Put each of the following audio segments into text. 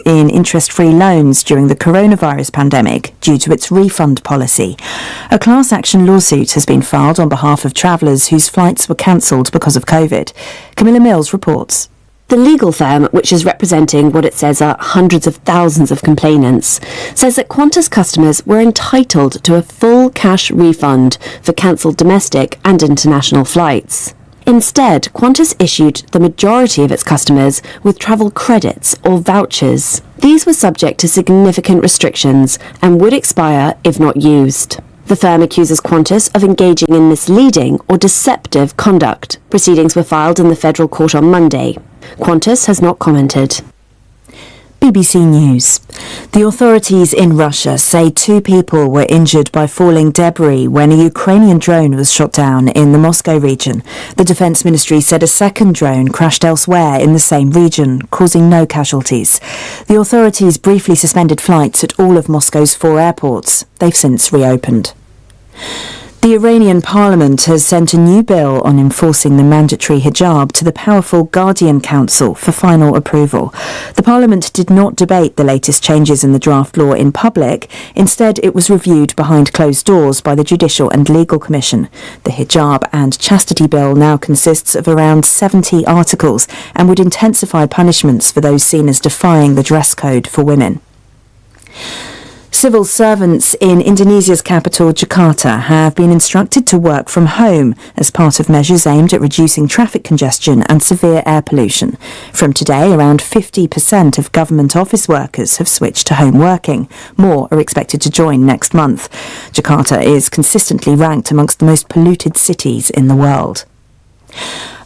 in interest-free loans during the coronavirus pandemic due to its refund policy. A class action lawsuit has been filed on behalf of travellers whose flights were cancelled because of COVID. Camilla Mills reports. The legal firm, which is representing what it says are hundreds of thousands of complainants, says that Qantas customers were entitled to a full cash refund for cancelled domestic and international flights. Instead, Qantas issued the majority of its customers with travel credits or vouchers. These were subject to significant restrictions and would expire if not used. The firm accuses Qantas of engaging in misleading or deceptive conduct. Proceedings were filed in the federal court on Monday. Qantas has not commented. BBC News. The authorities in Russia say 2 people were injured by falling debris when a Ukrainian drone was shot down in the Moscow region. The Defence Ministry said a second drone crashed elsewhere in the same region, causing no casualties. The authorities briefly suspended flights at all of Moscow's 4 airports. They've since reopened. The Iranian parliament has sent a new bill on enforcing the mandatory hijab to the powerful Guardian Council for final approval. The parliament did not debate the latest changes in the draft law in public. Instead, it was reviewed behind closed doors by the Judicial and Legal Commission. The hijab and chastity bill now consists of around 70 articles and would intensify punishments for those seen as defying the dress code for women. Civil servants in Indonesia's capital, Jakarta, have been instructed to work from home as part of measures aimed at reducing traffic congestion and severe air pollution. From today, around 50% of government office workers have switched to home working. More are expected to join next month. Jakarta is consistently ranked amongst the most polluted cities in the world.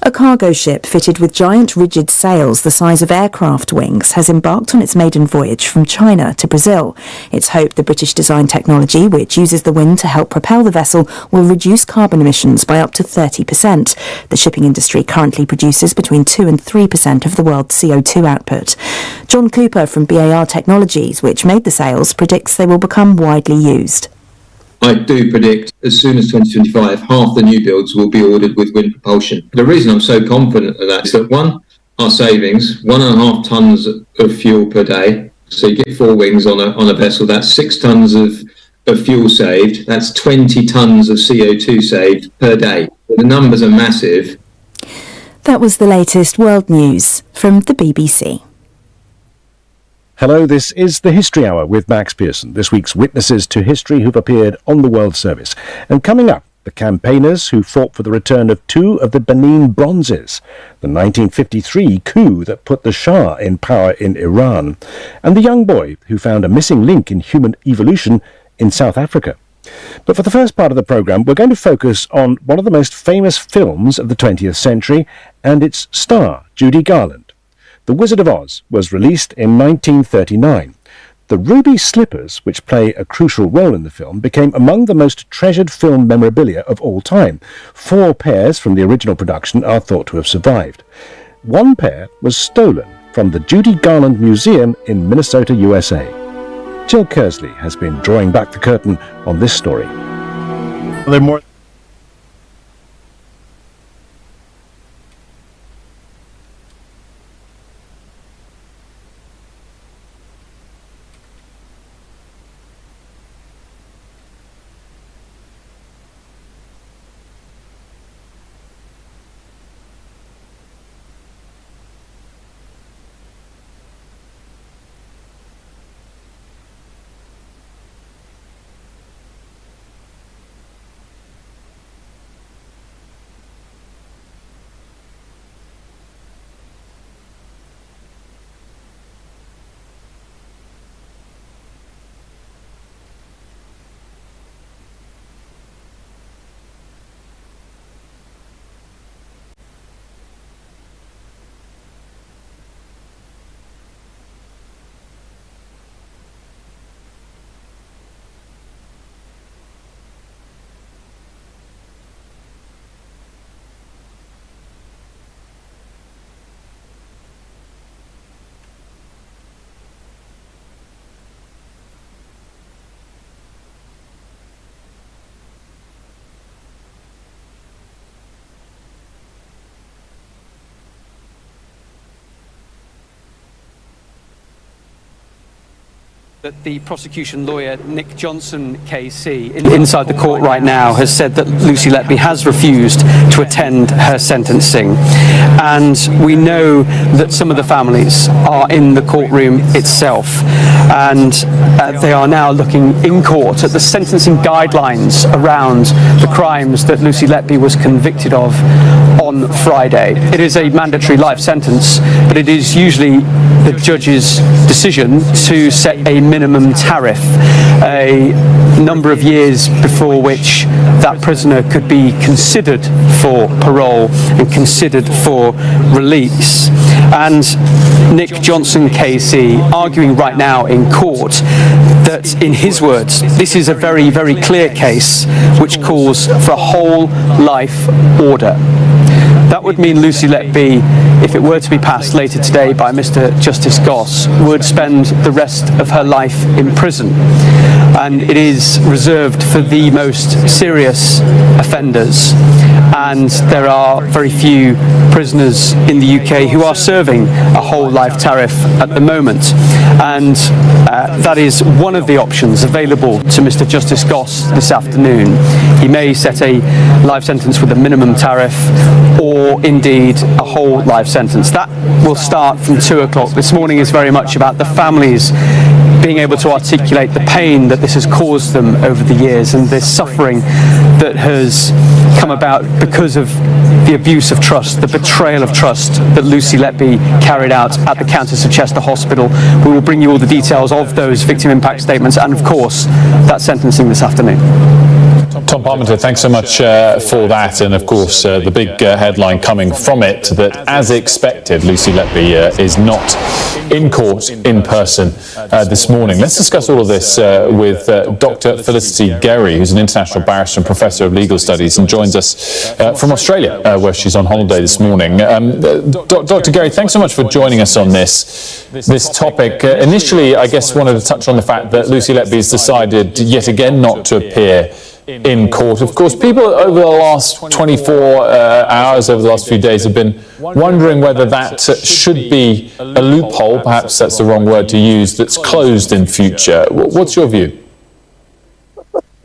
A cargo ship fitted with giant rigid sails the size of aircraft wings has embarked on its maiden voyage from China to Brazil. It's hoped the British-designed technology, which uses the wind to help propel the vessel, will reduce carbon emissions by up to 30%. The shipping industry currently produces between 2 and 3% of the world's CO2 output. John Cooper from BAR Technologies, which made the sails, predicts they will become widely used. I do predict as soon as 2025, half the new builds will be ordered with wind propulsion. The reason I'm so confident of that is that, one, our savings, 1.5 tonnes of fuel per day. So you get 4 wings on a vessel, that's 6 tonnes of fuel saved. That's 20 tonnes of CO2 saved per day. The numbers are massive. That was the latest world news from the BBC. Hello, this is the History Hour with Max Pearson, this week's witnesses to history who've appeared on the World Service. And coming up, the campaigners who fought for the return of 2 of the Benin bronzes, the 1953 coup that put the Shah in power in Iran, and the young boy who found a missing link in human evolution in South Africa. But for the first part of the programme, we're going to focus on one of the most famous films of the 20th century and its star, Judy Garland. The Wizard of Oz was released in 1939. The ruby slippers, which play a crucial role in the film, became among the most treasured film memorabilia of all time. 4 pairs from the original production are thought to have survived. 1 pair was stolen from the Judy Garland Museum in Minnesota, USA. Jill Kersley has been drawing back the curtain on this story. that the prosecution lawyer, Nick Johnson, KC, inside the court right now, has said that Lucy Letby has refused to attend her sentencing. And we know that some of the families are in the courtroom itself, and they are now looking in court at the sentencing guidelines around the crimes that Lucy Letby was convicted of on Friday. It is a mandatory life sentence, but it is usually the judge's decision to set a minimum tariff, a number of years before which that prisoner could be considered for parole and considered for release. And Nick Johnson KC arguing right now in court that, in his words, this is a very, very clear case which calls for a whole life order. That would mean Lucy Letby, if it were to be passed later today by Mr. Justice Goss, would spend the rest of her life in prison. And it is reserved for the most serious offenders. And there are very few prisoners in the UK who are serving a whole life tariff at the moment. And that is one of the options available to Mr. Justice Goss this afternoon. He may set a life sentence with a minimum tariff, or indeed a whole life sentence. That will start from 2 o'clock. This morning is very much about the families being able to articulate the pain that this has caused them over the years and the suffering that has come about because of the abuse of trust, the betrayal of trust that Lucy Letby carried out at the Countess of Chester Hospital. We will bring you all the details of those victim impact statements and, of course, that sentencing this afternoon. Tom Parmenter, thanks so much for that, and of course the big headline coming from it that, as expected, Lucy Letby is not in court in person this morning. Let's discuss all of this with Dr. Felicity Gerry, who's an international barrister and professor of legal studies, and joins us from Australia, where she's on holiday this morning. Dr. Gerry, thanks so much for joining us on this topic. Initially, I guess wanted to touch on the fact that Lucy Letby has decided yet again not to appear in court. Of course, people over the last 24 hours, over the last few days, have been wondering whether that should be a loophole, perhaps that's the wrong word to use, that's closed in future. What's your view?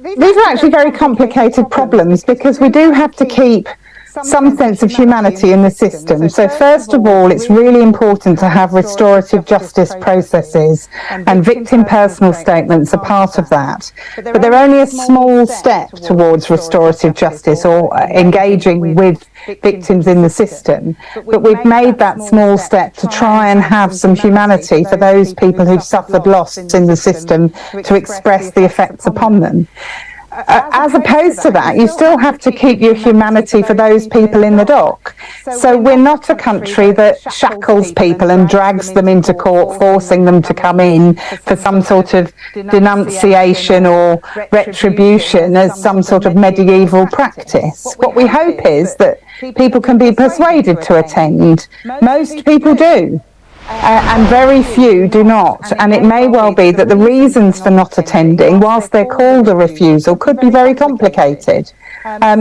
These are actually very complicated problems because we do have to keep some sense of humanity in the system. So first of all, it's really important to have restorative justice processes, and victim personal statements are part of that. But they're only a small step towards restorative justice or engaging with victims in the system. But we've made that small step to try and have some humanity for those people who've suffered loss in the system to express the effects upon them. As opposed to that, you still have to keep your humanity for those people in the dock. So we're not a country that shackles people and drags them into court, forcing them to come in for some sort of denunciation or retribution as some sort of medieval practice. What we hope is that people can be persuaded to attend. Most people do. And very few do not, and it may well be that the reasons for not attending, whilst they're called a refusal, could be very complicated. I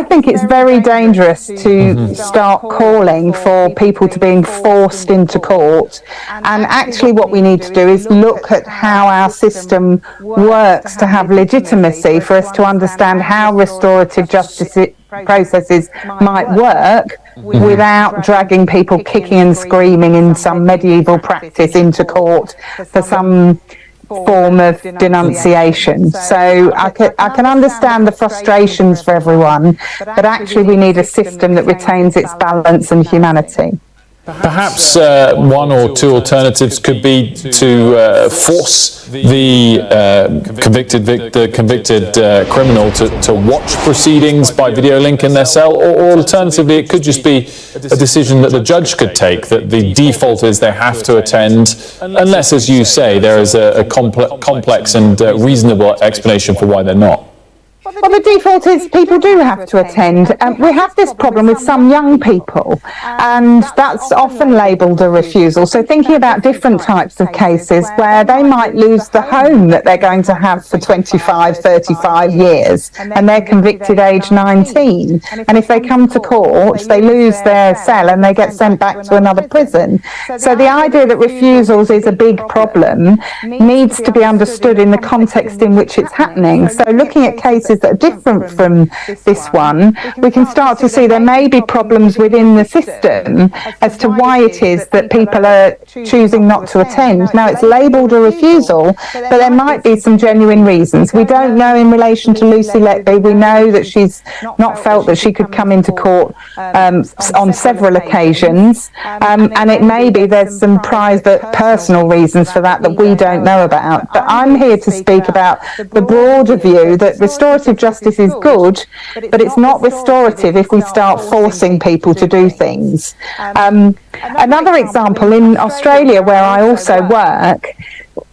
think it's very dangerous to start calling for people to being forced into court, and actually what we need to do is look at how our system works to have legitimacy for us to understand how restorative justice processes might work without dragging people kicking and screaming in some medieval practice into court for some form of denunciation. So I can understand the frustrations for everyone, but actually we need a system that retains its balance and humanity. Perhaps one or two alternatives could be to force the convicted criminal to watch proceedings by video link in their cell, or alternatively it could just be a decision that the judge could take, that the default is they have to attend, unless, as you say, there is a complex and reasonable explanation for why they're not. Well, the default is people do have to attend. We have this problem with some young people, and that's often labelled a refusal. So thinking about different types of cases where they might lose the home that they're going to have for 25, 35 years, and they're convicted age 19. And if they come to court, they lose their cell and they get sent back to another prison. So the idea that refusals is a big problem needs to be understood in the context in which it's happening. So looking at cases that are different from this one, we can start to see there may be problems within the system as to why it is that people are choosing not to attend. Now, it's labelled a refusal, but there might be some genuine reasons. We don't know in relation to Lucy Letby. We know that she's not felt that she could come into court on several occasions, and it may be there's some private personal reasons for that we don't know about. But I'm here to speak about the broader view that restorative justice is good, but it's not restorative if we start forcing people to do things. Another example, in Australia, where I also work,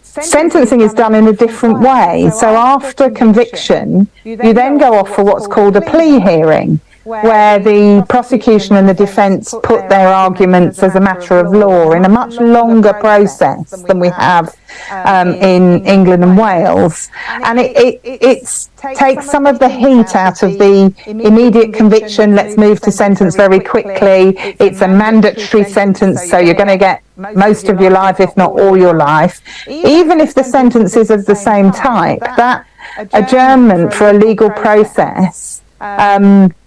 sentencing is done in a different way. So after conviction, you then go off for what's called a plea hearing, where the prosecution and the defence put their arguments as a matter of law in a much longer process than we have in England and Wales. And it takes some of the heat out of the immediate conviction, let's move to sentence very quickly. It's a mandatory sentence, so you're going to get most of your life, if not all your life. Even if the sentence is of the same type, that adjournment for a legal process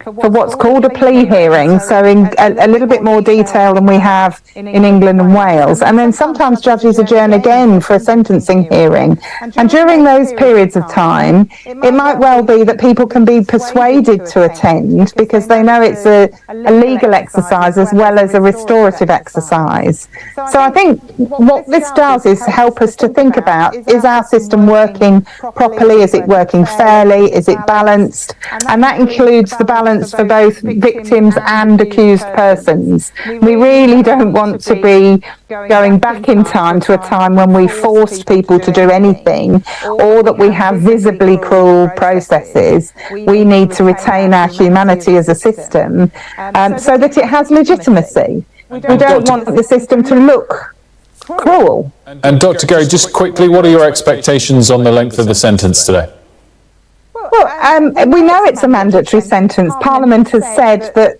for what's called a plea hearing, so in a little bit more detail than we have in England and Wales. And then sometimes judges adjourn again for a sentencing hearing. And during those periods of time, it might well be that people can be persuaded to attend because they know it's a legal exercise as well as a restorative exercise. So I think what this does is help us to think about, is our system working properly? Is it working fairly? Is it balanced? And that includes the balance for both victims and accused persons. We really don't want to be going back in time to a time when we forced people to do anything, or that we have visibly cruel processes. We need to retain our humanity as a system so that it has legitimacy. We don't want the system to look cruel. And Dr. Gary, just quickly, what are your expectations on the length of the sentence today? Well, we know it's a mandatory sentence. Parliament has said that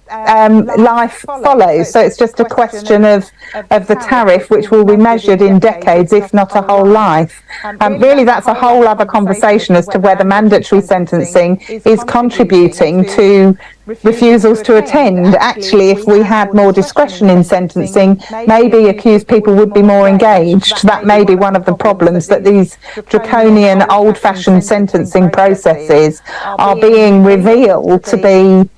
life follows, so it's just a question of the tariff, which will be measured in decades, if not a whole life. Really, that's a whole other conversation as to whether mandatory sentencing is contributing to refusals to attend. Actually, if we had more discretion in sentencing, maybe accused people would be more engaged. That may be one of the problems, that these draconian, old-fashioned sentencing processes are being revealed to be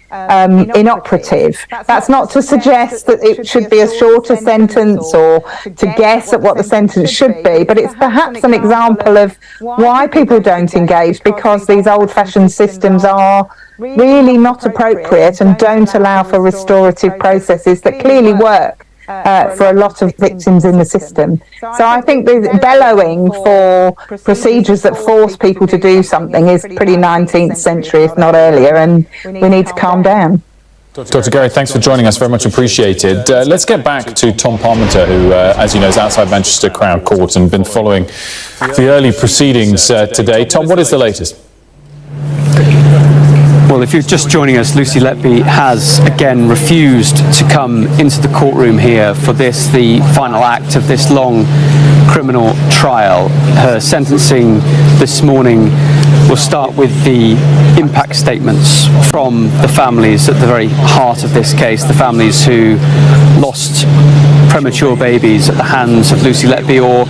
inoperative. That's not to suggest that it should be a shorter sentence or to guess at what the sentence should be, but it's perhaps an example of why people don't engage, because these old-fashioned systems are really not appropriate and don't allow for restorative processes that clearly work for a lot of victims in the system. So I think the bellowing for procedures that force people to do something is pretty 19th century, if not earlier, and we need to calm down. Dr. Gary, thanks for joining us, very much appreciated. Let's get back to Tom Parmenter, who, as you know, is outside Manchester Crown Court and been following the early proceedings today. Tom, what is the latest? Well, if you're just joining us, Lucy Letby has again refused to come into the courtroom here for this, the final act of this long criminal trial. Her sentencing this morning will start with the impact statements from the families at the very heart of this case, the families who lost premature babies at the hands of Lucy Letby, or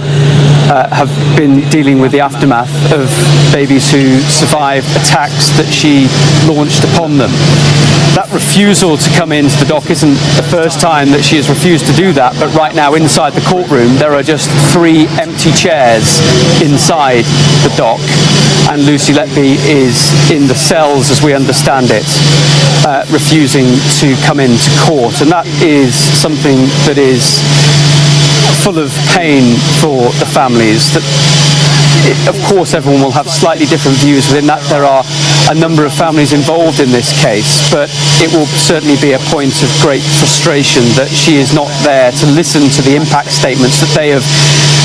have been dealing with the aftermath of babies who survived attacks that she launched upon them. That refusal to come into the dock isn't the first time that she has refused to do that, but right now inside the courtroom there are just 3 empty chairs inside the dock, and Lucy Letby is in the cells, as we understand it, refusing to come into court, and that is something that is full of pain for the families. That of course, everyone will have slightly different views within that. There are a number of families involved in this case, but it will certainly be a point of great frustration that she is not there to listen to the impact statements that they have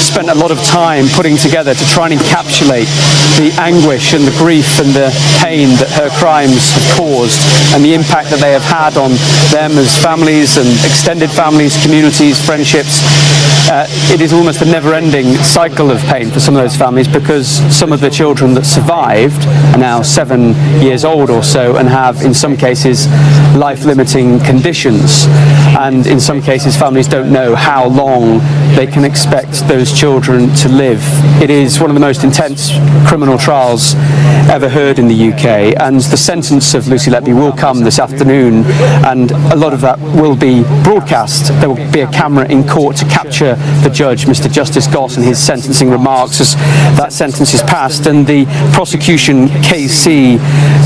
spent a lot of time putting together to try and encapsulate the anguish and the grief and the pain that her crimes have caused and the impact that they have had on them as families and extended families, communities, friendships. It is almost a never-ending cycle of pain for some of those families, because some of the children that survived are now 7 years old or so and have, in some cases, life-limiting conditions. And in some cases, families don't know how long they can expect those children to live. It is one of the most intense criminal trials ever heard in the UK, and the sentence of Lucy Letby will come this afternoon, and a lot of that will be broadcast. There will be a camera in court to capture the judge, Mr. Justice Goss, and his sentencing remarks as that sentence is passed. And the prosecution KC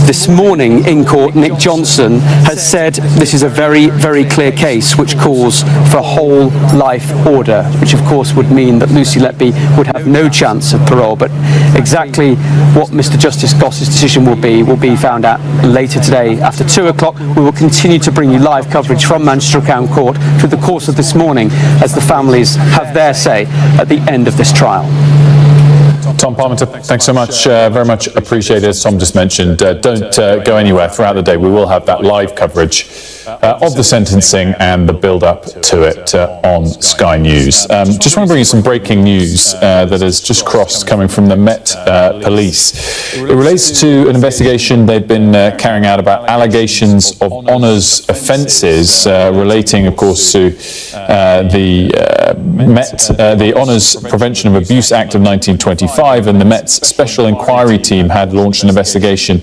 this morning in court, Nick Johnson, has said this is a very, very clear case which calls for a whole life order, which of course would mean that Lucy Letby would have no chance of parole. But exactly what Mr. Justice Goss's decision will be found out later today after 2 o'clock. We will continue to bring you live coverage from Manchester Crown Court through the course of this morning as the families have their say at the end of this trial. Tom Parmenter, thanks so much. Very much appreciated. As Tom just mentioned, don't go anywhere throughout the day. We will have that live coverage of the sentencing and the build-up to it on Sky News. Just want to bring you some breaking news that has just crossed coming from the Met Police. It relates to an investigation they've been carrying out about allegations of honours offences relating, of course, to the Honours Prevention of Abuse Act of 1925, and the Met's Special Inquiry Team had launched an investigation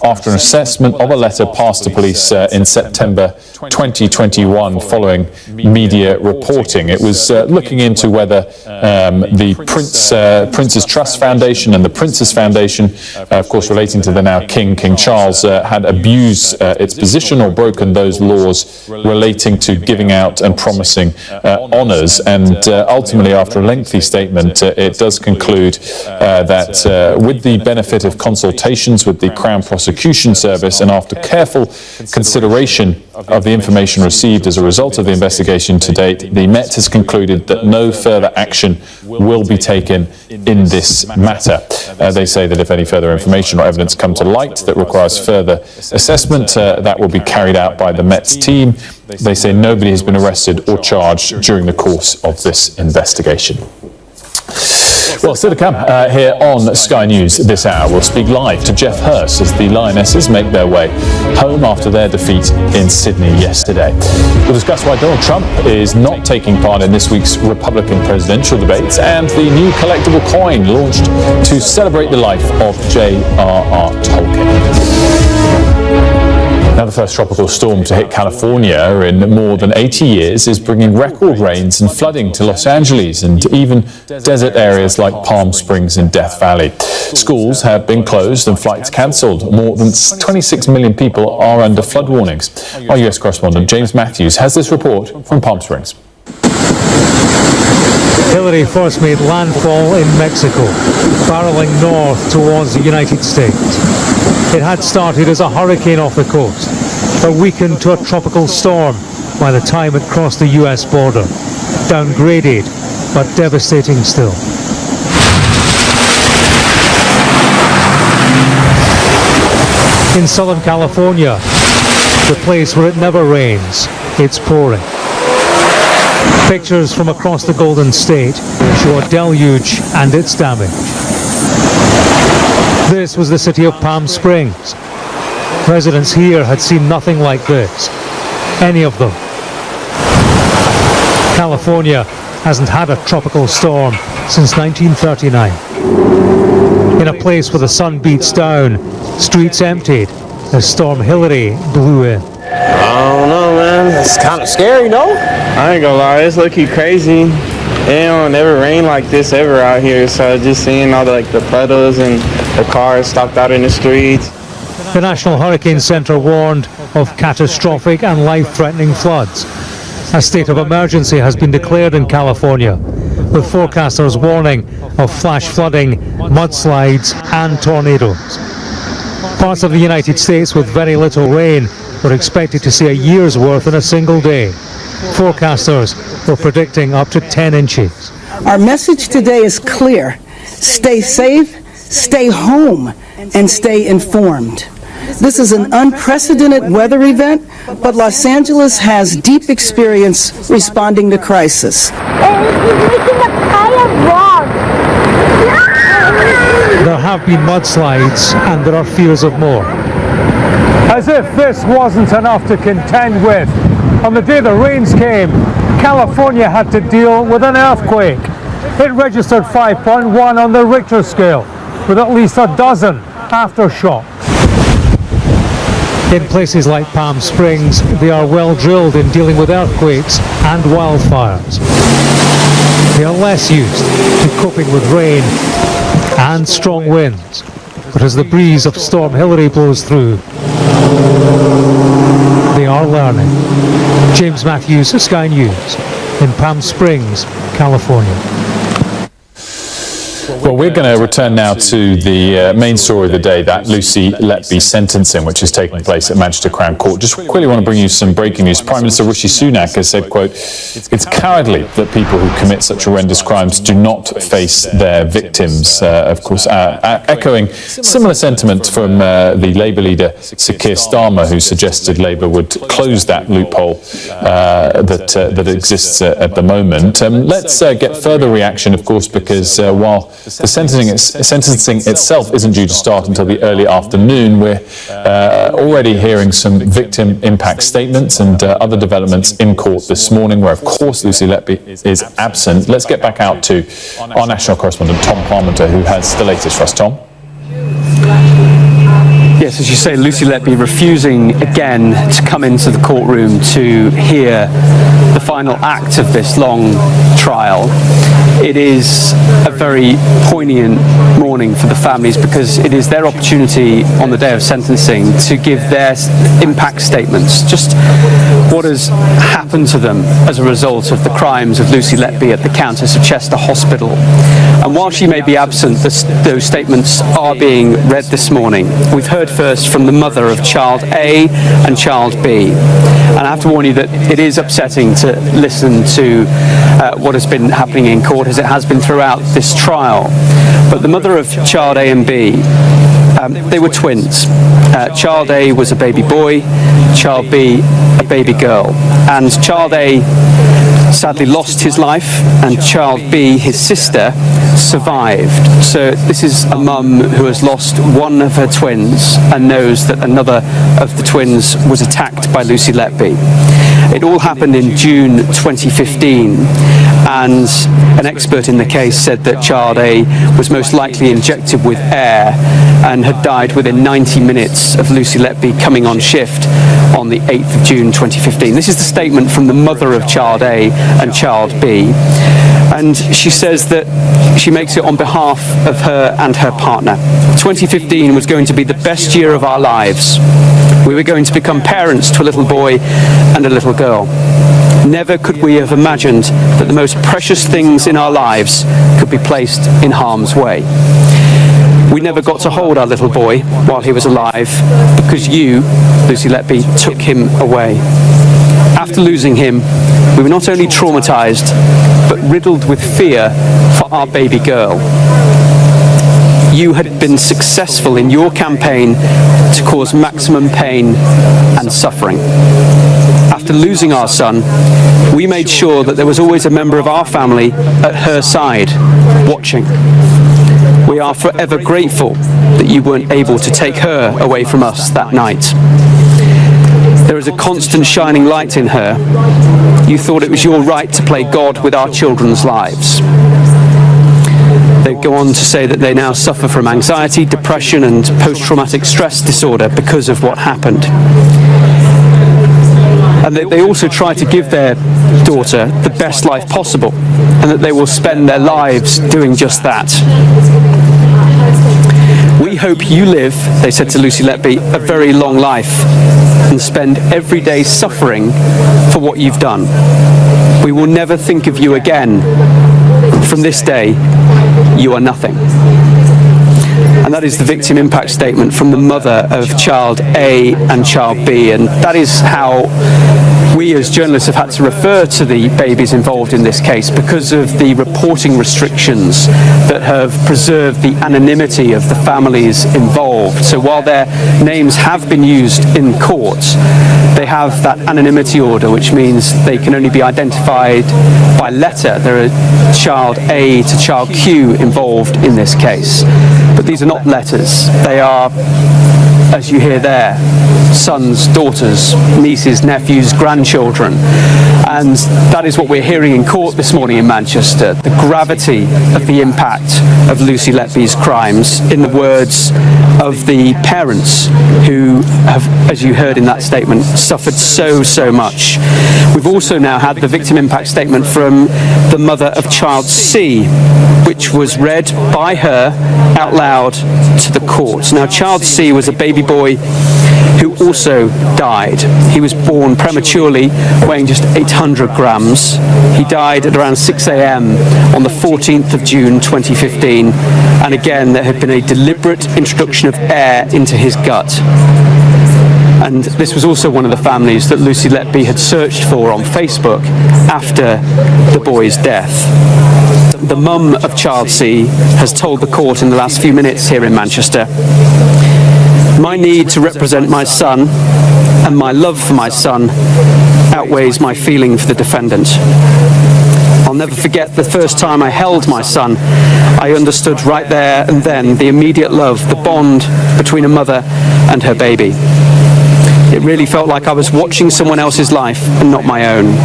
after an assessment of a letter passed to police in September 2021 following media reporting. It was looking into whether the Prince's Trust Foundation and the Prince's Foundation, of course relating to the now King Charles, had abused its position or broken those laws relating to giving out and promising honours. And ultimately, after a lengthy statement, it does conclude that with the benefit of consultations with the Crown Prosecution Service and after careful consideration of the information received as a result of the investigation to date, the Met has concluded that no further action will be taken in this matter. They say that if any further information or evidence come to light that requires further assessment, that will be carried out by the Met's team. They say nobody has been arrested or charged during the course of this investigation. Well, still to come here on Sky News this hour. We'll speak live to Jeff Hurst as the Lionesses make their way home after their defeat in Sydney yesterday. We'll discuss why Donald Trump is not taking part in this week's Republican presidential debates and the new collectible coin launched to celebrate the life of J.R.R. Tolkien. Now, the first tropical storm to hit California in more than 80 years is bringing record rains and flooding to Los Angeles and even desert areas like Palm Springs and Death Valley. Schools have been closed and flights cancelled. More than 26 million people are under flood warnings. Our US correspondent James Matthews has this report from Palm Springs. Hillary first made landfall in Mexico, barreling north towards the United States. It had started as a hurricane off the coast, but weakened to a tropical storm by the time it crossed the US border. Downgraded, but devastating still. In Southern California, the place where it never rains, it's pouring. Pictures from across the Golden State show a deluge and its damage. This was the city of Palm Springs. Residents here had seen nothing like this, any of them. California hasn't had a tropical storm since 1939. In a place where the sun beats down, streets emptied as Storm Hillary blew in. I don't know, man. It's kind of scary, no? I ain't gonna lie, it's low-key crazy. It don't never rain like this ever out here, so just seeing all the puddles and the cars stopped out in the streets. The National Hurricane Center warned of catastrophic and life-threatening floods. A state of emergency has been declared in California, with forecasters warning of flash flooding, mudslides and tornadoes. Parts of the United States with very little rain were expected to see a year's worth in a single day. Forecasters were predicting up to 10 inches. Our message today is clear. Stay safe, stay home, and stay informed. This is an unprecedented weather event, but Los Angeles has deep experience responding to crisis. There have been mudslides, and there are fears of more. As if this wasn't enough to contend with, on the day the rains came, California had to deal with an earthquake. It registered 5.1 on the Richter scale, with at least a dozen aftershocks. In places like Palm Springs, they are well drilled in dealing with earthquakes and wildfires. They are less used to coping with rain and strong winds, but as the breeze of Storm Hilary blows through, they are learning. James Matthews, Sky News, in Palm Springs, California. Well, we're going to return now to the main story of the day, that Lucy Letby sentencing, which is taking place at Manchester Crown Court. Just quickly want to bring you some breaking news. Prime Minister Rishi Sunak has said, quote, "It's cowardly that people who commit such horrendous crimes do not face their victims." Of course, echoing similar sentiment from the Labour leader, Sir Keir Starmer, who suggested Labour would close that loophole that exists at the moment. Let's get further reaction, of course, because while the sentencing itself isn't due to start until the early afternoon, we're already hearing some victim impact statements and other developments in court this morning, where of course Lucy Letby is absent. Let's get back out to our national correspondent Tom Parmenter, who has the latest for us. Tom? Yes, as you say, Lucy Letby refusing again to come into the courtroom to hear the final act of this long trial. It is a very poignant morning for the families, because it is their opportunity on the day of sentencing to give their impact statements, just what has happened to them as a result of the crimes of Lucy Letby at the Countess of Chester Hospital. And while she may be absent, those statements are being read this morning. We've heard first from the mother of child A and child B. And I have to warn you that it is upsetting to listen to what has been happening in court, as it has been throughout this trial. But the mother of child A and B, they were twins. Child A was a baby boy, child B a baby girl. And child A sadly lost his life, and child B, his sister, survived. So this is a mum who has lost one of her twins and knows that another of the twins was attacked by Lucy Letby. It all happened in June 2015, and an expert in the case said that child A was most likely injected with air and had died within 90 minutes of Lucy Letby coming on shift on the 8th of June 2015. This is the statement from the mother of child A and child B. And she says that she makes it on behalf of her and her partner. 2015 was going to be the best year of our lives. We were going to become parents to a little boy and a little girl. Never could we have imagined that the most precious things in our lives could be placed in harm's way. We never got to hold our little boy while he was alive, because you, Lucy Letby, took him away. After losing him, we were not only traumatized, but riddled with fear for our baby girl. You had been successful in your campaign to cause maximum pain and suffering. After losing our son, we made sure that there was always a member of our family at her side, watching. We are forever grateful that you weren't able to take her away from us that night. There is a constant shining light in her. You thought it was your right to play God with our children's lives. They go on to say that they now suffer from anxiety, depression, and post-traumatic stress disorder because of what happened. And that they also try to give their daughter the best life possible, and that they will spend their lives doing just that. We hope you live, they said to Lucy Letby, a very long life, and spend every day suffering for what you've done. We will never think of you again from this day, you are nothing. And that is the victim impact statement from the mother of child A and child B. And that is how we as journalists have had to refer to the babies involved in this case, because of the reporting restrictions that have preserved the anonymity of the families involved. So while their names have been used in court, they have that anonymity order, which means they can only be identified by letter. There are child A to child Q involved in this case. But these are not letters. They are, as you hear there, sons, daughters, nieces, nephews, grandchildren. And that is what we're hearing in court this morning in Manchester, the gravity of the impact of Lucy Letby's crimes, in the words of the parents who have, as you heard in that statement, suffered so much. We've also now had the victim impact statement from the mother of child C, which was read by her out loud to the court. Now, child C was a baby boy who also died. He was born prematurely, weighing just 800 grams. He died at around 6 a.m. on the 14th of June 2015, and again there had been a deliberate introduction of air into his gut. And this was also one of the families that Lucy Letby had searched for on Facebook after the boy's death. The mum of child C has told the court in the last few minutes here in Manchester, "My need to represent my son and my love for my son outweighs my feeling for the defendant. I'll never forget the first time I held my son. I understood right there and then the immediate love, the bond between a mother and her baby. It really felt like I was watching someone else's life and not my own.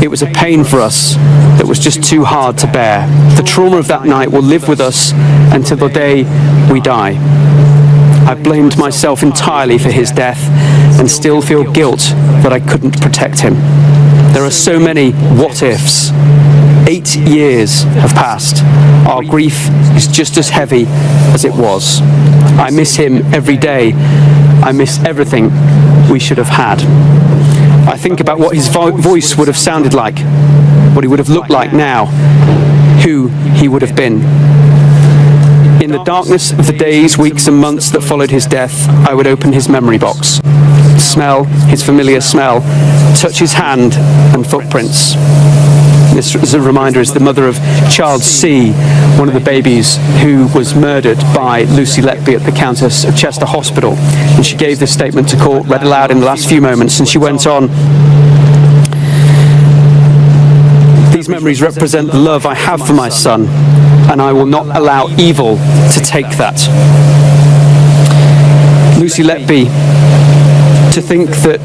It was a pain for us that was just too hard to bear. The trauma of that night will live with us until the day we die. I blamed myself entirely for his death and still feel guilt that I couldn't protect him. There are so many what-ifs. 8 years have passed. Our grief is just as heavy as it was. I miss him every day. I miss everything we should have had. I think about what his voice would have sounded like, what he would have looked like now, who he would have been. In the darkness of the days, weeks and months that followed his death, I would open his memory box, smell his familiar smell, touch his hand and footprints." This, as a reminder, is the mother of child C, one of the babies who was murdered by Lucy Letby at the Countess of Chester Hospital. And she gave this statement to court, read aloud in the last few moments, and she went on, "These memories represent the love I have for my son, and I will not allow evil to take that." Lucy Letby, to think that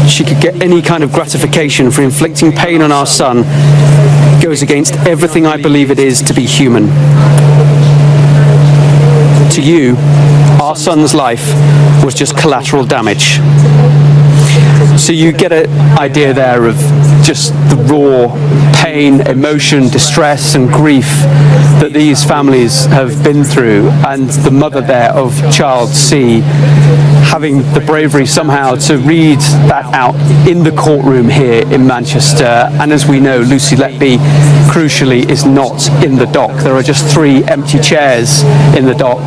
she could get any kind of gratification for inflicting pain on our son, goes against everything I believe it is to be human. To you, our son's life was just collateral damage. So you get an idea there of just the raw pain, emotion, distress and grief that these families have been through, and the mother there of child C having the bravery somehow to read that out in the courtroom here in Manchester. And as we know, Lucy Letby, crucially, is not in the dock. There are just 3 empty chairs in the dock,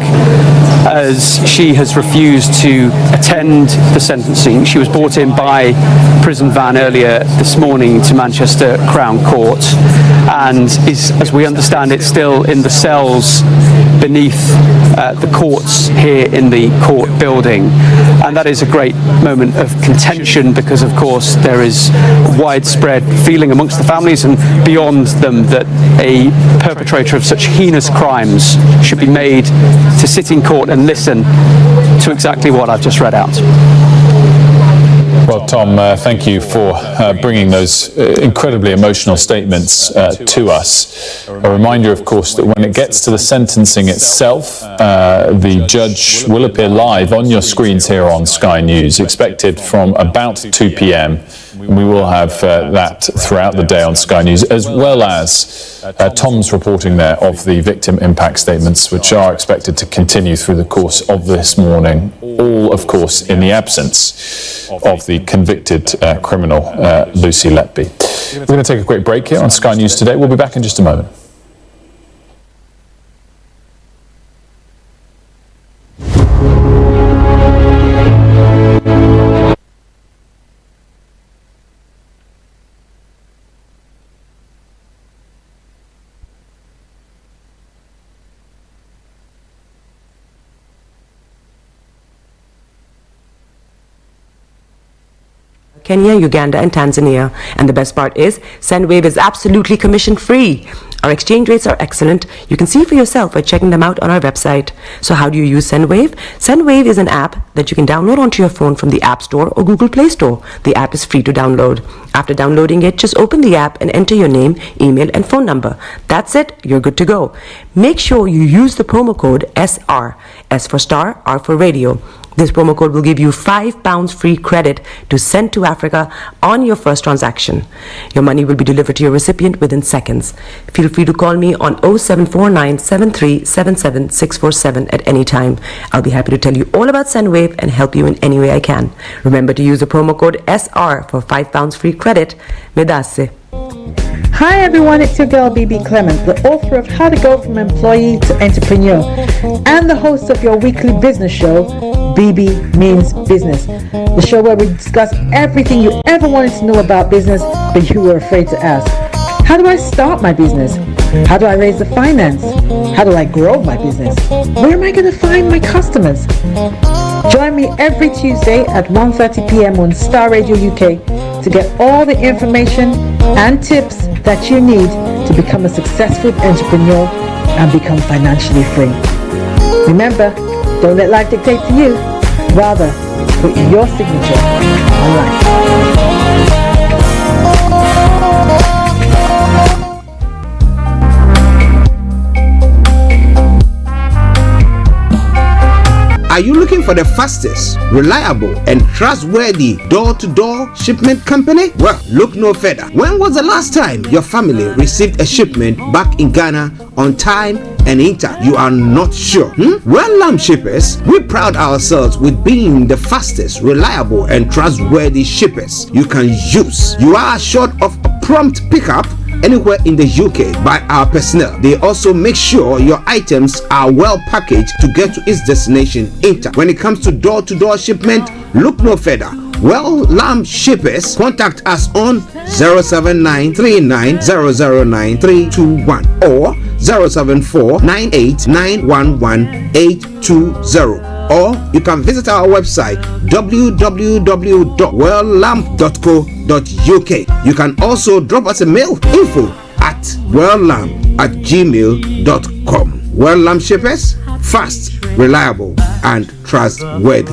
as she has refused to attend the sentencing. She was brought in by prison van earlier this morning to Manchester Crown Court, and is, as we understand it, still in the cells beneath the courts here in the court building. And that is a great moment of contention, because of course there is widespread feeling amongst the families and beyond them that a perpetrator of such heinous crimes should be made to sit in court and listen to exactly what I've just read out. Well, Tom, thank you for bringing those incredibly emotional statements to us. A reminder, of course, that when it gets to the sentencing itself, the judge will appear live on your screens here on Sky News, expected from about 2 p.m. We will have that throughout the day on Sky News, as well as Tom's reporting there of the victim impact statements, which are expected to continue through the course of this morning, all, of course, in the absence of the convicted criminal Lucy Letby. We're going to take a quick break here on Sky News Today. We'll be back in just a moment. Kenya, Uganda and Tanzania. And the best part is, SendWave is absolutely commission free. Our exchange rates are excellent. You can see for yourself by checking them out on our website. So how do you use SendWave? SendWave is an app that you can download onto your phone from the App Store or Google Play Store. The app is free to download. After downloading it, just open the app and enter your name, email and phone number. That's it, you're good to go. Make sure you use the promo code SR, S for Star, R for Radio. This promo code will give you £5 free credit to send to Africa on your first transaction. Your money will be delivered to your recipient within seconds. Feel free to call me on 0749 7377 647 at any time. I'll be happy to tell you all about SendWave and help you in any way I can. Remember to use the promo code SR for £5 free credit. Medasse. Hi everyone, it's your girl BB Clement, the author of How to Go From Employee to Entrepreneur and the host of your weekly business show, BB Means Business, the show where we discuss everything you ever wanted to know about business but you were afraid to ask. How do I start my business? How do I raise the finance? How do I grow my business? Where am I going to find my customers? Join me every Tuesday at 1:30 p.m. on Starr Radio UK to get all the information and tips that you need to become a successful entrepreneur and become financially free. Remember, don't let life dictate to you. Rather, put your signature on life. Are you looking for the fastest, reliable, and trustworthy door-to-door shipment company? Well, look no further. When was the last time your family received a shipment back in Ghana on time and in time? You are not sure? Well, Lamb Shippers, we pride ourselves with being the fastest, reliable, and trustworthy shippers you can use. You are assured of a prompt pickup anywhere in the UK by our personnel. They also make sure your items are well packaged to get to its destination in time. When it comes to door-to-door shipment, look no further. Well, Lamb Shippers, contact us on 07939009321 or 07498911820. Or you can visit our website www.welllamp.co.uk. You can also drop us a mail, info@welllamp@gmail.com. Well Lamp Shippers, fast, reliable, and trustworthy.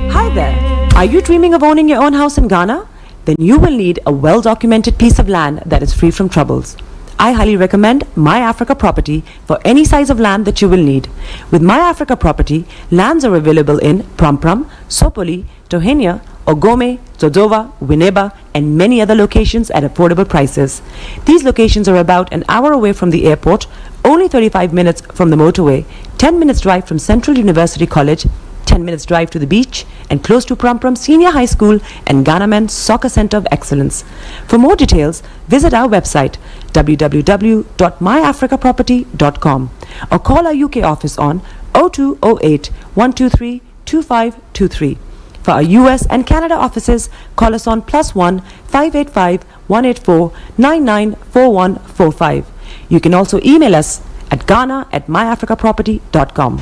Hi there. Are you dreaming of owning your own house in Ghana? Then you will need a well-documented piece of land that is free from troubles. I highly recommend My Africa Property for any size of land that you will need. With My Africa Property, lands are available in Prampram, Sopoli, Tohenia, Ogome, Dodova, Winneba, and many other locations at affordable prices. These locations are about an hour away from the airport, only 35 minutes from the motorway, 10 minutes drive from Central University College, 10 minutes drive to the beach, and close to Prampram Senior High School and Ghana Men's Soccer Center of Excellence. For more details, visit our website www.myafricaproperty.com or call our UK office on 0208 123 2523. For our US and Canada offices, call us on +1 585 184 994145. You can also email us at ghana@myafricaproperty.com.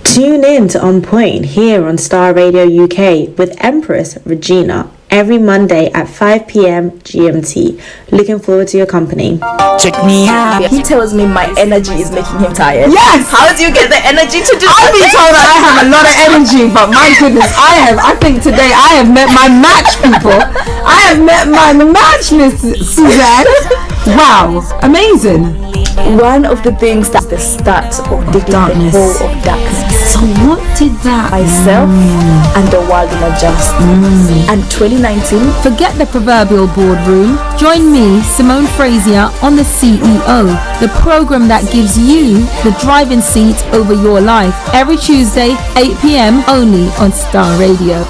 Tune in to On Point here on Starr Radio UK with Empress Regina every Monday at 5 p.m. GMT. Looking forward to your company. Check me out. He tells me my energy is making him tired. Yes! How do you get the energy to do I've been told that I have a lot of energy, but my goodness, I think today I have met my match, people. I have met my match, Miss Suzanne. Wow, amazing. One of the things that's the start of the darkness. Hole of darkness. So what did that? Myself and the world will adjust. And 2019? Forget the proverbial boardroom. Join me, Simone Frazier, on The CEO, the program that gives you the driving seat over your life. Every Tuesday, 8 p.m. only on Starr Radio.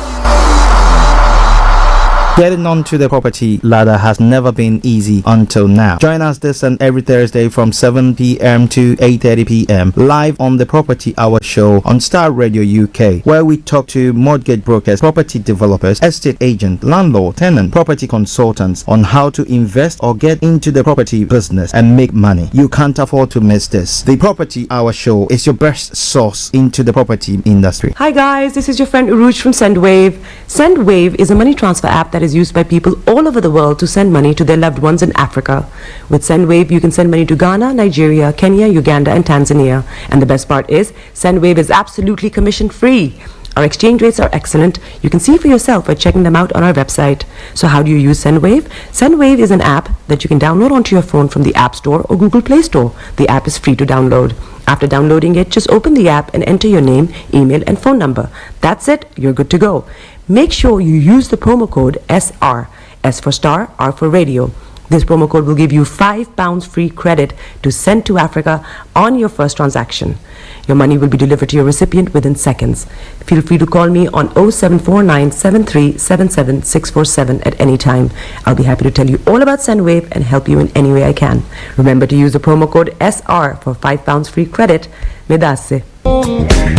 Getting onto the property ladder has never been easy until now. Join us this and every Thursday from 7 p.m. to 8:30 p.m. live on the Property Hour show on Starr Radio UK, where we talk to mortgage brokers, property developers, estate agents, landlord, tenant, property consultants on how to invest or get into the property business and make money. You can't afford to miss this. The Property Hour show is your best source into the property industry. Hi guys, this is your friend Uruj from SendWave. SendWave is a money transfer app that is used by people all over the world to send money to their loved ones in Africa. With SendWave, you can send money to Ghana, Nigeria, Kenya, Uganda, and Tanzania. And the best part is, SendWave is absolutely commission-free. Our exchange rates are excellent. You can see for yourself by checking them out on our website. So how do you use SendWave? SendWave is an app that you can download onto your phone from the App Store or Google Play Store. The app is free to download. After downloading it, just open the app and enter your name, email, and phone number. That's it. You're good to go. Make sure you use the promo code SR, S for Star, R for Radio. This promo code will give you £5 free credit to send to Africa on your first transaction. Your money will be delivered to your recipient within seconds. Feel free to call me on 0749 7377 647 at any time. I'll be happy to tell you all about SendWave and help you in any way I can. Remember to use the promo code SR for £5 free credit. Medasse.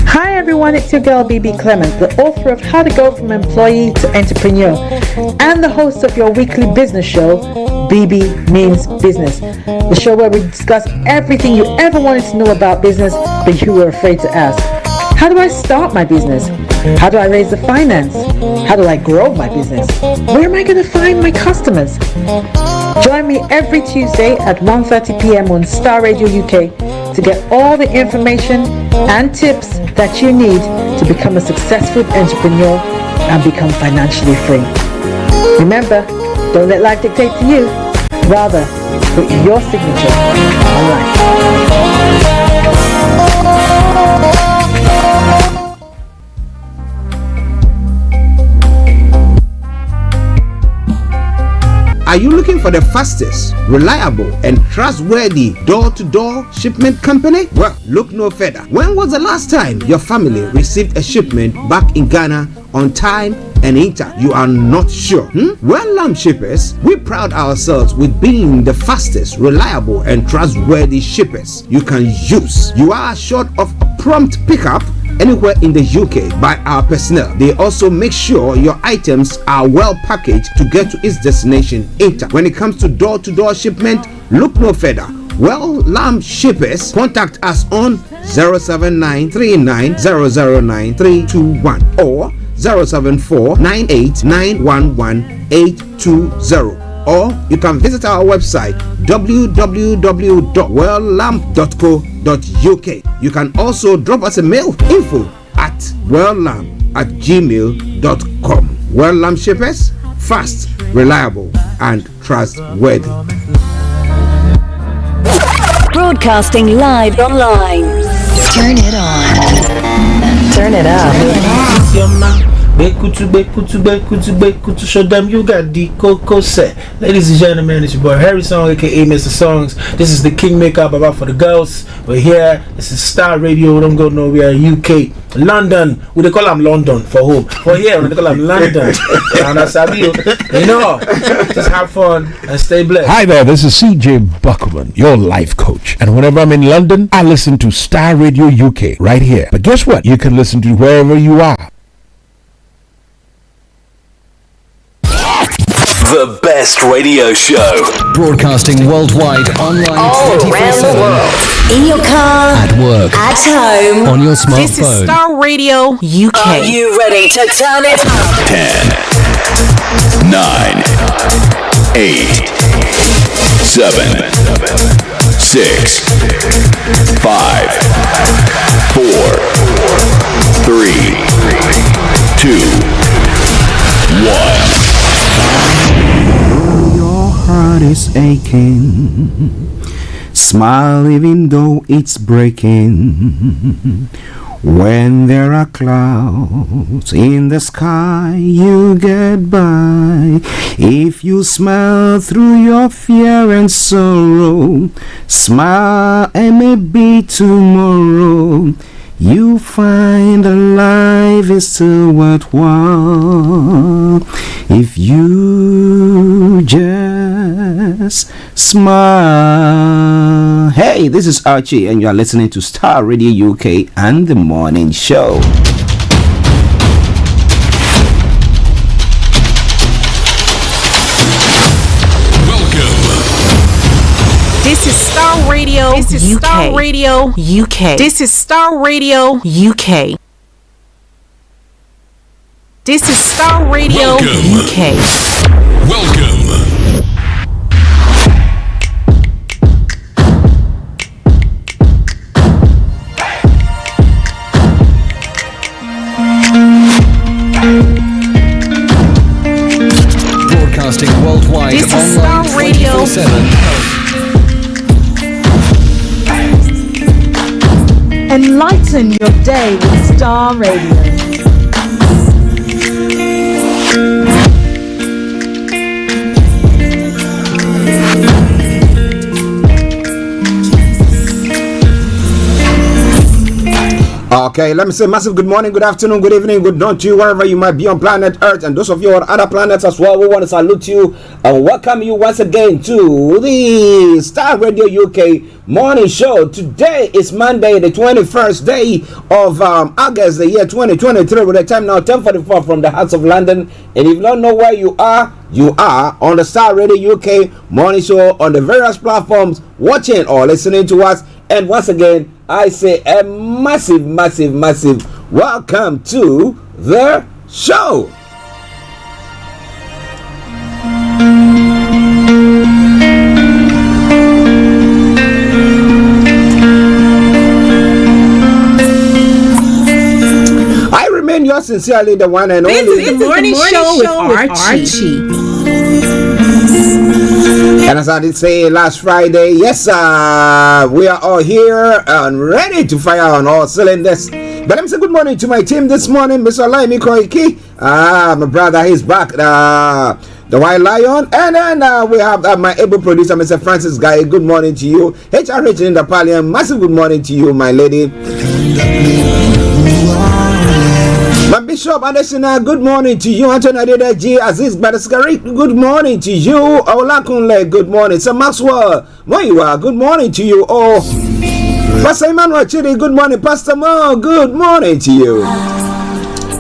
Hi everyone, it's your girl BB Clement, the author of How to Go From Employee to Entrepreneur and the host of your weekly business show, BB Means Business, the show where we discuss everything you ever wanted to know about business but you were afraid to ask. How do I start my business? How do I raise the finance? How do I grow my business? Where am I going to find my customers? Join me every Tuesday at 1:30 p.m. on Starr Radio UK to get all the information and tips that you need to become a successful entrepreneur and become financially free. Remember, don't let life dictate to you. Rather, put your signature on life. Are you looking for the fastest, reliable, and trustworthy door-to-door shipment company? Well, look no further. When was the last time your family received a shipment back in Ghana on time and in time? You are not sure? Well, Lamb Shippers, we pride ourselves with being the fastest, reliable, and trustworthy shippers you can use. You are assured of prompt pickup anywhere in the UK by our personnel. They also make sure your items are well packaged to get to its destination in time. When it comes to door-to-door shipment, look no further. Well, Lamb Shippers, contact us on 07939009321 or 07498911820. Or you can visit our website www.welllamb.co.uk. You can also drop us a mail, info@welllamb@gmail.com. Well Lamb Shippers, fast, reliable, and trustworthy. Broadcasting live online. Turn it on. Turn it up. Bekutu, show them you got the Coco set. Ladies and gentlemen, it's your boy Harry Song, aka Mr. Songs. This is the Kingmaker, Baba for the girls. We're here. This is Starr Radio. Don't go nowhere. UK, London. We they call them London for home. For here, we they call them London. And that's how you know. Just have fun and stay blessed. Hi there. This is CJ Buckman, your life coach. And whenever I'm in London, I listen to Starr Radio UK right here. But guess what? You can listen to wherever you are. The best radio show. Broadcasting worldwide, online, all around the world. In your car, at work, at home, on your smartphone. This is Starr Radio UK. Are you ready to turn it up? 10, 9, 8, 7, 6, 5, 4, 3, 2, 1. Your heart is aching. Smile even though it's breaking. When there are clouds in the sky, you get by. If you smile through your fear and sorrow, smile and maybe tomorrow you find that life is still worthwhile if you just smile. Hey, this is Archie and you are listening to Starr Radio UK and The Morning Show. This is Starr Radio. This is UK. Starr Radio UK. This is Starr Radio UK. This is Starr Radio UK. Welcome. Broadcasting worldwide. This is Starr Radio. Enlighten your day with Starr Radio. Okay, let me say massive good morning, good afternoon, good evening, good night to you wherever you might be on planet Earth, and those of you on other planets as well. We want to salute you and welcome you once again to the Starr Radio UK morning show. Today is Monday, the 21st day of August, the year 2023, with the time now 10:44 from the hearts of London. And if you don't know where you are on the Starr Radio UK morning show on the various platforms, watching or listening to us. And once again, I say a massive welcome to the show. I remain yours sincerely, the one and only. This is the morning show with Archie. And as I did say last Friday, yes, we are all here and ready to fire on all cylinders. But let me say good morning to my team this morning, Mr. Olayomi Koiki. My brother, he's back, the White Lion. And then we have my able producer, Mr. Francis Guy. Good morning to you. HRH in the Pallien, massive good morning to you, my lady. My Bishop Adesina, good morning to you. Anthony Adedeji, Aziz Badaskari, good morning to you. Olakunle, good morning. Sir Maxwell, where you are, good morning to you. Oh, Pastor Emmanuel Chidi, good morning. Pastor Mo, good morning to you.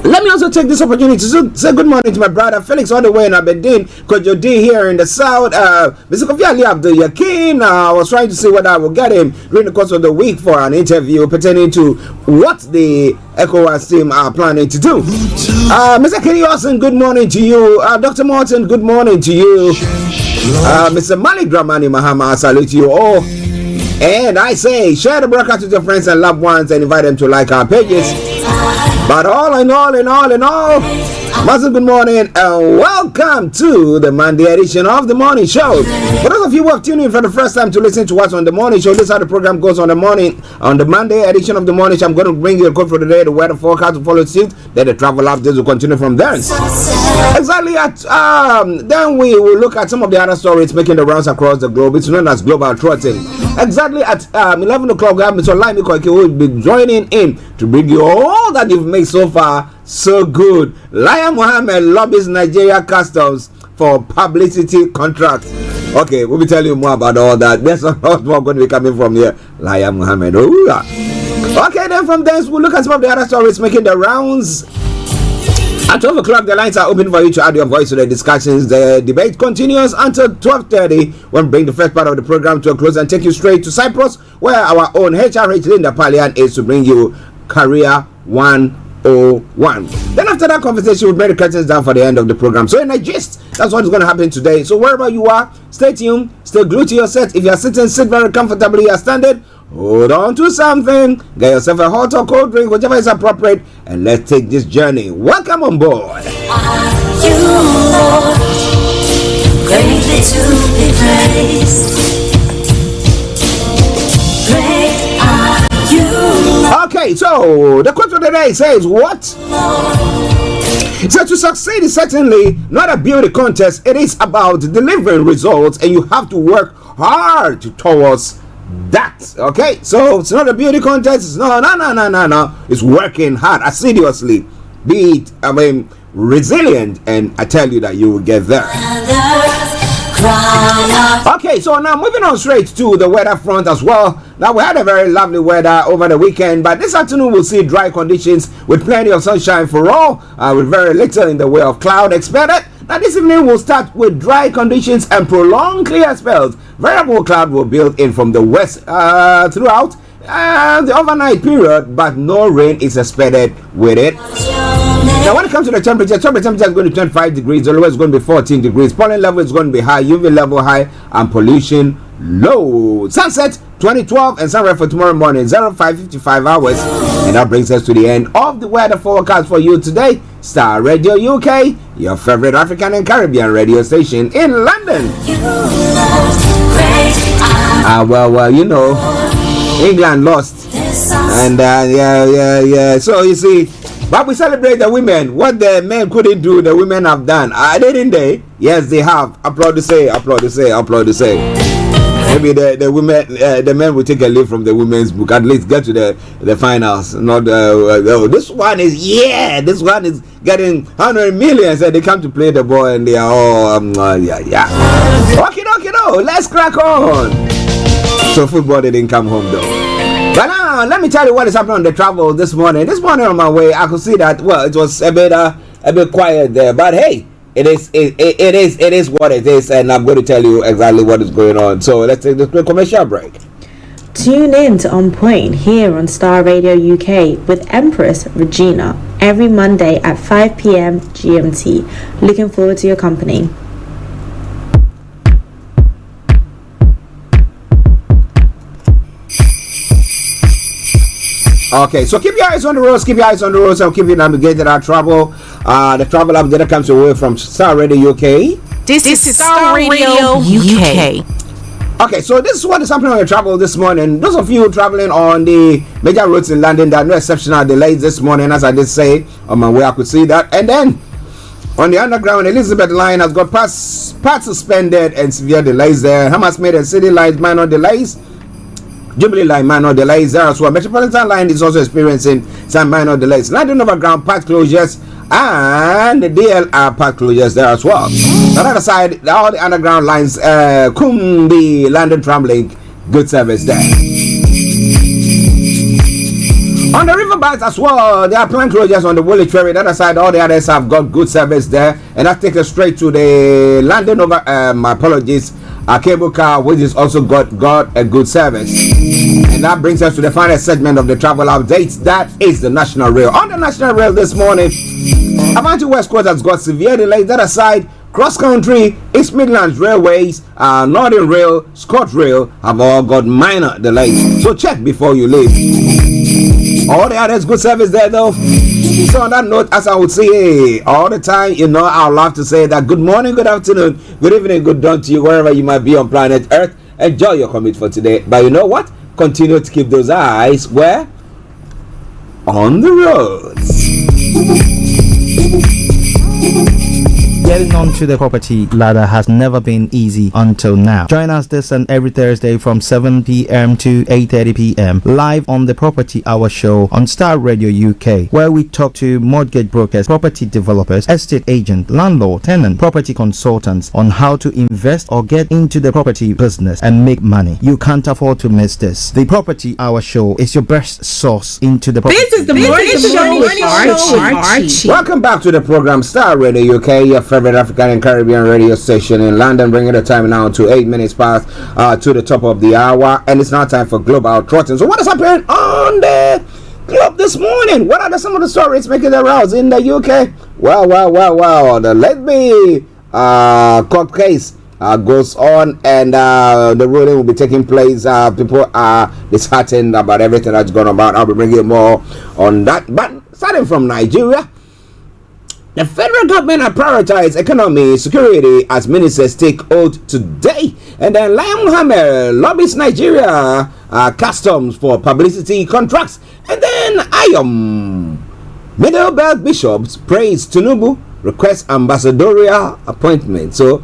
Let me also take this opportunity to say good morning to my brother Felix all the way in Aberdeen, Kojo D here in the south. Mr. Kofi Ali Abdul Yakin, I was trying to see whether I will get him during the course of the week for an interview pertaining to what the ECOWAS team are planning to do. Mr. Kenny Austin, good morning to you. Dr. Morton, good morning to you. Mr. Malik Dramani Mahama, I salute you all. And I say, share the broadcast with your friends and loved ones and invite them to like our pages. But all in all, massive good morning and welcome to the Monday edition of the morning show. For those of you who have tuned in for the first time to listen to us on the morning show, this is how the program goes on the Monday edition of the morning show. I'm going to bring you a code for the day, the weather forecast to follow suit, then the travel updates will continue from there. Exactly at then we will look at some of the other stories making the rounds across the globe. It's known as global trotting. Exactly at 11 o'clock, we have Mr. Olayomi Koiki who will be joining in to bring you all that you've made so far so good. Lion Mohammed lobbies Nigeria Customs for publicity contracts. Okay, we'll be telling you more about all that. That's not what's going to be coming from here. Lion Mohammed. Okay, then from there we'll look at some of the other stories making the rounds. At 12 o'clock, the lines are open for you to add your voice to the discussions. The debate continues until 12:30 when we bring the first part of the program to a close and take you straight to Cyprus, where our own HRH Linda Pallien is to bring you Career 101. Then after that conversation, we'll bring the curtains down for the end of the program. So in a gist, that's what is going to happen today. So wherever you are, stay tuned, stay glued to your set. If you are sitting, sit very comfortably. You are standing, hold on to something, get yourself a hot or cold drink, whichever is appropriate, and let's take this journey. Welcome on board. You Lord, greatly to be praised. Great are you, Lord. Okay, so the quote of the day says what? So to succeed is certainly not a beauty contest. It is about delivering results, and you have to work hard towards that. Okay, so it's not a beauty contest. It's no. It's working hard assiduously. Be it, resilient, and I tell you that you will get there. Okay, so now moving on straight to the weather front as well. Now we had a very lovely weather over the weekend, but this afternoon we'll see dry conditions with plenty of sunshine for all, with very little in the way of cloud expected. Now this evening we'll start with dry conditions and prolonged clear spells. Variable cloud will build in from the west throughout the overnight period, but no rain is expected with it. Now when it comes to the temperature is going to be 25 degrees, the lowest is going to be 14 degrees, pollen level is going to be high, UV level high, and pollution low. Sunset 2012 and sunrise for tomorrow morning 05:55 hours. And that brings us to the end of the weather forecast for you today. Star Radio UK, your favorite African and Caribbean radio station in London. Well, you know, England lost, and yeah. So you see, but we celebrate the women. What the men couldn't do, the women have done. Didn't they? Yes, they have. Applaud to say. Maybe the women, the men will take a leave from the women's book. At least get to the finals. Not this one is This one is getting 100 million, and they come to play the ball, and they are all yeah. Okay, let's crack on. So football didn't come home though. But now let me tell you what is happening on the travel this morning. This morning on my way, I could see that it was a bit quiet there. But hey, it is what it is, and I'm going to tell you exactly what is going on. So let's take this quick commercial break. Tune in to On Point here on Star Radio UK with Empress Regina every Monday at 5 p.m. GMT. Looking forward to your company. Okay, so keep your eyes on the roads, I'll keep you navigated our travel. The travel update comes away from Star Radio UK. This is Star Radio UK. Okay, so this is what is happening on your travel this morning. Those of you traveling on the major roads in London, there are no exceptional delays this morning, as I did say. On my way, I could see that. And then, on the underground, Elizabeth line has got parts suspended and severe delays there. Hammersmith and City lines, minor delays. Jubilee line, minor delays there as well. Metropolitan line is also experiencing some minor delays. London Overground, part closures, and the DLR part closures there as well. On the other side, all the underground lines, Kumbi, London Tramlink, good service there. On the riverbanks as well, there are planned closures on the Woolwich Ferry. The other side, all the others have got good service there. And that takes us straight to the London cable car, which is also got a good service. And that brings us to the final segment of the travel updates. That is the National Rail. On the National Rail this morning, Avanti West Coast has got severe delays. That aside, Cross Country, East Midlands Railways, Northern Rail, ScotRail have all got minor delays. So check before you leave. All the others good service there though. So on that note, as I would say all the time, I love to say that good morning, good afternoon, good evening, good dawn to you wherever you might be on planet Earth. Enjoy your commute for today. But you know what? Continue to keep those eyes where? On the roads. Getting onto the property ladder has never been easy until now. Join us this and every Thursday from 7 p.m. to 8:30 p.m. live on the Property Hour show on Star Radio UK, where we talk to mortgage brokers, property developers, estate agents, landlord, tenant, property consultants on how to invest or get into the property business and make money. You can't afford to miss this. The Property Hour show is your best source into the property. This is the morning show with Archie. Welcome back to the program Star Radio UK, your favorite African and Caribbean radio station in London, bringing the time now to 8 minutes past to the top of the hour, and it's now time for Global Trotting. So what is happening on the globe this morning? What are some of the stories making the rounds in the UK? Well, the Letby court case goes on, and the ruling will be taking place. People are disheartened about everything that's gone about. I'll be bringing more on that. But starting from Nigeria, the federal government has prioritized economy security as ministers take oath today. And then Lai Mohammed lobbies Nigeria customs for publicity contracts. And then Middle Belt bishops praise Tinubu, request ambassadorial appointment. So,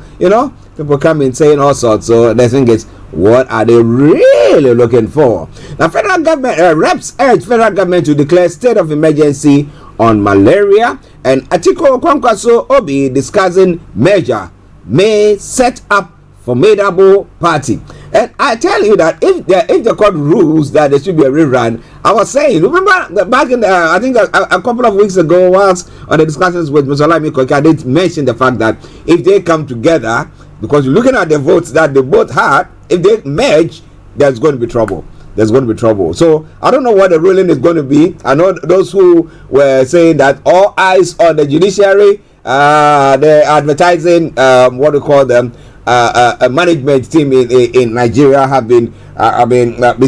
people come in saying all sorts. So the thing is, what are they really looking for? Now, federal government reps urge federal government to declare state of emergency on malaria. And Atiko Kwankwaso Obi discussing measure may set up formidable party. And I tell you that if the court rules that there should be a rerun, I was saying, remember that back in I think a couple of weeks ago, whilst on the discussions with Mr. Olayomi, Koiki, I did mention the fact that if they come together, because you're looking at the votes that they both had, if they merge, there's going to be trouble. There's going to be trouble. So I don't know what the ruling is going to be. I know those who were saying that all eyes on the judiciary, they're advertising what we call them. A management team in Nigeria have been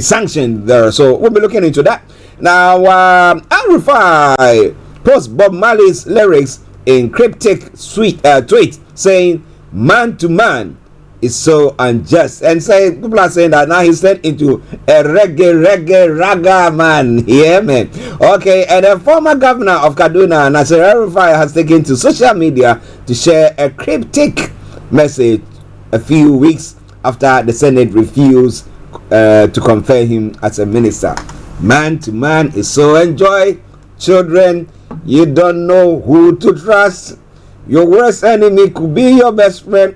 sanctioned there, so we'll be looking into that. Now, Al-Rufai posts Bob Marley's lyrics in cryptic tweet saying, "Man to man is so unjust," and saying people are saying that now he's turned into a reggae raga man. Yeah, man. Okay, and the former governor of Kaduna, Nasir El-Rufai, has taken to social media to share a cryptic message a few weeks after the Senate refused to confer him as a minister. Man to man is so enjoy. Children, you don't know who to trust. Your worst enemy could be your best friend.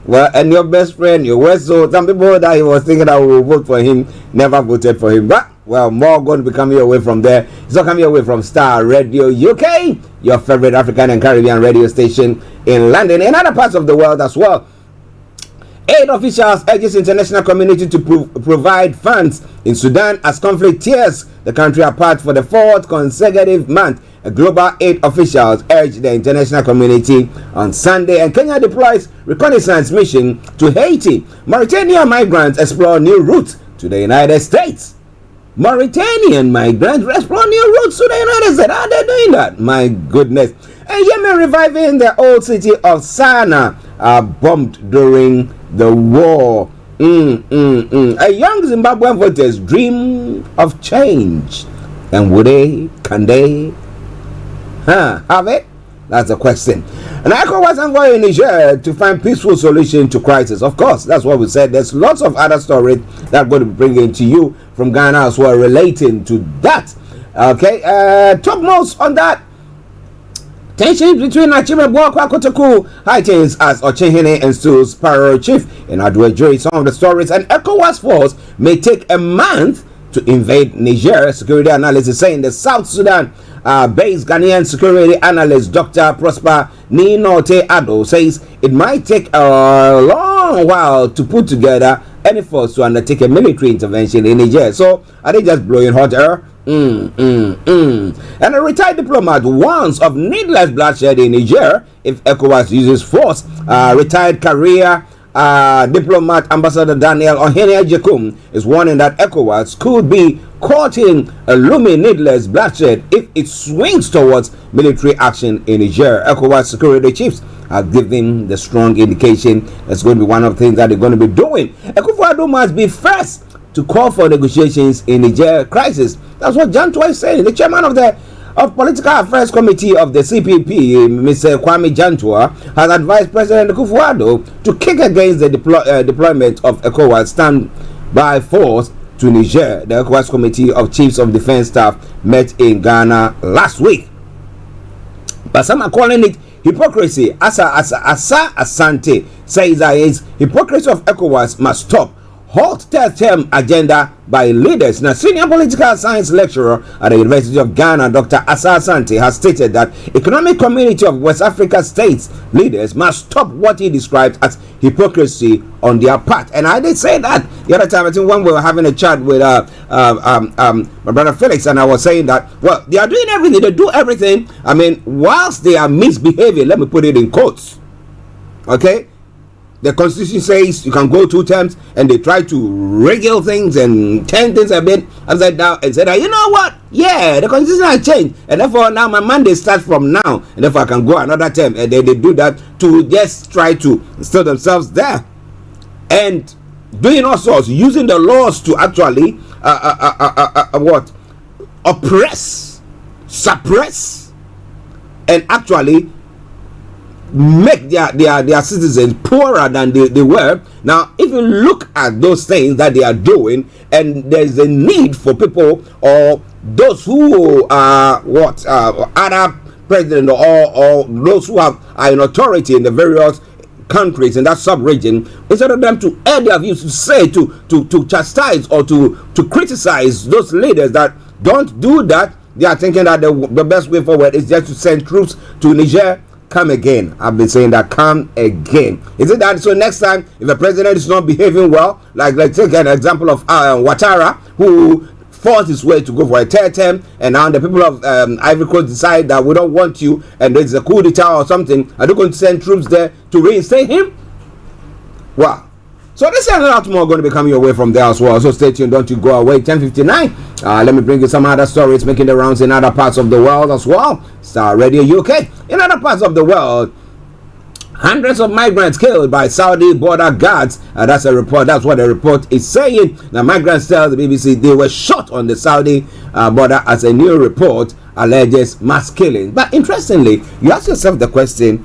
Well, and your best friend, your worst. So some people that he was thinking that will vote for him never voted for him. But well, more going to be coming away from there. It's not coming away from Starr Radio UK, your favorite African and Caribbean radio station in London and other parts of the world as well. Aid officials urges international community to provide funds in Sudan as conflict tears the country apart for the fourth consecutive month. Global aid officials urged the international community on Sunday, and Kenya deploys reconnaissance mission to Haiti. Mauritanian migrants explore new routes to the United States. Mauritanian migrants explore new routes to the United States. How are they doing that? My goodness. And Yemen reviving the old city of Sana'a, bombed during the war. A young Zimbabwean voters dream of change. And would they? Can they? Have it? That's the question. And ECOWAS envoy in Niger to find peaceful solution to crisis. Of course, that's what we said. There's lots of other stories that I'm going to be bringing to you from Ghana as well relating to that. Okay, topmost on that. Tensions between Achime Bwakwa Kotoku heightens as Ochenhene instills parole chief in Aduejoy. Some of the stories, and ECOWAS force may take a month to invade Niger. Security analyst saying the South Sudan based Ghanaian security analyst Dr. Prosper Ninote Ado says it might take a long while to put together any force to undertake a military intervention in Niger. So are they just blowing hot air? And a retired diplomat warns of needless bloodshed in Niger if ECOWAS uses force. Retired career diplomat Ambassador Daniel Ohene Jekum is warning that ECOWAS could be caught in a looming needless bloodshed if it swings towards military action in Niger. ECOWAS security chiefs are giving the strong indication that's going to be one of the things that they're going to be doing. Akufo-Addo must be first to call for negotiations in Niger crisis. That's what Jantua is saying. The chairman of the Political Affairs Committee of the CPP, Mr. Kwame Jantua, has advised President Akufo-Addo to kick against the deployment of ECOWAS standby force to Niger. The ECOWAS Committee of Chiefs of Defense Staff met in Ghana last week. But some are calling it hypocrisy. Asa Asante says that his hypocrisy of ECOWAS must stop. Hot term agenda by leaders. Now, senior political science lecturer at the University of Ghana, Dr. Asa Asante, has stated that economic community of West Africa states leaders must stop what he described as hypocrisy on their part. And I did say that the other time. I think when we were having a chat with my brother Felix, and I was saying that, well, they are doing everything. They do everything. I mean, whilst they are misbehaving, let me put it in quotes. Okay? The constitution says you can go 2 terms, and they try to wriggle things and turn things a bit upside down and say that, you know what? Yeah, the constitution has changed, and therefore now my mandate starts from now, and therefore I can go another term. And they do that to just try to still themselves there. And doing all sorts, using the laws to actually oppress, suppress, and actually make their citizens poorer than they were. Now, if you look at those things that they are doing, and there's a need for people or those who are other president or those who are in authority in the various countries in that sub-region, instead of them to air their views, to say, to chastise or to criticize those leaders that don't do that, they are thinking that the best way forward is just to send troops to Niger. Come again. I've been saying that, come again. Is it that? So next time, if the president is not behaving well, like let's take an example of Ouattara, who forced his way to go for a third term, and now the people of Ivory Coast decide that we don't want you, and there's a coup d'etat or something. Are they going to send troops there to reinstate him? Wow. So this and a lot more going to be coming your way from there as well. So stay tuned, don't you go away. 10:59. Let me bring you some other stories making the rounds in other parts of the world as well. Starr Radio UK. In other parts of the world, hundreds of migrants killed by Saudi border guards. That's a report. That's what the report is saying. Now, migrants tell the BBC they were shot on the Saudi border, as a new report alleges mass killing. But interestingly, you ask yourself the question: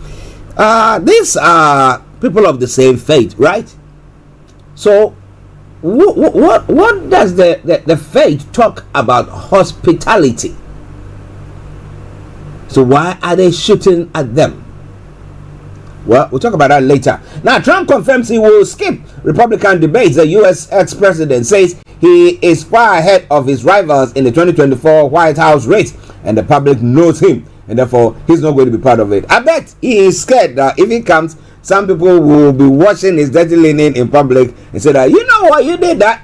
these are people of the same faith, right? So, what does the faith talk about hospitality? So why are they shooting at them? Well, we'll talk about that later. Now, Trump confirms he will skip Republican debates. The U.S. ex-president says he is far ahead of his rivals in the 2024 White House race, and the public knows him, and therefore he's not going to be part of it. I bet he is scared that if he comes, some people will be watching his dirty linen in public and say that, you know what, you did that,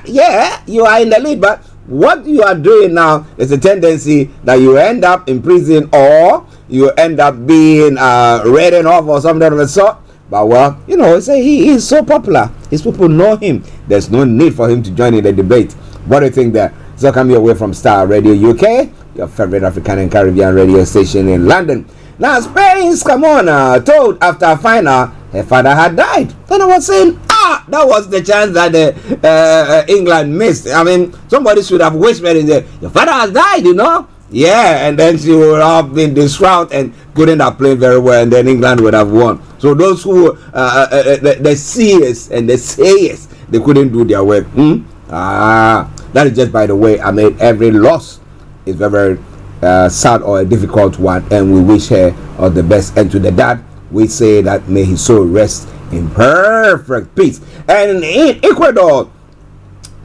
yeah, you are in the lead, but what you are doing now is a tendency that you end up in prison, or you end up being written off or something of the sort. But well, you know, say he is so popular, his people know him, there's no need for him to join in the debate. What do you think there? So come your way from Starr Radio UK, your favorite African and Caribbean radio station in London. Now, Spain's Camona told after a final her father had died. Then I was saying, that was the chance that England missed. I mean, somebody should have whispered in there, your father has died, you know? Yeah, and then she would have been distraught and couldn't have played very well, and then England would have won. So those who, the seers and the sayers, they couldn't do their work. That is just by the way. I mean, every loss is very, very sad or a difficult one, and we wish her all the best. And to the dad, we say that may his soul rest in perfect peace. And in Ecuador,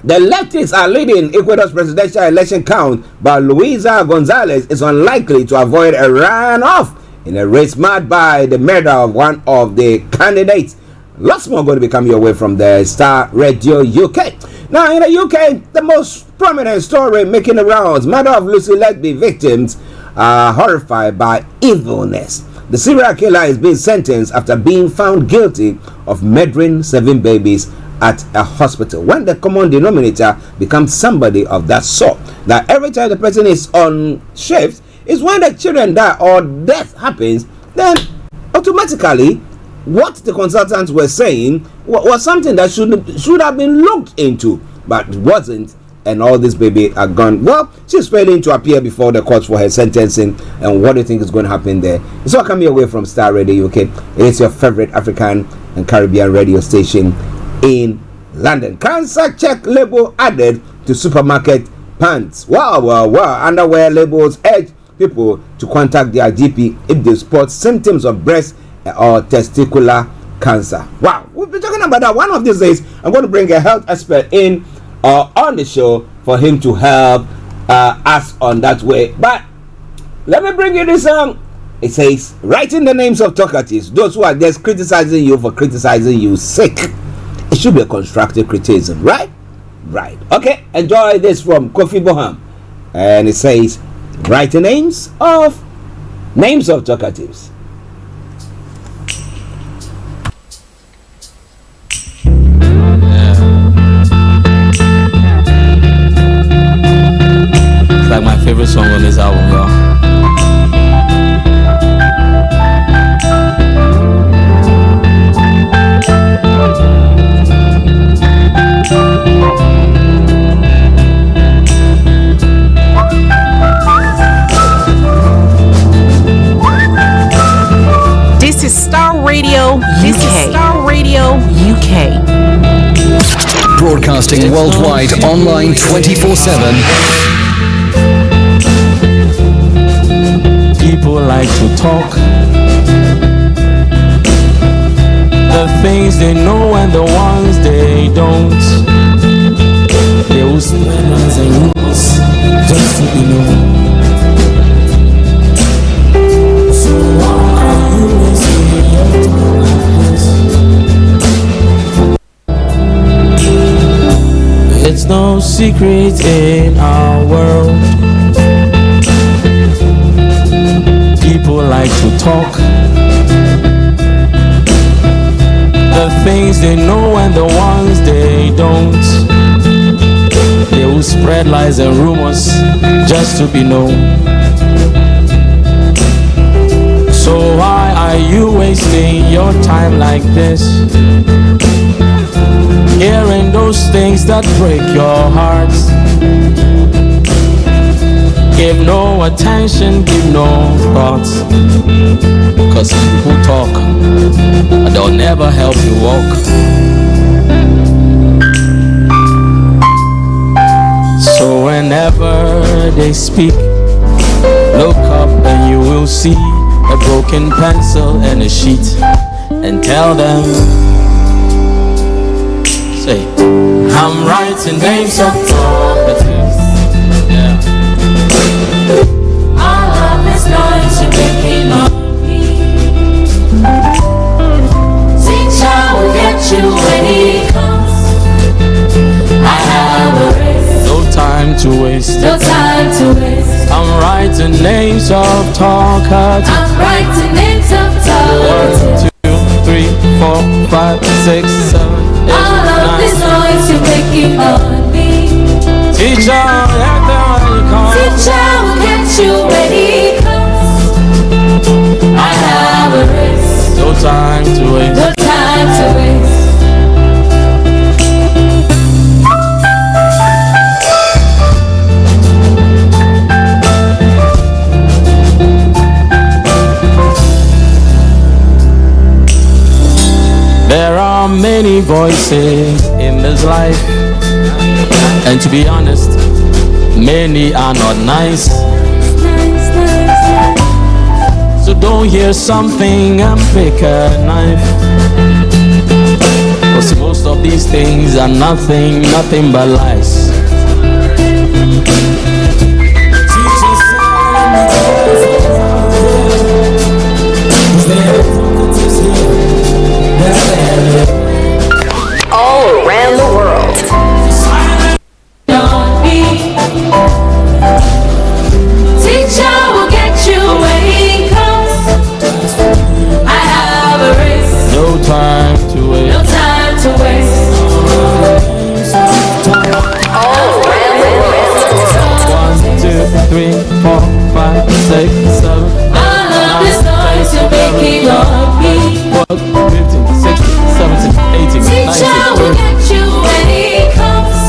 the leftists are leading Ecuador's presidential election count, but Luisa Gonzalez is unlikely to avoid a runoff in a race marked by the murder of one of the candidates. Lots more going to be coming your way from the Starr Radio UK. Now, in the UK, the most prominent story making the rounds: murder of Lucy Letby victims are horrified by evilness. The serial killer is being sentenced after being found guilty of murdering 7 babies at a hospital. When the common denominator becomes somebody of that sort, that every time the person is on shift is when the children die or death happens, then automatically what the consultants were saying was something that should have been looked into, but wasn't, and all these babies are gone. Well, she's failing to appear before the courts for her sentencing, and what do you think is going to happen there? It's all coming away from Starr Radio UK. It is your favorite African and Caribbean radio station in London. Cancer check label added to supermarket pants. Wow. Underwear labels urge people to contact their GP if they spot symptoms of breast or testicular cancer. Wow, we'll be talking about that one of these days. I'm going to bring a health expert in on the show for him to help us on that way. But let me bring you this song. It says, writing the names of talkatives, those who are just criticizing you for criticizing you sake. It should be a constructive criticism, right? Right. Okay, enjoy this from Kofi Boham. And it says, writing names of talkatives. It's like my favorite song on this album, y'all. Radio UK. This is Starr Radio UK. Broadcasting worldwide, online 24/7. People like to talk the things they know and the ones they don't. They will spread lies and rumors just to be known. So why are you wasting your time like this? It's no secret in our world. People like to talk the things they know and the ones they don't. They will spread lies and rumors just to be known. So why are you wasting your time like this? Hearing those things that break your heart. Give no attention, give no thoughts. Cause people talk, but they'll never help you walk. So whenever they speak, look up and you will see a broken pencil and a sheet. And tell them, say, I'm writing names of properties. Yeah. All of this noise you're making on me. Teacher will get you when he comes. I have a race. No time to waste. No time to waste. I'm writing names of talkers. I'm writing names of talkers. 1, 2, 3, 4, 5, 6, 7, 8, all of 9. this noise you're making on me. Teacher, let them when you come. Teacher will get you when he comes. I have a race. No time to waste. No time to waste. There are many voices in this life, and to be honest, many are not nice. So don't hear something and pick a knife. Cause most of these things are nothing but lies. All around the world. Teacher will get you when he comes. I have a race. No time to waste. No time to waste. All around the world. 1, 2, 3, 4, 5, 6, 7. All of this noise you're making on me. 12, 15, 16, 17, 18, 19, Teacher will 20. get you when he comes.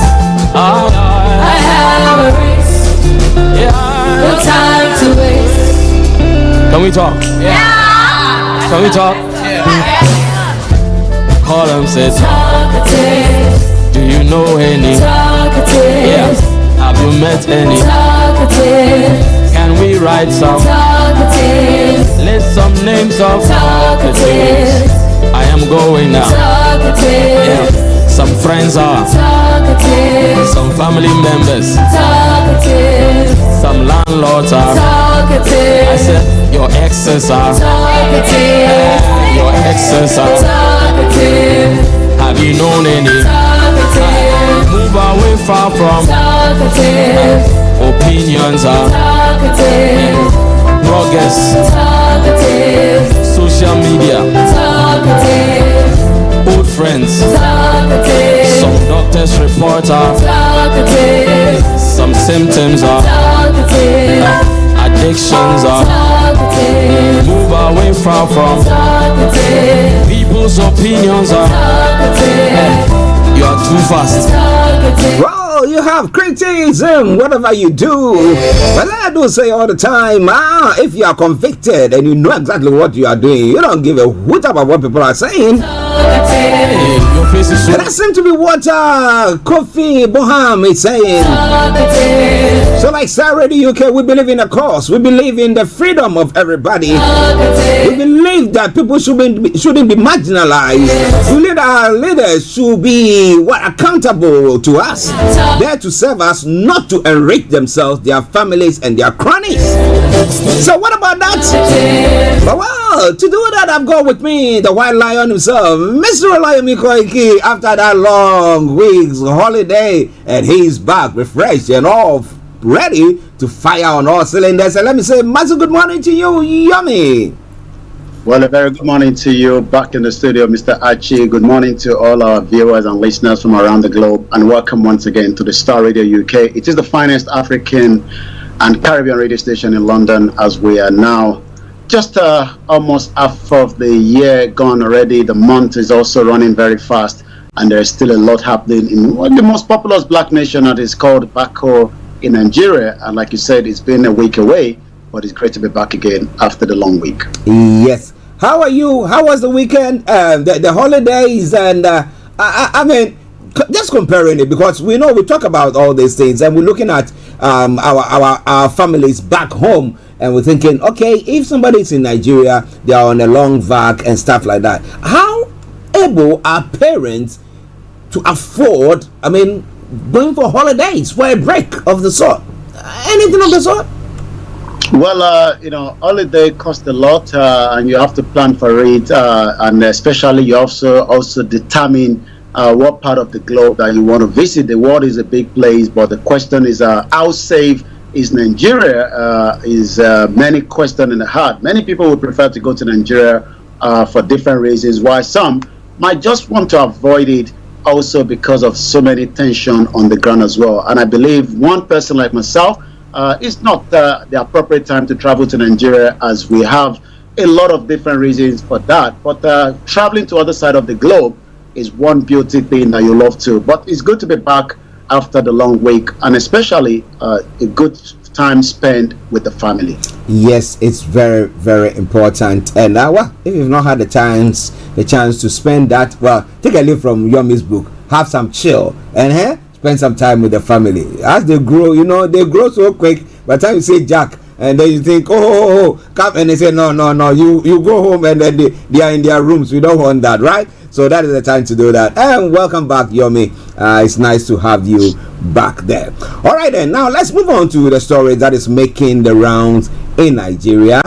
I have a race. No time to waste. Can we talk? Yeah. Can we talk? Call them, say, Talkative. do you know any? Talkative. Yes. Have you met any? Talkative. Can we write some? Talkative. List some names of talkatives. I am going now. Talkative. Yeah. Some friends are. Talkative. Some family members. Talkative. Some landlords are. Talkative. I said your exes are. Talkative. Your exes are. Talkative. Have you known any? Talkative. Move away far from. Talkative. Opinions are. Talkative. Bloggers. Talkative. Social media. Talkative. Old friends. Talkative. Some doctors report are. Talkative. Some symptoms are. Talkative. Addictions are. Talkative. Move away far from. Talkative. People's opinions are. Talkative. You are too fast. Talkative. Well, you have criticism, whatever you do. But I do say all the time, if you are convicted and you know exactly what you are doing, you don't give a hoot about what people are saying. And that seems to be what Kofi Boham is saying. So like Starr Radio UK, we believe in a cause. We believe in the freedom of everybody. We believe that people shouldn't be marginalized. We believe that our leaders should be accountable to us. There to serve us, not to enrich themselves, their families, and their cronies. So what about that? Well, to do that, I've got with me the white lion himself, Mr. Olayomi Koiki, after that long week's holiday, and he's back, refreshed and all ready to fire on all cylinders. And let me say, massive good morning to you, Yummy. Well, a very good morning to you back in the studio, Mr. Archie. Good morning to all our viewers and listeners from around the globe, and welcome once again to the Starr Radio UK. It is the finest African and Caribbean radio station in London, as we are now just almost half of the year gone already. The month is also running very fast, and there is still a lot happening in one of the most populous black nation that is called Bako in Nigeria. And like you said, it's been a week away, but it's great to be back again after the long week. Yes. How are you? How was the weekend? The holidays? And I mean, just comparing it, because we know we talk about all these things, and we're looking at our families back home, and we're thinking, okay, if somebody's in Nigeria, they are on a long vac and stuff like that. How able are parents to afford, I mean, going for holidays, for a break of the sort? Anything of the sort? Well, holiday costs a lot, and you have to plan for it, and especially you also determine what part of the globe that you want to visit. The world is a big place, but the question is, how safe is Nigeria? Is many question in the heart. Many people would prefer to go to Nigeria for different reasons, while some might just want to avoid it, also because of so many tension on the ground as well. And I believe one person like myself, it's not the appropriate time to travel to Nigeria, as we have a lot of different reasons for that. But traveling to other side of the globe is one beauty thing that you love to. But it's good to be back after the long week, and especially a good time spent with the family. Yes, it's very, very important. And well, if you've not had the chance to spend that, well, take a leaf from Yomi's book, have some chill, and spend some time with the family. As they grow, they grow so quick. By the time you say Jack, and then you think, oh, come, and they say, no, you go home, and then they are in their rooms. We don't want that, right? So that is the time to do that. And welcome back, Yomi. It's nice to have you back there. All right, then. Now let's move on to the story that is making the rounds in Nigeria.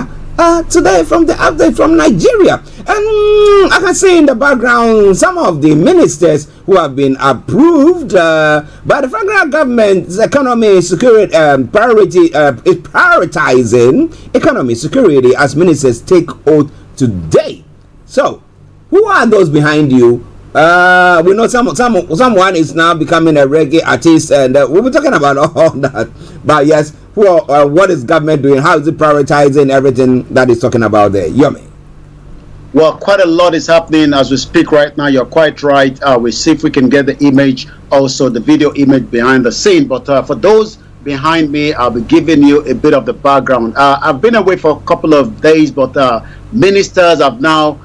Today, from the update from Nigeria, and I can see in the background some of the ministers who have been approved by the federal government's economy security is prioritizing economy security as ministers take oath today. So, who are those behind you? We know someone is now becoming a reggae artist, and we'll be talking about all that. But yes, what is government doing? How is it prioritizing everything that is talking about there? Yummy. Well, quite a lot is happening as we speak right now. You're quite right. We'll see if we can get the image, also the video image behind the scene. But for those behind me, I'll be giving you a bit of the background. I've been away for a couple of days, but ministers have now,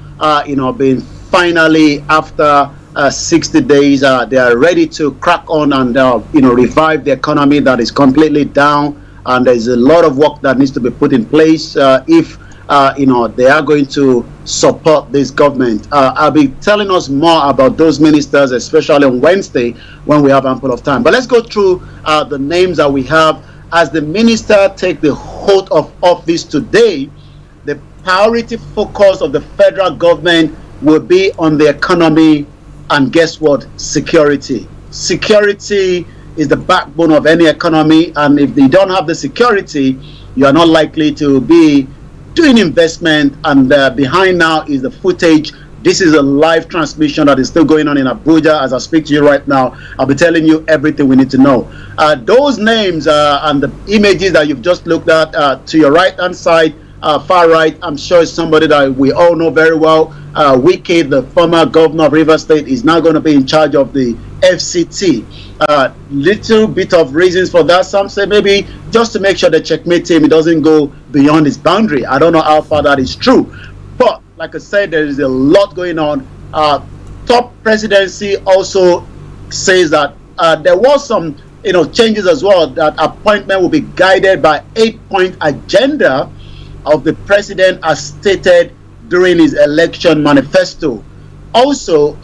been finally, after 60 days, they are ready to crack on and, revive the economy that is completely down. And there's a lot of work that needs to be put in place if they are going to support this government. I'll be telling us more about those ministers, especially on Wednesday when we have ample of time. But let's go through the names that we have. As the minister take the oath of office today, the priority focus of the federal government will be on the economy and guess what? Security. Security is the backbone of any economy, and if they don't have the security, you are not likely to be doing investment. And behind now is the footage. This is a live transmission that is still going on in Abuja as I speak to you right now. I'll be telling you everything we need to know. Those names and the images that you've just looked at to your right hand side, far right, I'm sure it's somebody that we all know very well. Wike, the former governor of Rivers State, is now going to be in charge of the FCT. Little bit of reasons for that. Some say maybe just to make sure the checkmate team doesn't go beyond its boundary. I don't know how far that is true, but like I said, there is a lot going on. Top presidency also says that there was some changes as well, that appointment will be guided by 8-point agenda of the president as stated during his election manifesto. Also,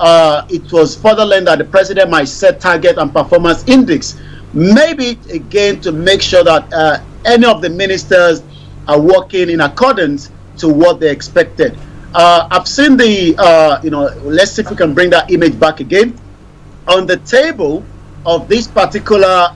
it was further learned that the president might set target and performance index, maybe again to make sure that any of the ministers are working in accordance to what they expected. I've seen the, let's see if we can bring that image back again. On the table of this particular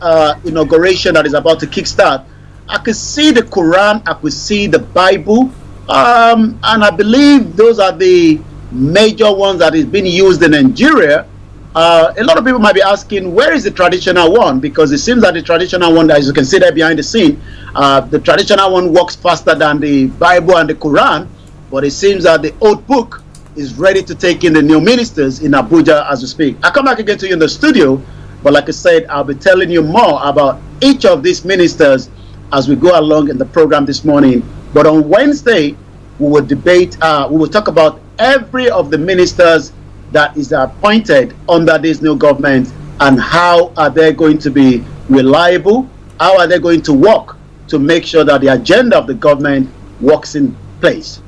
inauguration that is about to kickstart, I could see the Quran, I could see the Bible, and I believe those are the major ones that is being used in Nigeria. A lot of people might be asking, where is the traditional one? Because it seems that the traditional one, as you can see there behind the scene, the traditional one works faster than the Bible and the Quran, but it seems that the old book is ready to take in the new ministers in Abuja as we speak. I'll come back again to you in the studio, but like I said, I'll be telling you more about each of these ministers as we go along in the program this morning. But on Wednesday, we will debate, we will talk about every of the ministers that is appointed under this new government and how are they going to be reliable, how are they going to work to make sure that the agenda of the government works in place.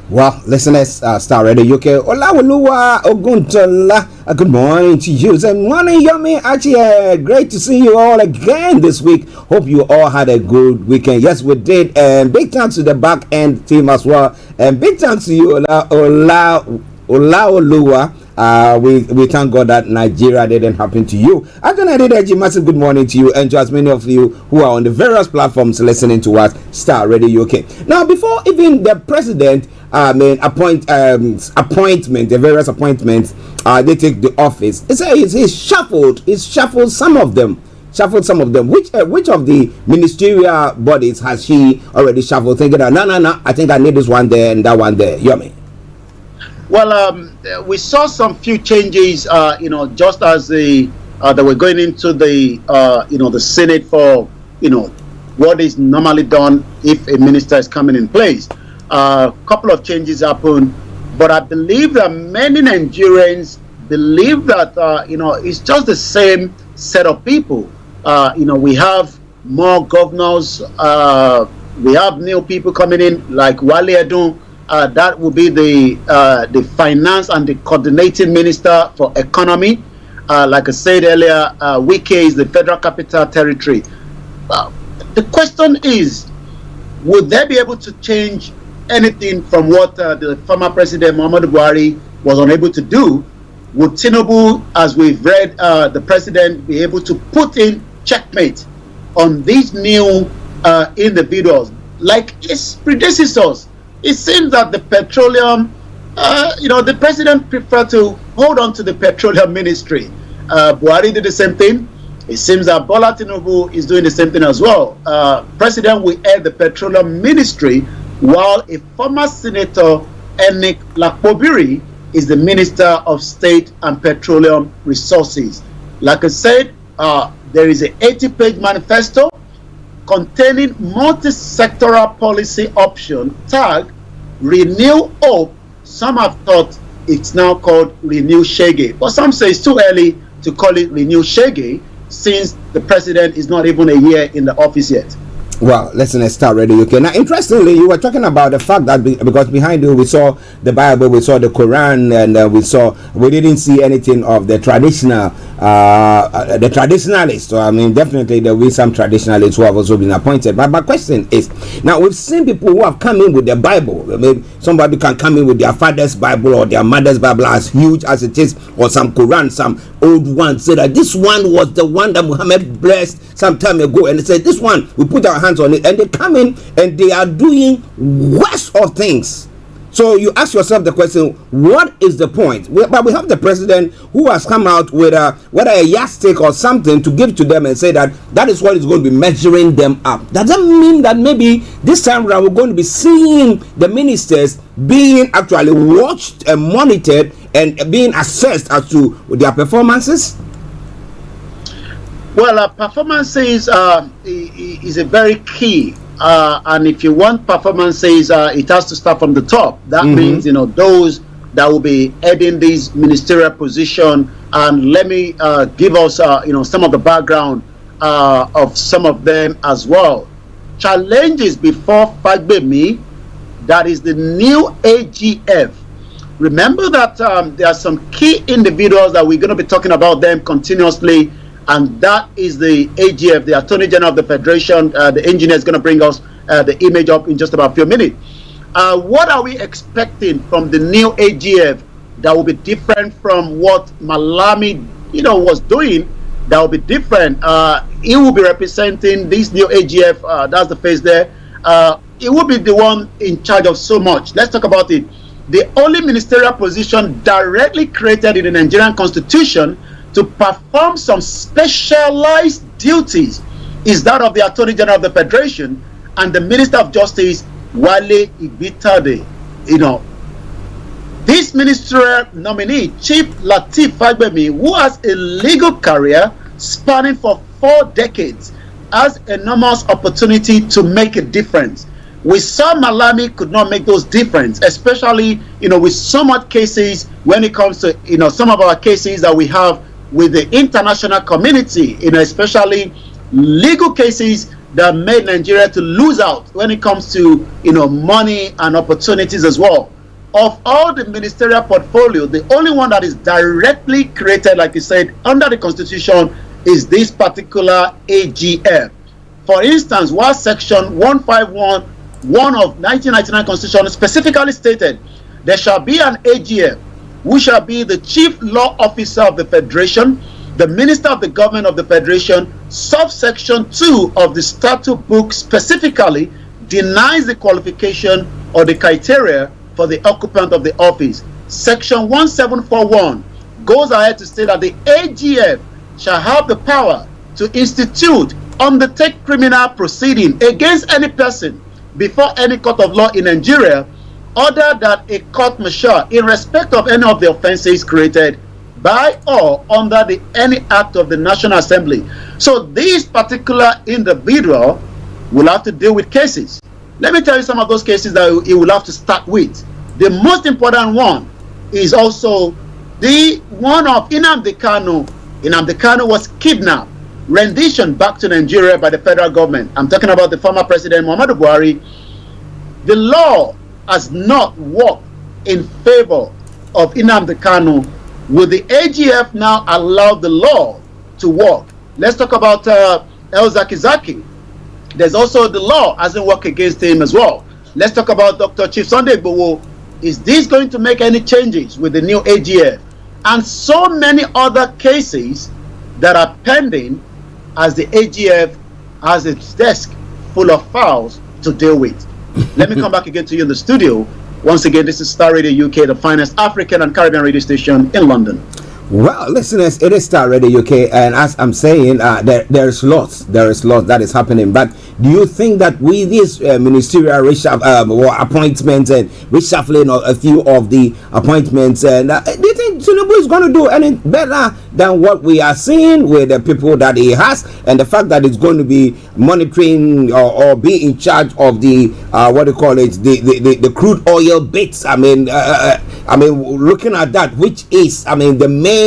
Well, listeners, Starr Radio UK, Olawoluwa Oguntola, good morning to you. Good morning, Yomi Archie. Great to see you all again this week. Hope you all had a good weekend. Yes, we did. And big thanks to the back end team as well. And big thanks to you, Olawoluwa. We thank God that Nigeria didn't happen to you. Massive good morning to you, and to as many of you who are on the various platforms listening to us, Starr Radio UK. Now, before even the president appointment, the various appointments, they take the office. He's shuffled some of them. Which of the ministerial bodies has he already shuffled? Thinking that no, I think I need this one there and that one there. Yomi. Well, we saw some few changes, just as they were going into the, the Senate for, what is normally done if a minister is coming in place. A couple of changes happened, but I believe that many Nigerians believe that, it's just the same set of people. We have more governors, we have new people coming in like Wale Edun. That will be the finance and the coordinating minister for economy. Like I said earlier, Wike is the Federal Capital Territory. The question is, would they be able to change anything from what the former president Muhammadu Buhari was unable to do? Would Tinubu, as we've read, the president, be able to put in checkmate on these new individuals like his predecessors? It seems that the petroleum, the president preferred to hold on to the petroleum ministry. Buhari did the same thing. It seems that Bola Tinubu is doing the same thing as well. President will head the petroleum ministry, while a former senator, Enik Lakpobiri, is the Minister of State and Petroleum Resources. Like I said, there is an 80-page manifesto containing multi-sectoral policy option tagged Renew Hope. Some have thought it's now called Renew Shege, but some say it's too early to call it Renew Shege since the president is not even a year in the office yet. Well, listen, Starr Radio UK. Now, interestingly, you were talking about the fact that because behind you we saw the Bible, we saw the Quran, and we didn't see anything of the traditional, the traditionalists. So I mean, definitely there will be some traditionalists who have also been appointed. But my question is, now we've seen people who have come in with their Bible. Maybe somebody can come in with their father's Bible or their mother's Bible, as huge as it is, or some Quran, some old one, say that this one was the one that Muhammad blessed some time ago, and they said this one we put our hands on it, and they come in and they are doing worst of things. So you ask yourself the question, what is the point? But we have the president who has come out with whether a yardstick or something to give to them and say that is what is going to be measuring them up. Does that mean that maybe this time around we're going to be seeing the ministers being actually watched and monitored and being assessed as to their performances? Well, performances is a very key, and if you want performances, it has to start from the top. That means those that will be heading this ministerial position. And let me give us some of the background of some of them as well. Challenges before Fagbemi, that is the new AGF. Remember that there are some key individuals that we're going to be talking about them continuously, and that is the AGF, the Attorney General of the Federation. The engineer is going to bring us the image up in just about a few minutes. What are we expecting from the new AGF that will be different from what Malami, was doing? That will be different. He will be representing this new AGF. That's the face there. He will be the one in charge of so much. Let's talk about it. The only ministerial position directly created in the Nigerian Constitution to perform some specialized duties is that of the Attorney General of the Federation and the Minister of Justice, Wale Igbitade. This ministerial nominee, Chief Lateef Fagbemi, who has a legal career spanning for 4 decades, has enormous opportunity to make a difference. We saw Malami could not make those difference, especially with so much cases when it comes to some of our cases that we have with the international community, especially legal cases that made Nigeria to lose out when it comes to money and opportunities as well. Of all the ministerial portfolio, the only one that is directly created, like you said, under the Constitution is this particular AGF. For instance, while Section 151 of 1999 Constitution specifically stated, there shall be an AGF who shall be the Chief Law Officer of the Federation, the Minister of the Government of the Federation. Subsection 2 of the statute book specifically denies the qualification or the criteria for the occupant of the office. Section 1741 goes ahead to state that the AGF shall have the power to institute, undertake criminal proceeding against any person before any court of law in Nigeria, other than a court martial in respect of any of the offenses created by or under any act of the National Assembly. So this particular individual will have to deal with cases. Let me tell you some of those cases that he will have to start with. The most important one is also the one of Nnamdi Kanu. Nnamdi Kanu was kidnapped, rendition back to Nigeria by the federal government. I'm talking about the former president Muhammadu Buhari. The law has not worked in favor of Nnamdi Kanu. Will the AGF now allow the law to work? Let's talk about El Zakizaki. There's also the law hasn't worked against him as well. Let's talk about Dr. Chief Sunday Igboho. Is this going to make any changes with the new AGF? And so many other cases that are pending as the AGF has its desk full of files to deal with. Let me come back again to you in the studio. Once again, this is Starr Radio UK, the finest African and Caribbean radio station in London. Well, listeners, it is Starr Radio UK, and as I'm saying, there is lots that is happening. But do you think that with this ministerial appointments and reshuffling of a few of the appointments, and do you think Tinubu is going to do any better than what we are seeing with the people that he has, and the fact that it's going to be monitoring or be in charge of the the crude oil bits? I mean, looking at that, which is, the main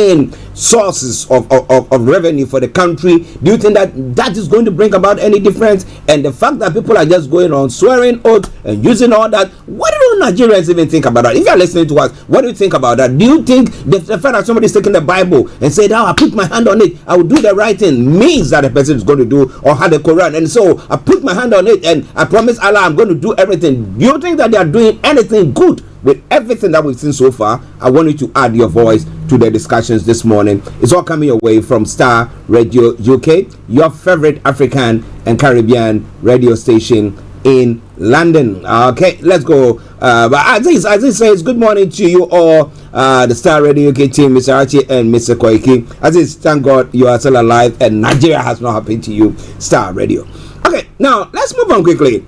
sources of revenue for the country, do you think that is going to bring about any difference? And the fact that people are just going on swearing oath and using all that, what do Nigerians even think about that? If you're listening to us, what do you think about that? Do you think the fact that somebody's taking the Bible and said, I put my hand on it, I will do the right thing, means that the person is going to do, or had the Quran, and so I put my hand on it and I promise Allah I'm going to do everything? Do you think that they are doing anything good with everything that we've seen so far? I want you to add your voice to the discussions this morning. It's all coming your way from Starr Radio UK, your favorite African and Caribbean radio station in London. Okay, let's go. But Aziz says, good morning to you all, the Starr Radio UK team, Mr. Archie and Mr. Koiki. Aziz, thank God you are still alive and Nigeria has not happened to you. Starr Radio. Okay, now let's move on quickly.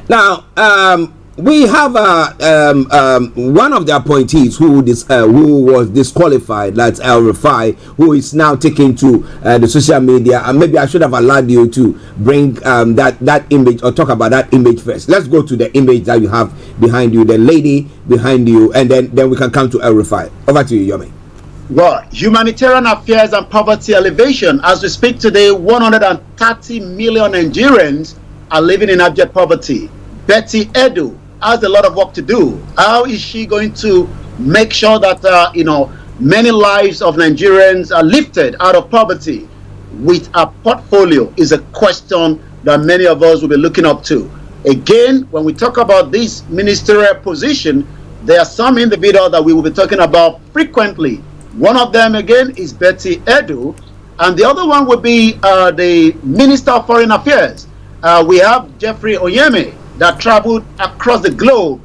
Now, we have one of the appointees who was disqualified, that's El Rufai, who is now taken to the social media. And maybe I should have allowed you to bring that image, or talk about that image first. Let's go to the image that you have behind you, the lady behind you, and then we can come to El Rufai. Over to you, Yomi. Well, humanitarian affairs and poverty elevation. As we speak today, 130 million Nigerians are living in abject poverty. Betty Edu has a lot of work to do. How is she going to make sure that many lives of Nigerians are lifted out of poverty with a portfolio is a question that many of us will be looking up to. Again, when we talk about this ministerial position, there are some individuals that we will be talking about frequently. One of them, again, is Betty Edu, and the other one would be the Minister of Foreign Affairs. We have Jeffrey Oyemi that traveled across the globe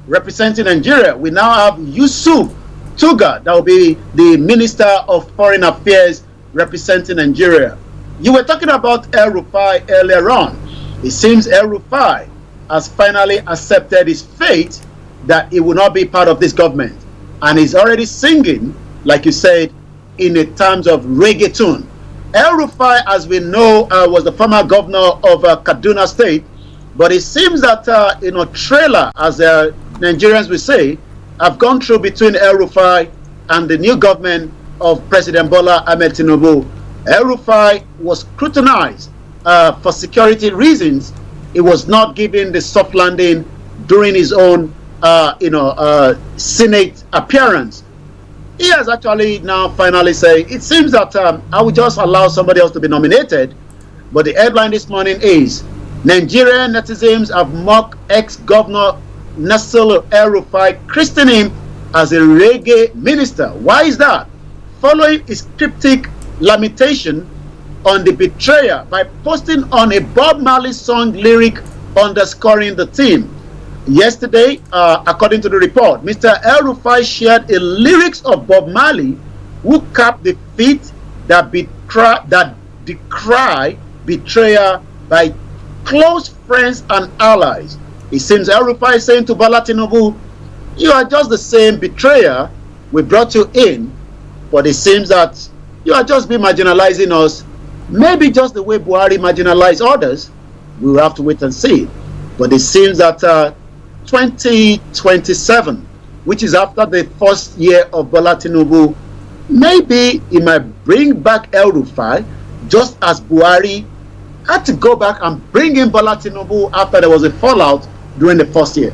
representing Nigeria. We now have Yusuf Tuga that will be the Minister of Foreign Affairs representing Nigeria. You were talking about El Rufai earlier on. It seems El Rufai has finally accepted his fate that he will not be part of this government, and he's already singing, like you said, in the terms of reggaeton. El Rufai, as we know, was the former governor of Kaduna State, but it seems that trailer, as Nigerians will say, have gone through between El Rufai and the new government of President Bola Ahmed Tinubu. El Rufai was scrutinized for security reasons. He was not given the soft landing during his own, Senate appearance. He has actually now finally said, it seems that I will just allow somebody else to be nominated. But the headline this morning is, Nigerian netizens have mocked ex-governor Nasir El-Rufai, christening him as a reggae minister. Why is that? Following his cryptic lamentation on the betrayer by posting on a Bob Marley song lyric underscoring the theme. Yesterday, according to the report, Mr. El-Rufai shared a lyrics of Bob Marley, who capped the feat that decry betrayal by close friends and allies. It seems El-Rufai is saying to Bola Tinubu, you are just the same betrayer. We brought you in, but it seems that you are just marginalizing us. Maybe just the way Buhari marginalized others. We will have to wait and see. But it seems that 2027, which is after the first year of Bola Tinubu, maybe he might bring back El-Rufai, just as Buhari had to go back and bring in Bola Tinubu after there was a fallout during the first year.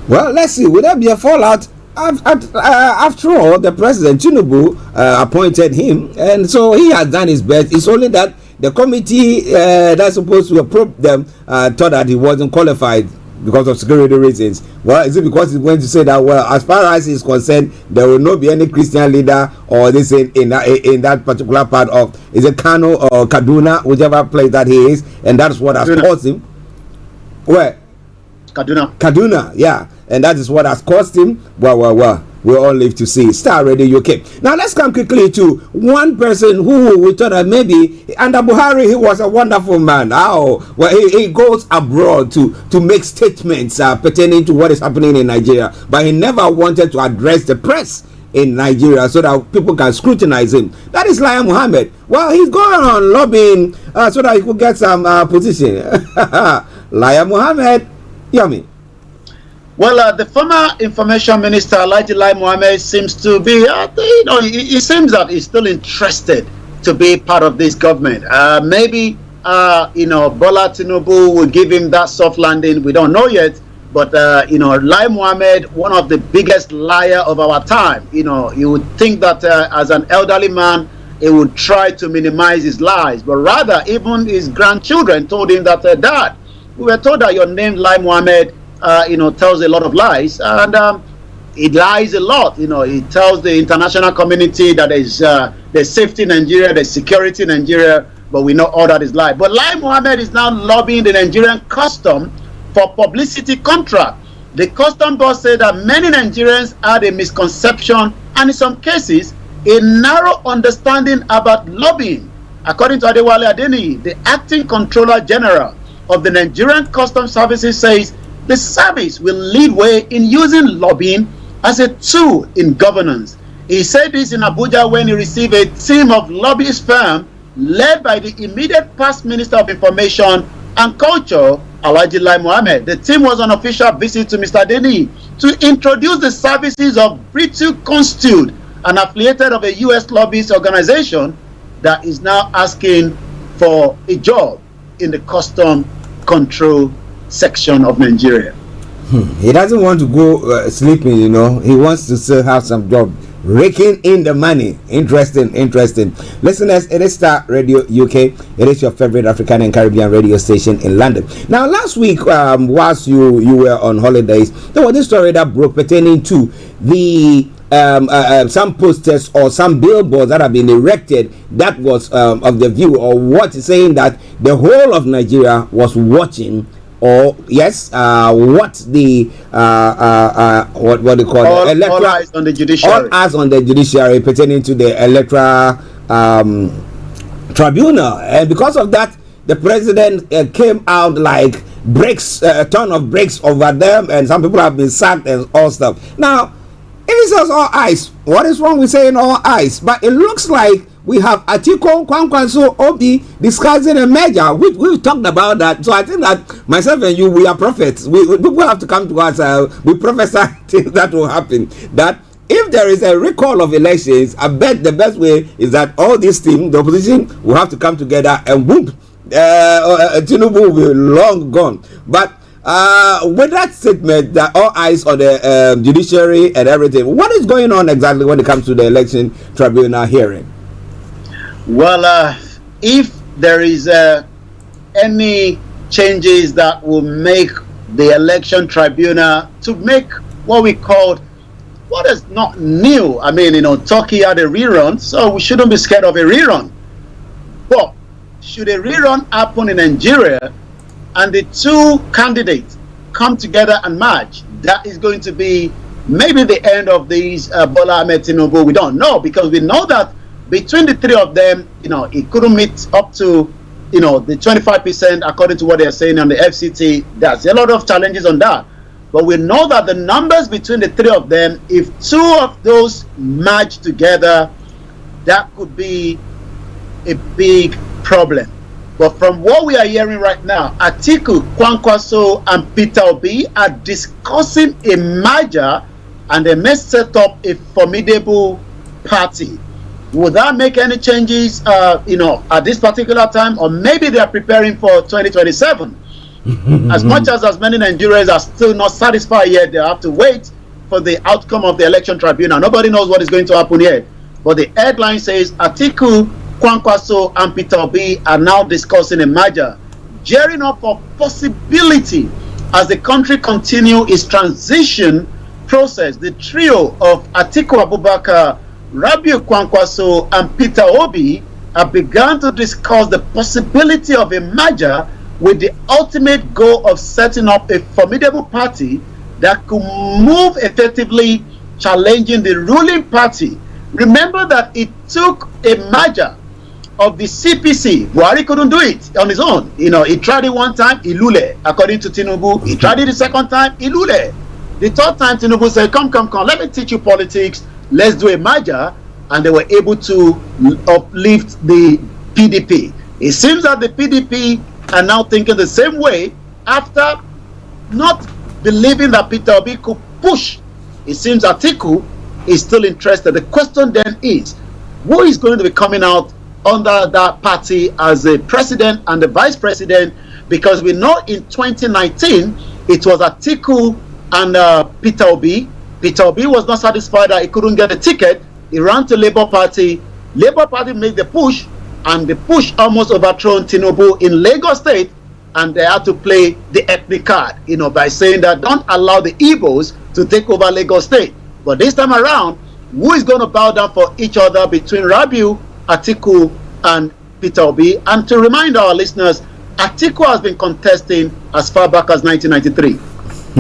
Well, let's see. Will there be a fallout? After all, the president Tinubu appointed him, and so he has done his best. It's only that the committee that's supposed to approve them thought that he wasn't qualified because of security reasons. Well, is it because he's going to say that, well, as far as he's concerned, there will not be any Christian leader or this in that particular part of, is it Kano or Kaduna, whichever place that he is, and that's what has caused him. Where? Kaduna, yeah, and that is what has caused him. Well, we all live to see. Starr Radio UK. Now let's come quickly to one person who we thought that maybe under Buhari he was a wonderful man. He goes abroad to make statements pertaining to what is happening in Nigeria, but he never wanted to address the press in Nigeria so that people can scrutinize him. That is Lai Mohammed. Well, he's going on lobbying so that he could get some position. Lai Mohammed. Yummy. Well, the former information minister, Alhaji Lai Mohammed, seems to be, it seems that he's still interested to be part of this government. Maybe, Bola Tinubu will give him that soft landing. We don't know yet. But, Lai Mohammed, one of the biggest liar of our time, you would think that as an elderly man, he would try to minimize his lies. But rather, even his grandchildren told him that, Dad, we were told that your name, Lai Mohammed, tells a lot of lies, and it lies a lot. It tells the international community that there's safety in Nigeria, there's security in Nigeria, but we know all that is lie. But Lai Mohammed is now lobbying the Nigerian custom for publicity contract. The custom boss said that many Nigerians had a misconception and in some cases a narrow understanding about lobbying. According to Adewale Adeniyi, the acting controller general of the Nigerian Customs Services, says the service will lead way in using lobbying as a tool in governance. He said this in Abuja when he received a team of lobbyist firm led by the immediate past Minister of Information and Culture, Alhaji Lai Mohammed. The team was on official visit to Mr. Deni to introduce the services of British Constitute, an affiliated of a U.S. lobbyist organization that is now asking for a job in the custom control section of Nigeria. He doesn't want to go sleeping, you know. He wants to still have some job, raking in the money. Interesting. Listeners, it is Star Radio UK. It is your favorite African and Caribbean radio station in London. Now, last week, whilst you were on holidays, there was this story that broke pertaining to the some posters or some billboards that have been erected that was of the view or what saying that the whole of Nigeria was watching, or what the what they call all eyes on the judiciary. All eyes on the judiciary pertaining to the electoral tribunal, and because of that, the president came out like a ton of bricks over them, and some people have been sacked and all stuff. Now, if it says all eyes, what is wrong with saying all eyes? But it looks like we have Atiku Kwankwaso Obi discussing a merger. We've talked about that. So I think that myself and you, we are prophets. People have to come to us. We prophesy things that will happen. That if there is a recall of elections, I bet the best way is that all these teams, the opposition, will have to come together and whoop. Tinubu will be long gone. But with that statement that all eyes on the judiciary and everything, what is going on exactly when it comes to the election tribunal hearing? Well, if there is any changes that will make the election tribunal to make what we called, what is not new. I mean, Turkey had a rerun, so we shouldn't be scared of a rerun. But should a rerun happen in Nigeria and the two candidates come together and match, that is going to be maybe the end of these Bola Ahmed Tinubu. We don't know, because we know that between the three of them, it couldn't meet up to, the 25% according to what they're saying on the FCT. There's a lot of challenges on that. But we know that the numbers between the three of them, if two of those match together, that could be a big problem. But from what we are hearing right now, Atiku, Kwankwaso, and Peter Obi are discussing a merger, and they may set up a formidable party. Would that make any changes, at this particular time? Or maybe they are preparing for 2027. As much as many Nigerians are still not satisfied yet, they have to wait for the outcome of the election tribunal. Nobody knows what is going to happen yet. But the headline says Atiku, Kwankwaso, and Peter Obi are now discussing a merger, gearing up for possibility as the country continue its transition process. The trio of Atiku Abubakar, Rabiu Kwankwaso, and Peter Obi have begun to discuss the possibility of a merger with the ultimate goal of setting up a formidable party that could move effectively, challenging the ruling party. Remember that it took a merger of the CPC. Buhari couldn't do it on his own. He tried it one time, Ilule. According to Tinubu, he tried it the second time, Ilule. The third time, Tinubu said, come, let me teach you politics. Let's do a merger. And they were able to uplift the PDP. It seems that the PDP are now thinking the same way after not believing that Peter Obi could push. It seems Atiku is still interested. The question then is, who is going to be coming out under that party as a president and the vice president? Because we know in 2019 it was Atiku and Peter Obi. Peter Obi was not satisfied that he couldn't get a ticket. He ran to Labour Party. Labour Party made the push, and the push almost overthrown Tinubu in Lagos State, and they had to play the ethnic card, by saying that don't allow the Igbos to take over Lagos State. But this time around, who is going to bow down for each other between Rabiu, Atiku, and Peter Obi? And to remind our listeners, Atiku has been contesting as far back as 1993.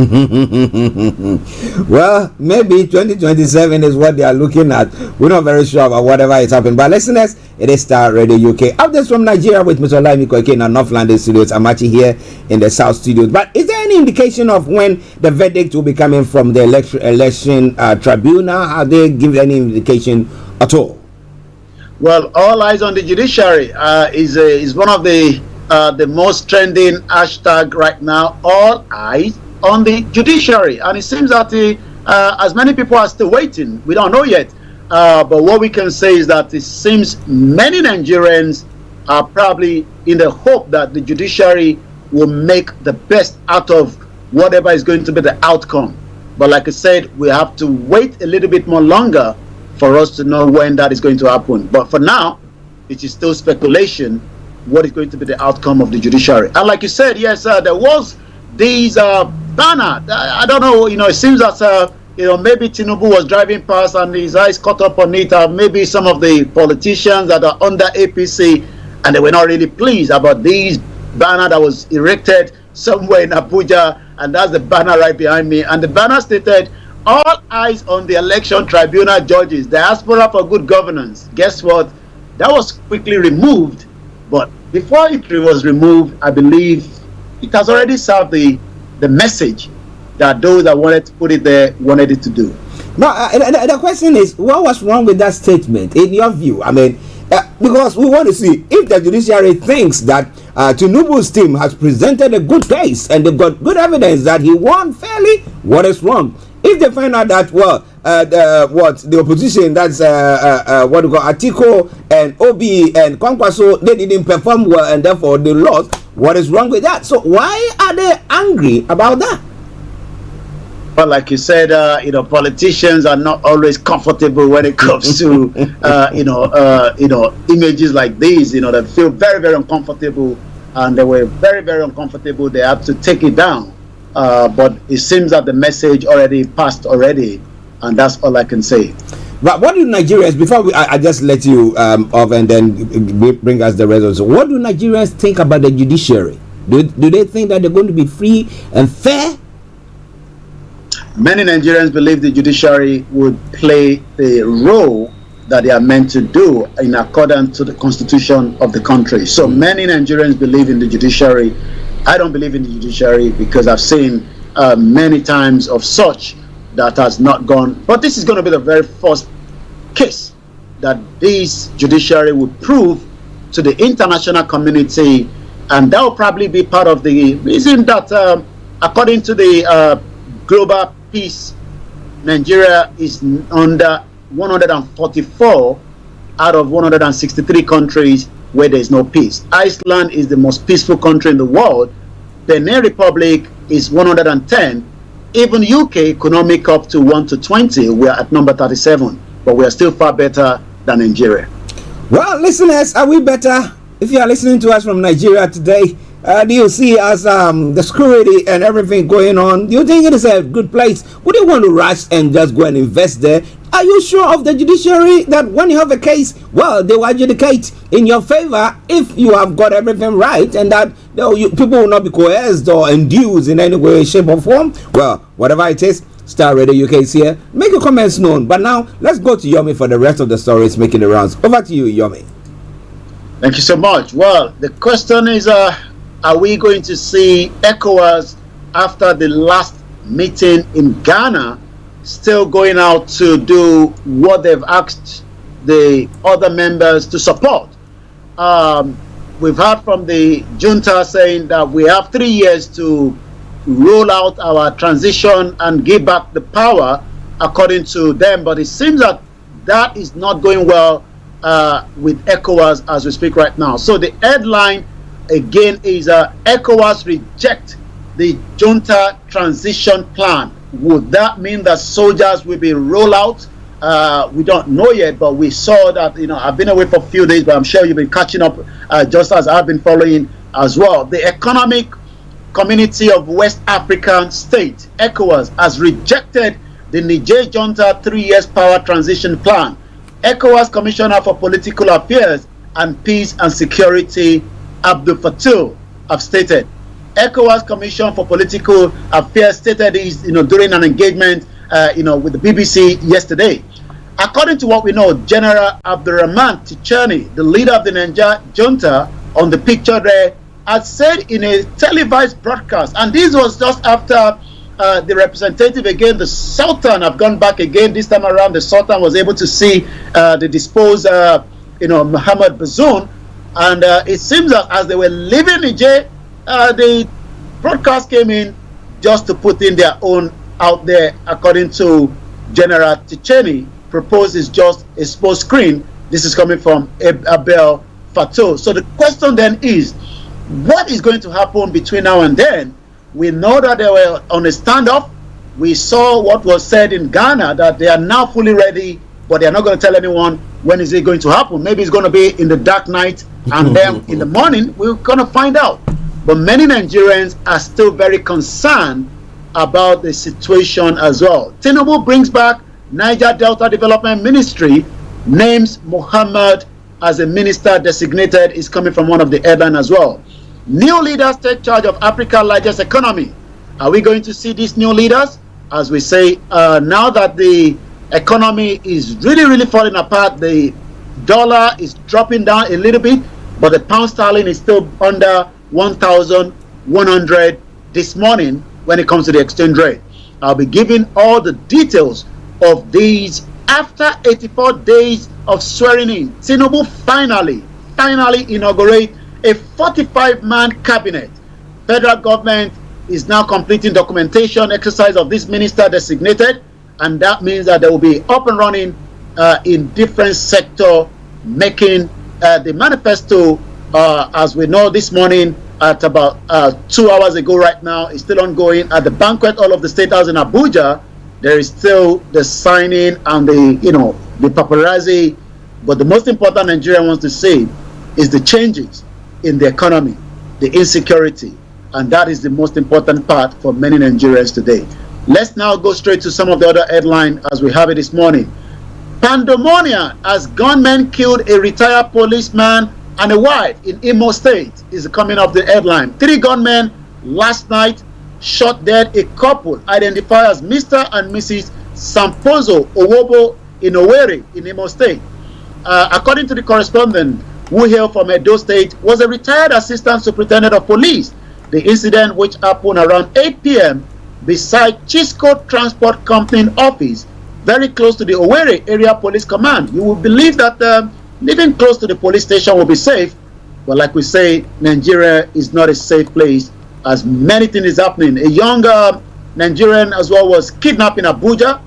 Well, maybe 2027 is what they are looking at. We're not very sure about whatever is happening. But listeners, it is Star Radio UK. Updates from Nigeria with Mr. Olayomi, Koiki in our North London studios. I'm actually here in the South studios. But is there any indication of when the verdict will be coming from the election tribunal? Have they given any indication at all? Well, all eyes on the judiciary is one of the most trending hashtag right now. All eyes on the judiciary, and it seems that as many people are still waiting. We don't know yet, but what we can say is that it seems many Nigerians are probably in the hope that the judiciary will make the best out of whatever is going to be the outcome. But like I said, we have to wait a little bit more longer for us to know when that is going to happen. But for now, it is still speculation what is going to be the outcome of the judiciary. And like you said, yes, there was these banner. I don't know, it seems that maybe Tinubu was driving past and his eyes caught up on it. Maybe some of the politicians that are under APC, and they were not really pleased about these banner that was erected somewhere in Abuja, and that's the banner right behind me. And the banner stated, "All eyes on the election tribunal judges, diaspora for good governance." Guess what? That was quickly removed. But before it was removed, I believe it has already served the message that those that wanted to put it there wanted it to do. No, the question is, what was wrong with that statement, in your view? I mean, because we want to see if the judiciary thinks that Tinubu's team has presented a good case and they've got good evidence that he won fairly, what is wrong? If they find out that, the opposition, that's what we call Atiko and Obi and Kwankwaso, they didn't perform well and therefore they lost, what is wrong with that? So why are they angry about that? Well, like you said, politicians are not always comfortable when it comes to, images like these. They feel very, very uncomfortable, and they were very, very uncomfortable. They had to take it down. But it seems that the message already passed already, and that's all I can say. But what do Nigerians, before I just let you off and then bring us the results, what do Nigerians think about the judiciary? Do they think that they're going to be free and fair? Many Nigerians believe the judiciary would play the role that they are meant to do in accordance to the constitution of the country. So many Nigerians believe in the judiciary. I don't believe in the judiciary because I've seen many times of such that has not gone. But this is going to be the very first case that this judiciary would prove to the international community, and that will probably be part of the reason that, according to the global peace, Nigeria is under 144 out of 163 countries where there is no peace. Iceland is the most peaceful country in the world. Benin Republic is 110. Even UK could not make up to 1 to 20. We are at number 37, but we are still far better than Nigeria. Well, listeners, are we better? If you are listening to us from Nigeria today, do you see as the security and everything going on? Do you think it is a good place? Would you want to rush and just go and invest there? Are you sure of the judiciary that when you have a case, well, they will adjudicate in your favor if you have got everything right, and that people will not be coerced or induced in any way, shape or form? Well, whatever it is, Star Radio UK is here. Make your comments known. But now, let's go to Yomi for the rest of the stories making the rounds. Over to you, Yomi. Thank you so much. Well, the question is, are we going to see ECOWAS after the last meeting in Ghana still going out to do what they've asked the other members to support? We've heard from the junta saying that we have 3 years to roll out our transition and give back the power according to them, but it seems that that is not going well with ECOWAS as we speak right now. So the headline again is ECOWAS reject the junta transition plan. Would that mean that soldiers will be rolled out? We don't know yet, but we saw that, I've been away for a few days, but I'm sure you've been catching up just as I've been following as well. The Economic Community of West African States, ECOWAS, has rejected the Niger junta 3 years power transition plan. ECOWAS Commissioner for Political Affairs and Peace and Security, Abdul Fattah, have stated ECOWAS Commission for Political Affairs stated this, during an engagement, with the BBC yesterday. According to what we know, General Abdurrahman Tichani, the leader of the Niger junta, on the picture there, had said in a televised broadcast, and this was just after the representative again, the Sultan, have gone back again. This time around, the Sultan was able to see the disposed, Mohammed Bazoum, and it seems that as they were leaving Niger, the broadcast came in just to put in their own out there. According to General Tichani, proposed is just a small screen. This is coming from Abel Fatou. So the question then is, what is going to happen between now and then? We know that they were on a standoff. We saw what was said in Ghana, that they are now fully ready, but they are not going to tell anyone when is it going to happen. Maybe it's going to be in the dark night, and then in the morning we're going to find out. But many Nigerians are still very concerned about the situation as well. Tinubu brings back Niger Delta Development Ministry, names Muhammad as a minister designated, is coming from one of the headlines as well. New leaders take charge of Africa's largest economy. Are we going to see these new leaders? As we say, now that the economy is really falling apart, the dollar is dropping down a little bit, but the pound sterling is still under 1,100 this morning when it comes to the exchange rate. I'll be giving all the details of these after 84 days of swearing in. Tinubu finally inaugurate a 45-man cabinet. Federal government is now completing documentation exercise of this minister designated, and that means that they will be up and running in different sector, making the manifesto, as we know this morning at about 2 hours ago right now, is still ongoing at the banquet hall of the State House in Abuja. There is still the signing and the paparazzi, but the most important Nigeria wants to see is the changes in the economy, the insecurity, and that is the most important part for many Nigerians today. Let's now go straight to some of the other headlines as we have it this morning. Pandemonium as gunmen killed a retired policeman and a wife in Imo State is coming up the headline. 3 gunmen last night shot dead a couple identified as Mr. and Mrs. Sampozo Owobo in Owerri in Imo State. According to the correspondent who hailed from Edo State, was a retired assistant superintendent of police. The incident, which happened around 8 p.m. beside Chisco Transport Company office, very close to the Owerri Area Police Command. You will believe that living close to the police station will be safe, but like we say, Nigeria is not a safe place as many things is happening. A young Nigerian as well was kidnapped in Abuja.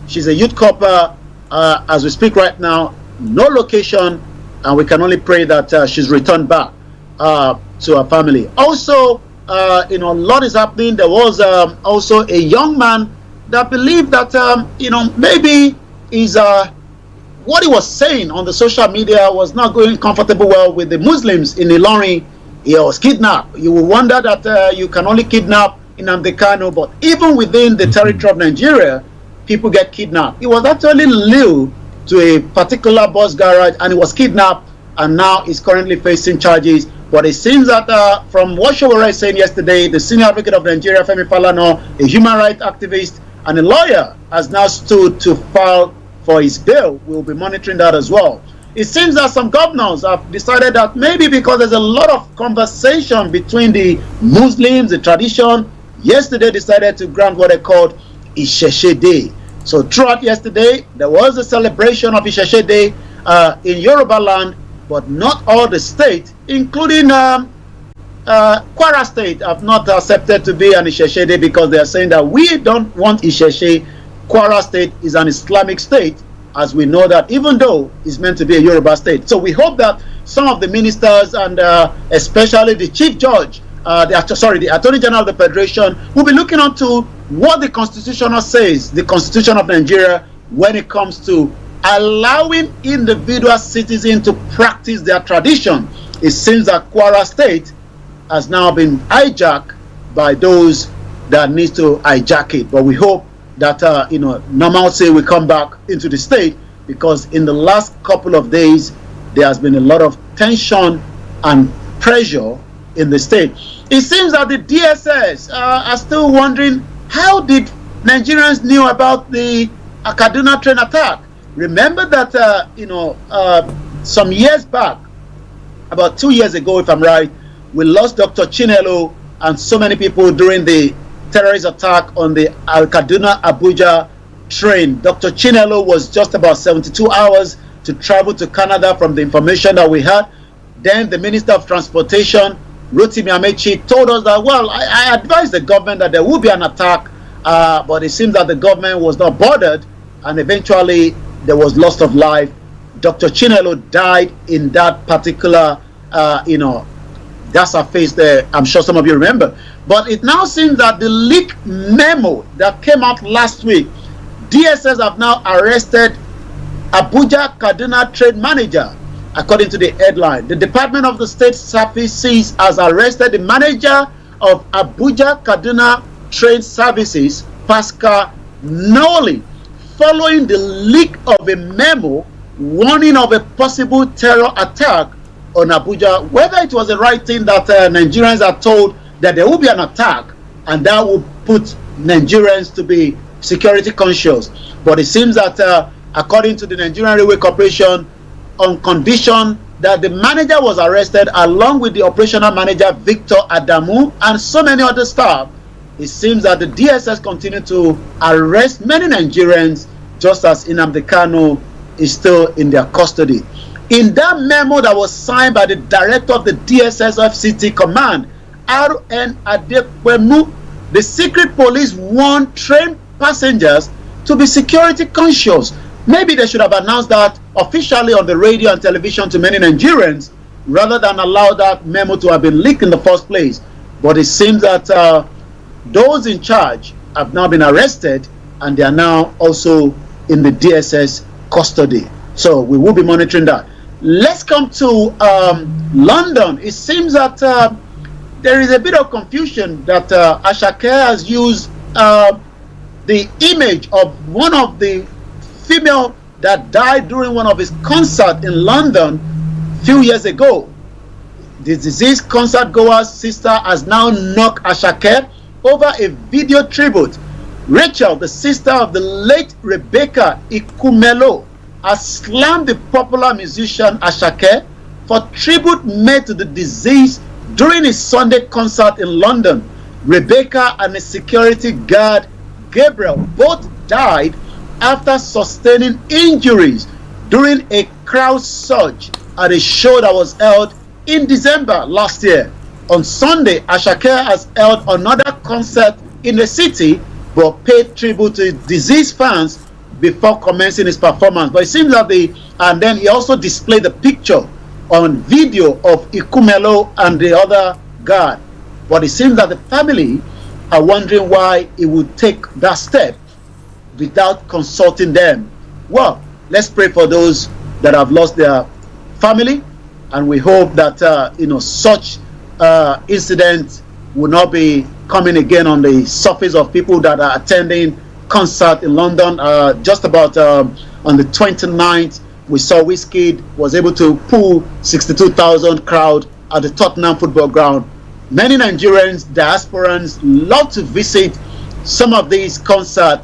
She's a youth copper. As we speak right now, no location, and we can only pray that she's returned back to her family. Also, a lot is happening. There was also a young man that believed that maybe is what he was saying on the social media was not going comfortable well with the Muslims in Ilorin. He was kidnapped. You will wonder that you can only kidnap in Nnamdi Kanu, but even within the territory of Nigeria, people get kidnapped. He was actually lured to a particular bus garage and he was kidnapped, and now he's currently facing charges. But it seems that from what Showore saying yesterday, the senior advocate of Nigeria, Femi Falana, a human rights activist and a lawyer, has now stood to file for his bail. We'll be monitoring that as well. It seems that some governors have decided that maybe because there's a lot of conversation between the Muslims, the tradition, yesterday decided to grant what they called Isheshe Day. So throughout yesterday, there was a celebration of Isheshe Day in Yoruba land, but not all the states, including Kwara State, have not accepted to be an Isheshe Day because they are saying that we don't want Isheshe. Kwara State is an Islamic state, as we know that, even though it's meant to be a Yoruba state. So we hope that some of the ministers and especially the chief judge, the Attorney General of the Federation, will be looking onto what the Constitution says, the Constitution of Nigeria, when it comes to allowing individual citizens to practice their tradition. It seems that Kwara State has now been hijacked by those that need to hijack it. But we hope that normalcy will come back into the state, because in the last couple of days there has been a lot of tension and pressure in the state. It seems that the DSS are still wondering, how did Nigerians knew about the Kaduna train attack? Remember that, some years back, about 2 years ago, if I'm right, we lost Dr. Chinelo and so many people during the terrorist attack on the Kaduna-Abuja train. Dr. Chinelo was just about 72 hours to travel to Canada from the information that we had. Then the Minister of Transportation, Rotimi Amechi, told us that, well, I advised the government that there would be an attack, but it seems that the government was not bothered, and eventually there was loss of life. Dr. Chinelo died in that particular, that's a face there. I'm sure some of you remember. But it now seems that the leaked memo that came out last week, DSS have now arrested Abuja Kaduna trade manager. According to the headline, the Department of the State Services has arrested the manager of Abuja Kaduna Train Services, Pascal Noli, following the leak of a memo warning of a possible terror attack on Abuja. Whether it was the right thing that Nigerians are told that there will be an attack, and that will put Nigerians to be security conscious. But it seems that according to the Nigerian Railway Corporation, on condition that the manager was arrested along with the operational manager Victor Adamu and so many other staff, it seems that the DSS continue to arrest many Nigerians, just as Nnamdi Kanu is still in their custody. In that memo that was signed by the director of the DSS FCT command, R.N. Adekwemu, the secret police warned train passengers to be security conscious. Maybe they should have announced that officially on the radio and television to many Nigerians, rather than allow that memo to have been leaked in the first place. But it seems that those in charge have now been arrested, and they are now also in the DSS custody. So we will be monitoring that. Let's come to London. It seems that there is a bit of confusion that Ashake has used the image of one of the female that died during one of his concerts in London a few years ago. The deceased concert goer's sister has now knocked Ashake over a video tribute. Rachel, the sister of the late Rebecca Ikumelo, has slammed the popular musician Ashake for tribute made to the deceased during his Sunday concert in London. Rebecca and a security guard, Gabriel, both died after sustaining injuries during a crowd surge at a show that was held in December last year. On Sunday, Ashake has held another concert in the city but paid tribute to deceased fans before commencing his performance. But it seems that and then he also displayed the picture on video of Ikumelo and the other guard. But it seems that the family are wondering why he would take that step without consulting them. Well, let's pray for those that have lost their family, and we hope that such incidents will not be coming again on the surface of people that are attending concert in London. Just about on the 29th, we saw Wizkid was able to pull 62,000 crowd at the Tottenham football ground. Many Nigerians, diasporans, love to visit some of these concerts,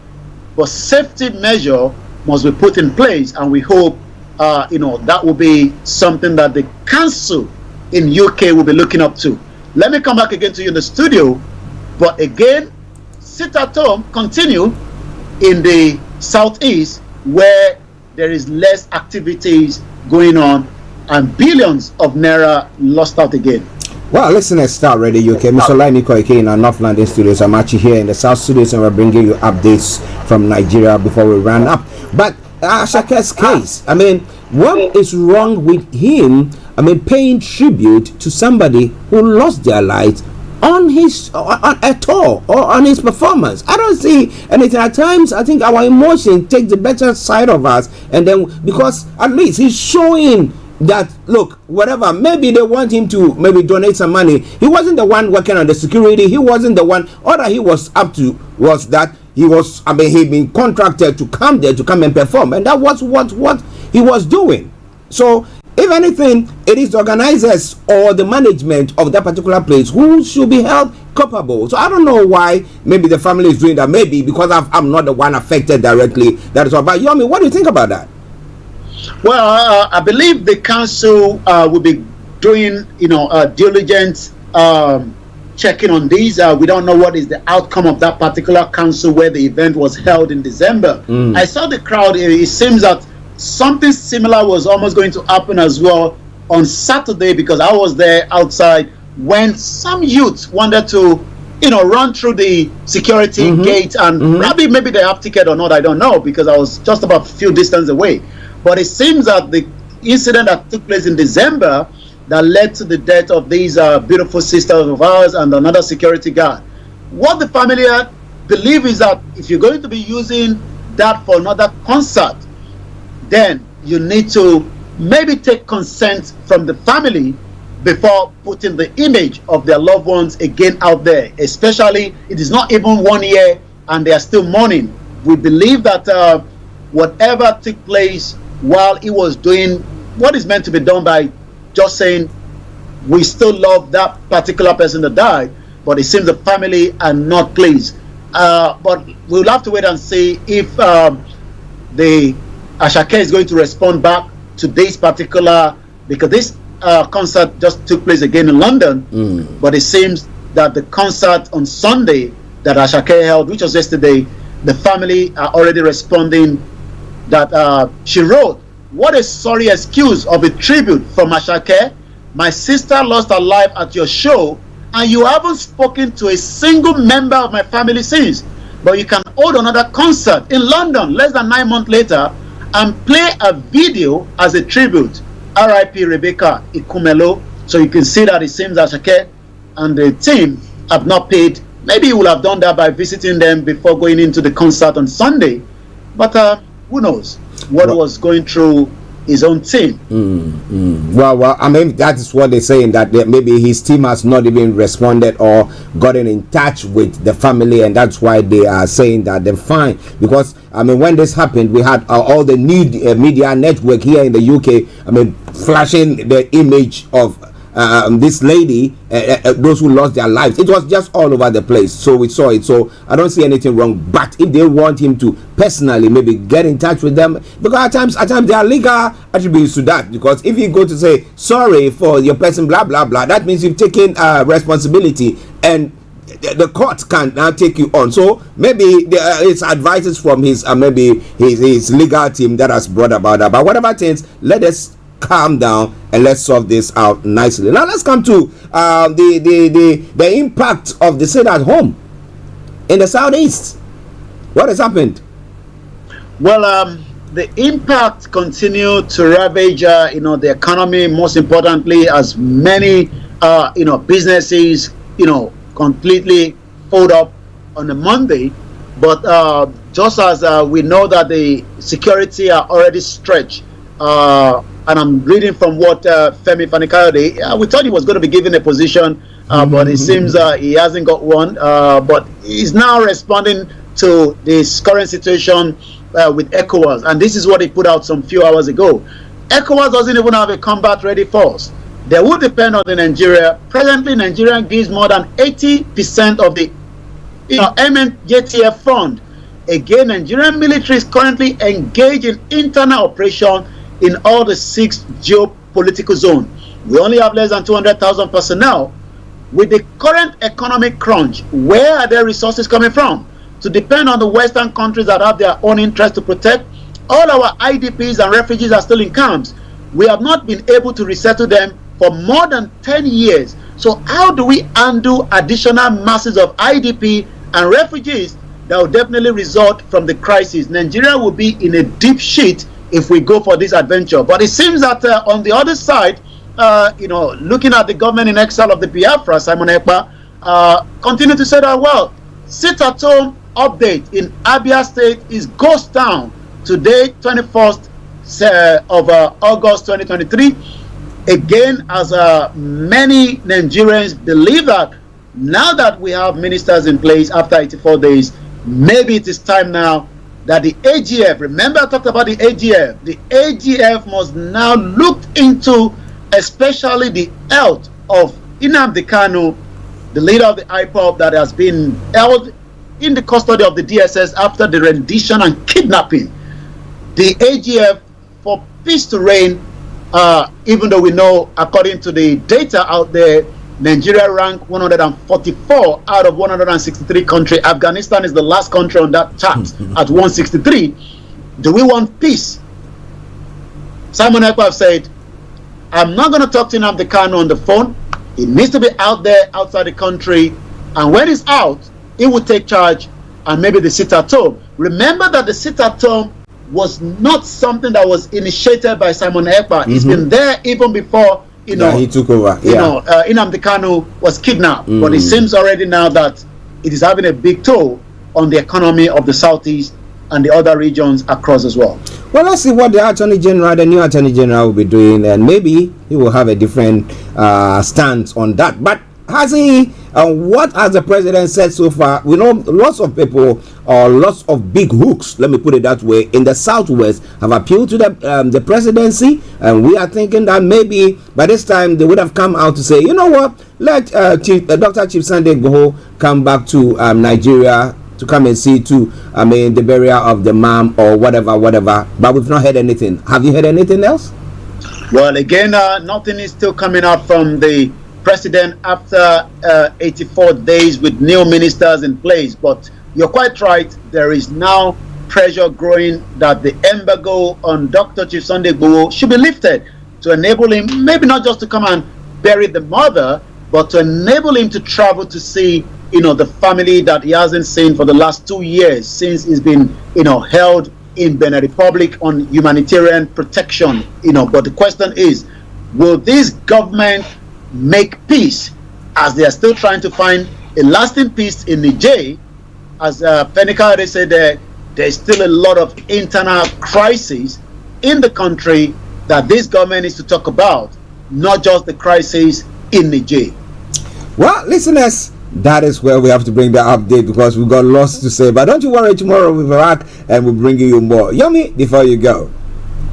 but safety measure must be put in place, and we hope that will be something that the council in UK will be looking up to. Let me come back again to you in the studio, but again, sit at home, continue in the southeast where there is less activities going on, and billions of naira lost out again. Well, listen at Starr Radio UK. Mr. Olayomi Koiki in our North London studios. I'm Archie here in the South studios, and we're bringing you updates from Nigeria before we run up. But Ashake's case, what is wrong with him? Paying tribute to somebody who lost their lives on his a tour or on his performance. I don't see anything. At times, I think our emotion takes the better side of us, and then because at least he's showing that, look, whatever, maybe they want him to maybe donate some money. He wasn't the one working on the security. He wasn't the one. All that he was up to was that he was, he'd been contracted to come there to come and perform, and that was what he was doing. So if anything, it is the organizers or the management of that particular place who should be held culpable. So I don't know why maybe the family is doing that. Maybe because I'm not the one affected directly. That is all. But Yomi, what do you think about that? Well, I believe the council will be doing, diligent checking on these. We don't know what is the outcome of that particular council where the event was held in December. I saw the crowd. It seems that something similar was almost going to happen as well on Saturday, because I was there outside when some youths wanted to, run through the security gate and probably maybe they have ticket or not, I don't know, because I was just about a few distance away. But it seems that the incident that took place in December that led to the death of these beautiful sisters of ours and another security guard. What the family believe is that if you're going to be using that for another concert, then you need to maybe take consent from the family before putting the image of their loved ones again out there. Especially, it is not even 1 year and they are still mourning. We believe that whatever took place while he was doing what is meant to be done by just saying we still love that particular person that died, but it seems the family are not pleased. But we'll have to wait and see if the Ashake is going to respond back to this particular, because this concert just took place again in London, but it seems that the concert on Sunday that Ashake held, which was yesterday, the family are already responding that she wrote, "What a sorry excuse of a tribute from Ashake. My sister lost her life at your show and you haven't spoken to a single member of my family since, but you can hold another concert in London less than 9 months later and play a video as a tribute. R.I.P. Rebecca Ikumelo." So you can see that it seems that Ashake and the team have not paid. Maybe he would have done that by visiting them before going into the concert on Sunday, but who knows what was going through his own team. Well, I mean, that is what they're saying, that maybe his team has not even responded or gotten in touch with the family, and that's why they are saying that they're fine. Because I mean, when this happened, we had all the new media network here in the UK, I mean, flashing the image of this lady, those who lost their lives. It was just all over the place, so we saw it. So I don't see anything wrong, but if they want him to personally maybe get in touch with them, because at times there are legal attributes to that, because if you go to say sorry for your person blah blah blah, that means you've taken responsibility, and the court can now take you on. So maybe it's advices from his maybe his legal team that has brought about that. But whatever things, let us calm down and let's solve this out nicely. Now let's come to the impact of the sit at home in the southeast. What has happened? Well, the impact continued to ravage the economy, most importantly, as many businesses completely fold up on a Monday. But just as we know that the security are already stretched, and I'm reading from what Femi Fani-Kayode, we thought he was going to be given a position, but it seems he hasn't got one. But he's now responding to this current situation with ECOWAS, and this is what he put out some few hours ago. ECOWAS doesn't even have a combat-ready force. They would depend on the Nigeria. Presently, Nigeria gives more than 80% of the MNJTF fund. Again, Nigerian military is currently engaged in internal operation in all the 6 geopolitical zones. We only have less than 200,000 personnel. With the current economic crunch, where are their resources coming from? To depend on the Western countries that have their own interest to protect. All our IDPs and refugees are still in camps. We have not been able to resettle them for more than 10 years. So how do we undo additional masses of IDP and refugees that will definitely result from the crisis? Nigeria will be in a deep shit if we go for this adventure. But it seems that on the other side, looking at the government in exile of the Biafra, Simon Ekpa, continue to say that, well, sit-at-home update in Abia State is ghost town. Today, 21st of August 2023. Again, as many Nigerians believe that now that we have ministers in place after 84 days, maybe it is time now that the AGF, remember I talked about the AGF must now look into especially the health of Nnamdi Kanu, the leader of the IPOB that has been held in the custody of the DSS after the rendition and kidnapping. The AGF, for peace to reign, even though we know, according to the data out there, Nigeria ranked 144 out of 163 countries. Afghanistan is the last country on that chart at 163. Do we want peace? Simon Ekpa said, I'm not going to talk to Nnamdi Kanu on the phone. He needs to be out there, outside the country. And when he's out, he will take charge and maybe the sit-at-home. Remember that the sit-at-home was not something that was initiated by Simon Ekpa. It's been there even before, he took over. Nnamdi Kanu was kidnapped. But it seems already now that it is having a big toll on the economy of the Southeast and the other regions across as well. Well, let's see what the new Attorney General will be doing, and maybe he will have a different stance on that. But has he, what has the president said so far? We know lots of people, or lots of big hooks, let me put it that way, in the Southwest have appealed to the presidency, and we are thinking that maybe by this time they would have come out to say, you know what, let Dr. Chief Sunday Igboho come back to Nigeria to come and see the burial of the mom or whatever. But we've not heard anything. Have you heard anything else? Well, again, nothing is still coming out from the president after 84 days with new ministers in place. But you're quite right. There is now pressure growing that the embargo on Dr. Chief Sunday Igboho should be lifted to enable him, maybe not just to come and bury the mother, but to enable him to travel to see the family that he hasn't seen for the last 2 years since he's been, held in Benin Republic on humanitarian protection, But the question is, will this government make peace, as they are still trying to find a lasting peace in Niger? As Fenika said, there's still a lot of internal crises in the country that this government needs to talk about, not just the crisis in Niger. Well, listeners, that is where we have to bring the update because we've got lots to say. But don't you worry, tomorrow we'll be back and we'll bring you more. Yomi, before you go.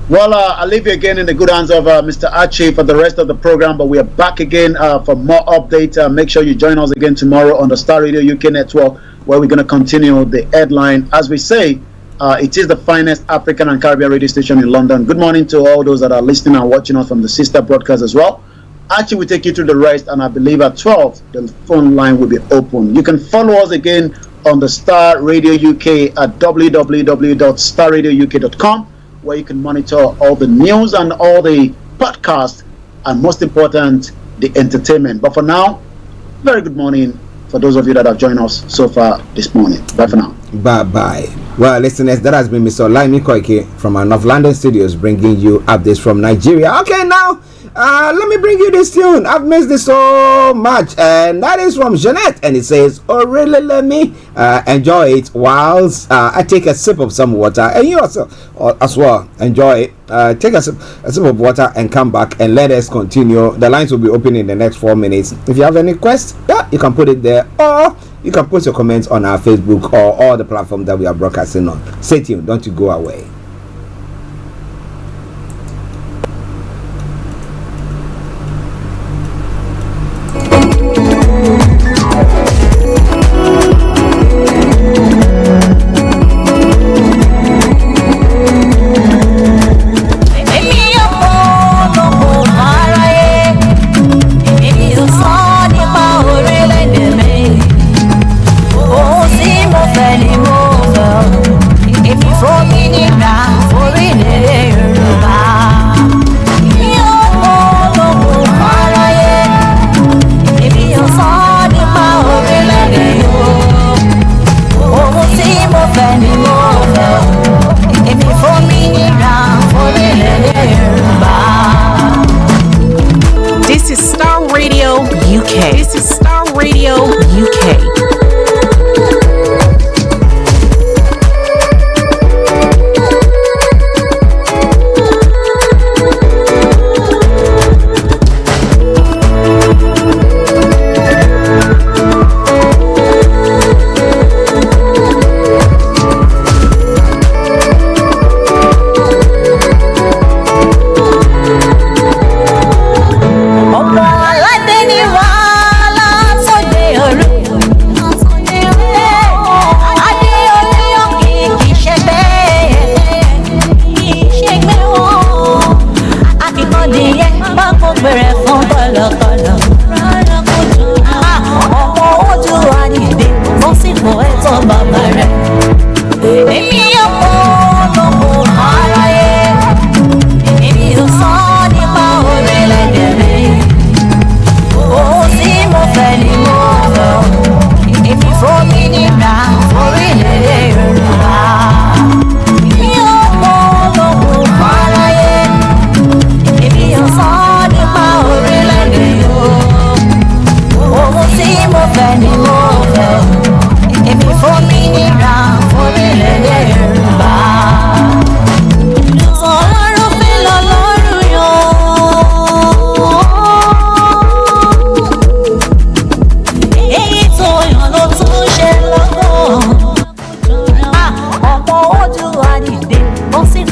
Well, I'll leave you again in the good hands of Mr. Archie for the rest of the program. But we are back again for more updates. Make sure you join us again tomorrow on the Starr Radio UK network, where we're going to continue the headline. As we say, it is the finest African and Caribbean radio station in London. Good morning to all those that are listening and watching us from the sister broadcast as well. Archie will take you through the rest, and I believe at 12 the phone line will be open. You can follow us again on the Starr Radio UK at www.starradiouk.com, where you can monitor all the news and all the podcasts, and most important, the entertainment. But for now, very good morning for those of you that have joined us so far this morning. Bye for now. Bye. Well, listeners, that has been Mr. Olayomi Koiki from our North London studios, bringing you updates from Nigeria. Okay, now let me bring you this tune. I've missed this so much, and that is from Jeanette, and it says, "Oh, really? Let me enjoy it whilst I take a sip of some water, and you also as well enjoy it. Take a sip of water and come back, and let us continue. The lines will be open in the next 4 minutes. If you have any questions, you can put it there, or you can put your comments on our Facebook or all the platforms that we are broadcasting on. Stay tuned. Don't you go away." For me,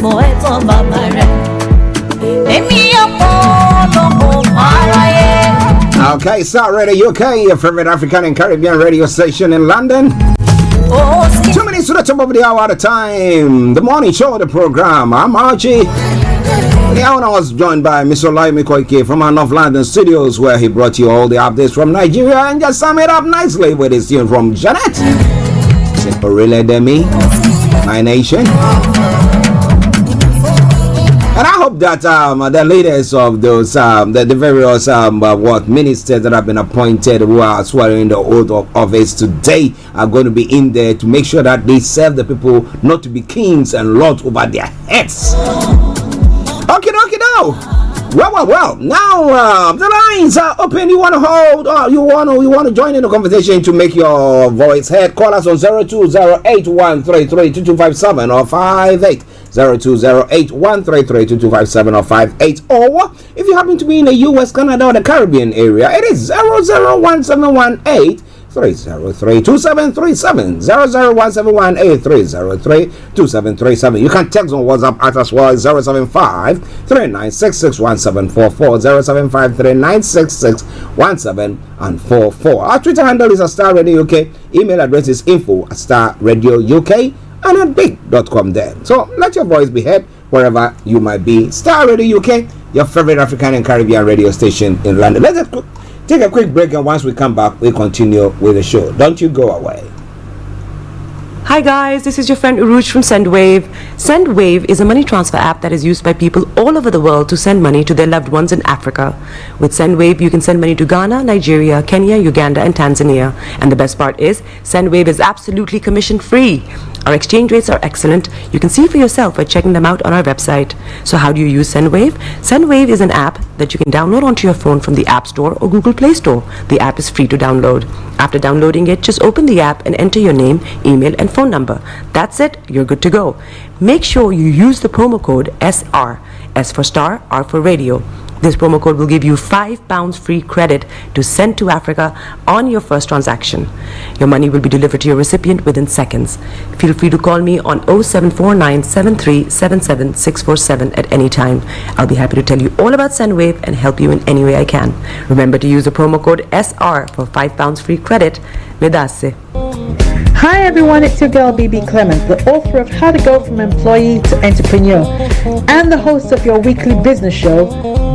mo ẹ̀tọ́ bàbá rẹ̀. Èmi ọ̀pọ̀ lọ́kọ̀ aráyé. Okay, Starr Radio UK, your favorite African and Caribbean radio station in London. 2 minutes to the top of the hour at a time. The morning show, the program. I'm Archie. The hour was joined by Mr. Olayomi Koiki from our North London studios, where he brought you all the updates from Nigeria and just sum it up nicely with his tune from Janet. Simple Relay Demi, My Nation. And I hope that the leaders of those, the various ministers that have been appointed who are swearing the oath of office today are going to be in there to make sure that they serve the people, not to be kings and lords over their heads. Okay, now. Well. Now the lines are open. You want to hold, or you want to join in the conversation to make your voice heard? Call us on 0208133257 or 58. 0208133257 or 58, or if you happen to be in the US, Canada, or the Caribbean area, it is 001718 303-2737 001718303-2737. You can text on WhatsApp at as well as 075-3966-1744 075-3966-1744. Our Twitter handle is Starr Radio UK. Email address is info@starradiouk and at big.com there. So let your voice be heard wherever you might be. Starr Radio UK, your favorite African and Caribbean radio station in London. Let's take a quick break, and once we come back, we continue with the show. Don't you go away. Hi guys, this is your friend Uruj from SendWave. SendWave is a money transfer app that is used by people all over the world to send money to their loved ones in Africa. With SendWave, you can send money to Ghana, Nigeria, Kenya, Uganda, and Tanzania. And the best part is, SendWave is absolutely commission free. Our exchange rates are excellent. You can see for yourself by checking them out on our website. So how do you use SendWave? SendWave is an app that you can download onto your phone from the App Store or Google Play Store. The app is free to download. After downloading it, just open the app and enter your name, email, and phone number. That's it, you're good to go. Make sure you use the promo code SR, S for Starr, R for Radio. This promo code will give you £5 free credit to send to Africa on your first transaction. Your money will be delivered to your recipient within seconds. Feel free to call me on 0749 7377 647 at any time. I'll be happy to tell you all about SendWave and help you in any way I can. Remember to use the promo code SR for £5 free credit. Medasse. Hi everyone, it's your girl BB Clement, the author of How to Go From Employee to Entrepreneur and the host of your weekly business show,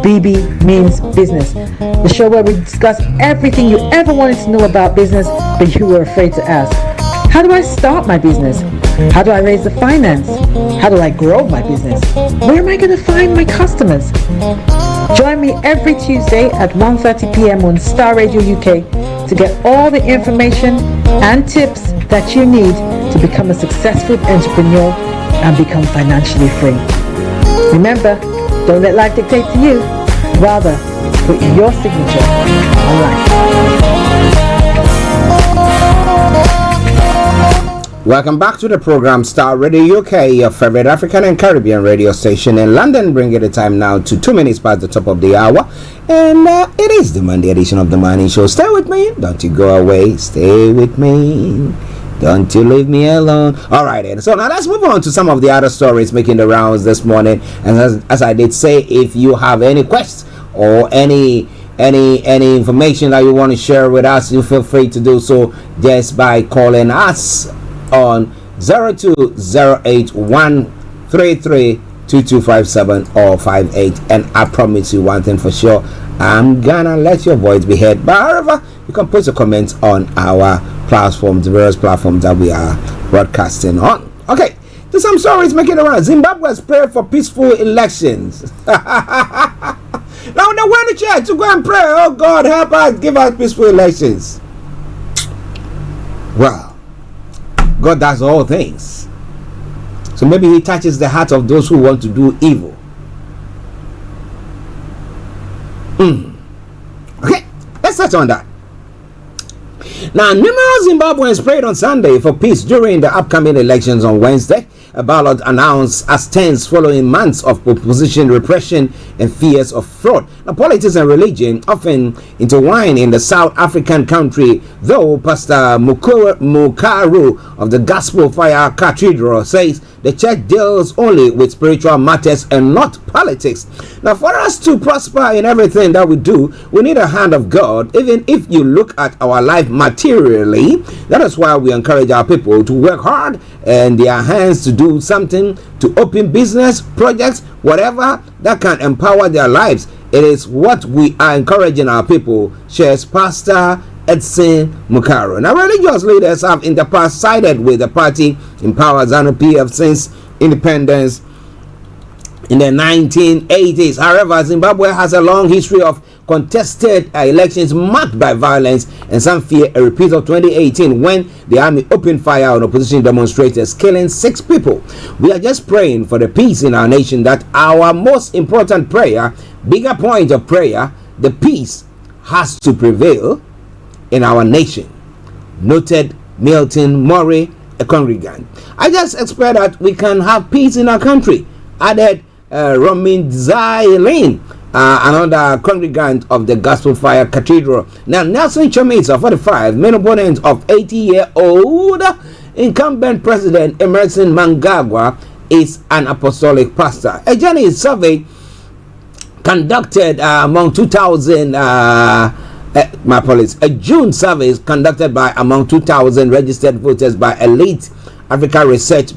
BB Means Business, the show where we discuss everything you ever wanted to know about business but you were afraid to ask. How do I start my business? How do I raise the finance? How do I grow my business? Where am I going to find my customers? Join me every Tuesday at 1:30 p.m. on Starr Radio UK to get all the information and tips that you need to become a successful entrepreneur and become financially free. Remember, don't let life dictate to you. Rather, put your signature on life. Welcome back to the program Starr Radio UK, your favorite African and Caribbean radio station in London. Bringing the time now to 2 minutes past the top of the hour, and it is the Monday edition of the morning show. Stay with me, don't you go away. Stay with me, don't you leave me alone. All right, and so now let's move on to some of the other stories making the rounds this morning. And as I did say, if you have any questions or any information that you want to share with us, you feel free to do so just by calling us on 0208133257 or 58. And I promise you one thing for sure, I'm gonna let your voice be heard. But however, you can put your comments on our platforms, the various platforms that we are broadcasting on. Okay, to some stories making around. Zimbabwe has prayed for peaceful elections. Now they went to church to go and pray, oh God, help us, give us peaceful elections. Well, God does all things. So maybe he touches the heart of those who want to do evil. Okay, let's touch on that. Now, numerous Zimbabweans prayed on Sunday for peace during the upcoming elections on Wednesday. A ballot announced as tense following months of opposition repression and fears of fraud. Now, politics and religion often intertwine in the South African country, though Pastor Mukaru of the Gospel Fire Cathedral says the church deals only with spiritual matters and not politics. Now, for us to prosper in everything that we do, we need a hand of God, even if you look at our life materially. That is why we encourage our people to work hard and their hands to do something, to open business, projects, whatever that can empower their lives. It is what we are encouraging our people, shares Pastor Edson Mukaro. Now, religious leaders have in the past sided with the party in power, ZANU-PF, since independence in the 1980s. However, Zimbabwe has a long history of contested elections marked by violence, and some fear a repeat of 2018 when the army opened fire on opposition demonstrators, killing 6 people. We are just praying for the peace in our nation. That our most important prayer, bigger point of prayer, the peace has to prevail in our nation, noted Milton Murray, a congregant. I just expect that we can have peace in our country, added Romin Zailin, another congregant of the Gospel Fire Cathedral. Now, Nelson Chamisa, 45, main opponent of 80-year-old incumbent President Emerson Mnangagwa, is an apostolic pastor. A journey survey conducted among 2,000 a June survey conducted by among 2,000 registered voters by Elite Africa Research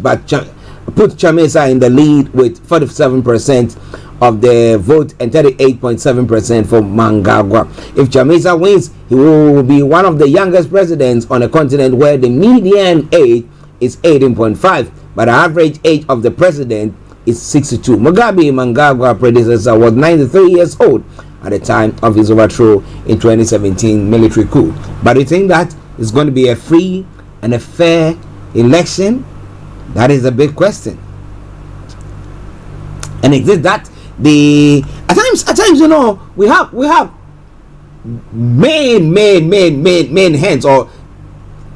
put Chamisa in the lead with 47% of the vote and 38.7% for Mnangagwa. If Chamisa wins, he will be one of the youngest presidents on a continent where the median age is 18.5, but the average age of the president is 62. Mugabe, Mnangagwa's predecessor, was 93 years old at the time of his overthrow in 2017 military coup. But do you think that it's going to be a free and a fair election? That is a big question. And is it that at times you know we have main hands or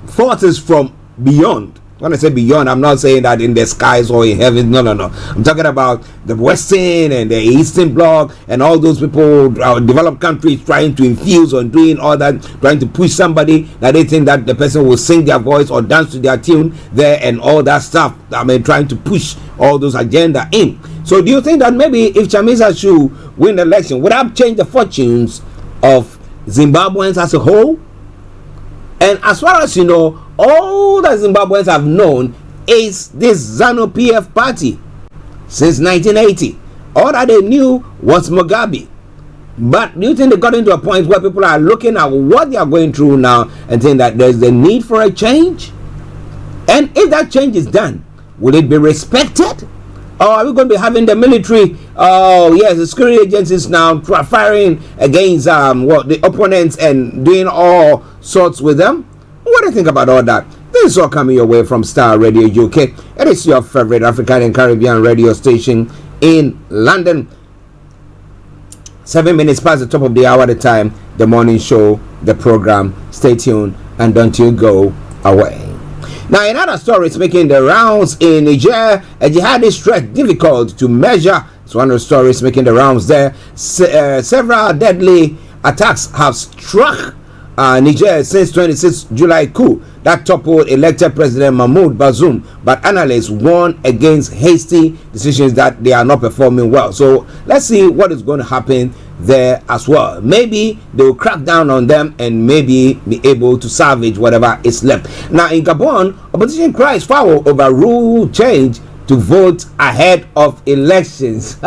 forces from beyond. When I say beyond, I'm not saying that in the skies or in heaven. No. I'm talking about the Western and the Eastern Bloc and all those people, developed countries trying to infuse or doing all that, trying to push somebody that they think that the person will sing their voice or dance to their tune there and all that stuff. I mean, trying to push all those agenda in. So do you think that maybe if Chamisa should win the election, would that change the fortunes of Zimbabweans as a whole? And as far as you know, all that Zimbabweans have known is this ZANU-PF party since 1980. All that they knew was Mugabe. But do you think they got into a point where people are looking at what they are going through now and saying that there's the need for a change? And if that change is done, will it be respected? Or are we going to be having the military, the security agencies now firing against the opponents and doing all sorts with them? What do you think about all that? This is all coming your way from Starr Radio UK. It is your favorite African and Caribbean radio station in London. 7 minutes past the top of the hour at the time, the morning show, the program. Stay tuned and don't you go away. Now, another story is making the rounds in Niger. A jihadist threat difficult to measure. It's one of the stories making the rounds there. Several deadly attacks have struck Niger since 26 July coup that toppled elected President Mahmoud Bazoum, but analysts warn against hasty decisions that they are not performing well. So let's see what is going to happen there as well. Maybe they will crack down on them and maybe be able to salvage whatever is left. Now in Gabon, opposition cries foul over rule change to vote ahead of elections.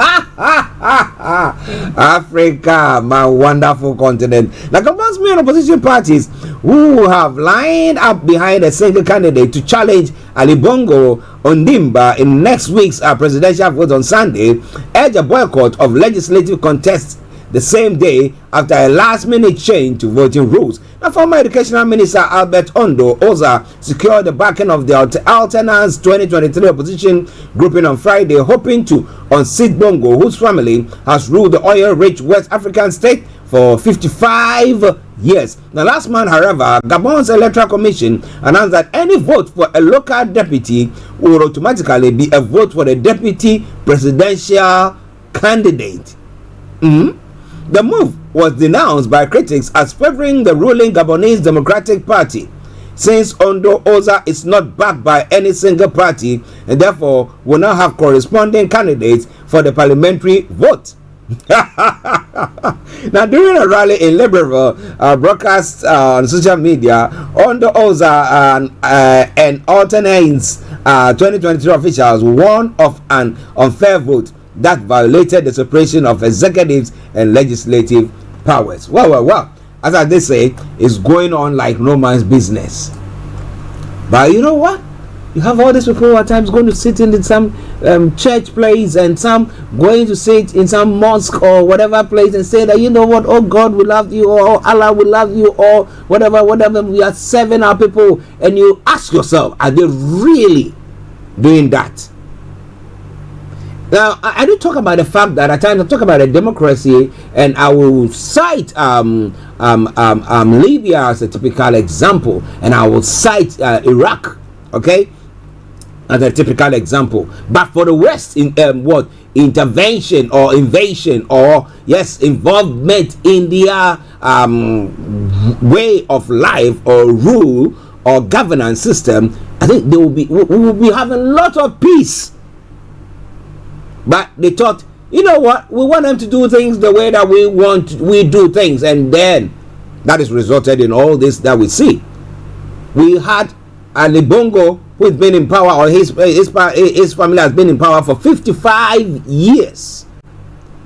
Africa, my wonderful continent. Now Gabon's main opposition parties who have lined up behind a single candidate to challenge Ali Bongo Ondimba in next week's presidential vote on Sunday urge a boycott of legislative contests the same day after a last-minute change to voting rules. Now, former Educational Minister Albert Ondo Oza secured the backing of the Alternance 2023 opposition grouping on Friday, hoping to unseat Bongo, whose family has ruled the oil-rich West African state for 55 years. Now, last month, however, Gabon's Electoral Commission announced that any vote for a local deputy would automatically be a vote for the deputy presidential candidate. The move was denounced by critics as favoring the ruling Gabonese Democratic Party, since Ondo Oza is not backed by any single party and therefore will not have corresponding candidates for the parliamentary vote. Now, during a rally in Libreville, broadcast on social media, Ondo Oza and alternates 2023 officials warned of an unfair vote that violated the separation of executives and legislative powers. Well. As I did say, it's going on like no man's business. But you know what? You have all these people who at times going to sit in some church place, and some going to sit in some mosque or whatever place and say that, you know what, oh God will love you, or Allah will love you, or whatever, we are serving our people. And you ask yourself, are they really doing that? Now, I do talk about the fact that at times I talk about a democracy, and I will cite Libya as a typical example, and I will cite Iraq, okay, as a typical example. But for the West, in intervention or invasion or involvement in their way of life or rule or governance system, I think we will be having a lot of peace. But they thought, you know what, we want them to do things the way that we do things, and then that has resulted in all this that we see. We had Ali Bongo, who has been in power, or his family has been in power for 55 years.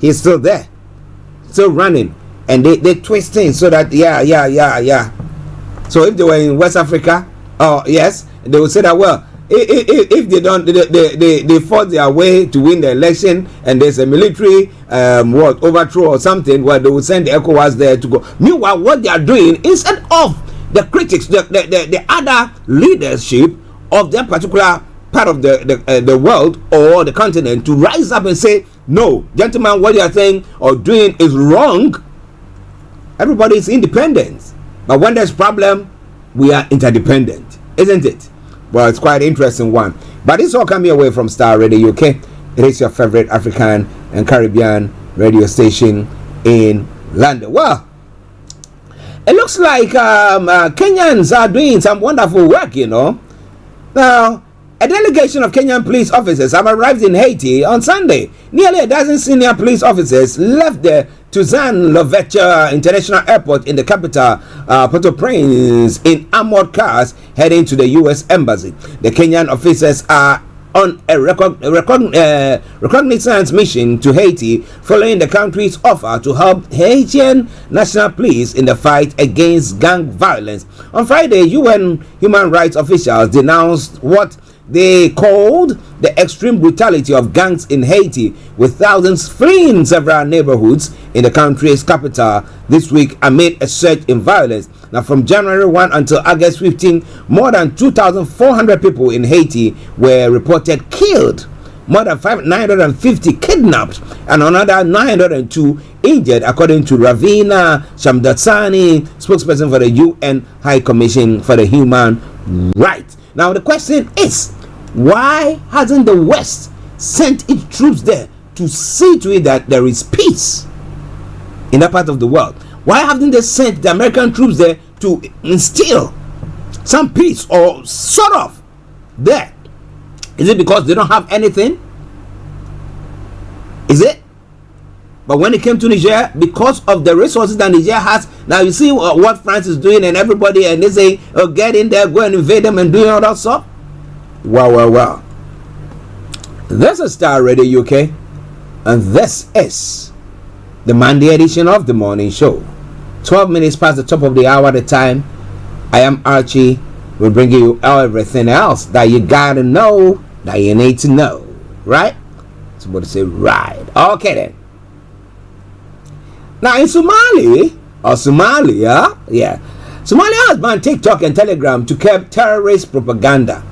He's still there, still running, and they twist things so that So if they were in West Africa, they would say that, well, if they don't, they fought their way to win the election, and there's a military overthrow or something, where they will send the ECOWAS there to go. Meanwhile, what they are doing, instead of the critics, the other leadership of that particular part of the world or the continent to rise up and say, no, gentlemen, what you are saying or doing is wrong. Everybody is independent, but when there's problem, we are interdependent, isn't it? Well, it's quite an interesting one. But it's all coming away from Starr Radio UK. It is your favorite African and Caribbean radio station in London. Well, it looks like Kenyans are doing some wonderful work, you know. Now, a delegation of Kenyan police officers have arrived in Haiti on Sunday. Nearly a dozen senior police officers left the Toussaint-Louverture International Airport in the capital, Port-au-Prince, in armored cars heading to the U.S. Embassy. The Kenyan officers are on a reconnaissance mission to Haiti following the country's offer to help Haitian National Police in the fight against gang violence. On Friday, UN human rights officials denounced what they called the extreme brutality of gangs in Haiti, with thousands fleeing several neighborhoods in the country's capital this week amid a surge in violence. Now, from January 1 until August 15, more than 2,400 people in Haiti were reported killed, more than 950 kidnapped, and another 902 injured, according to Ravina Shamdasani, spokesperson for the UN High Commission for the Human Rights. Now, the question is, why hasn't the West sent its troops there to see to it that there is peace in that part of the world? Why haven't they sent the American troops there to instill some peace or sort of there? Is it because they don't have anything? Is it? But when it came to Niger, because of the resources that Niger has, now you see what France is doing, and everybody, and they say, oh, get in there, go and invade them and do all that stuff. Wow. This is Starr Radio UK, and this is the Monday edition of the morning show. 12 minutes past the top of the hour at the time. I am Archie. We'll bring you everything else that you gotta know, that you need to know. Right? Somebody say, right. Okay then. Now in Somalia, Somalia has banned TikTok and Telegram to curb terrorist propaganda.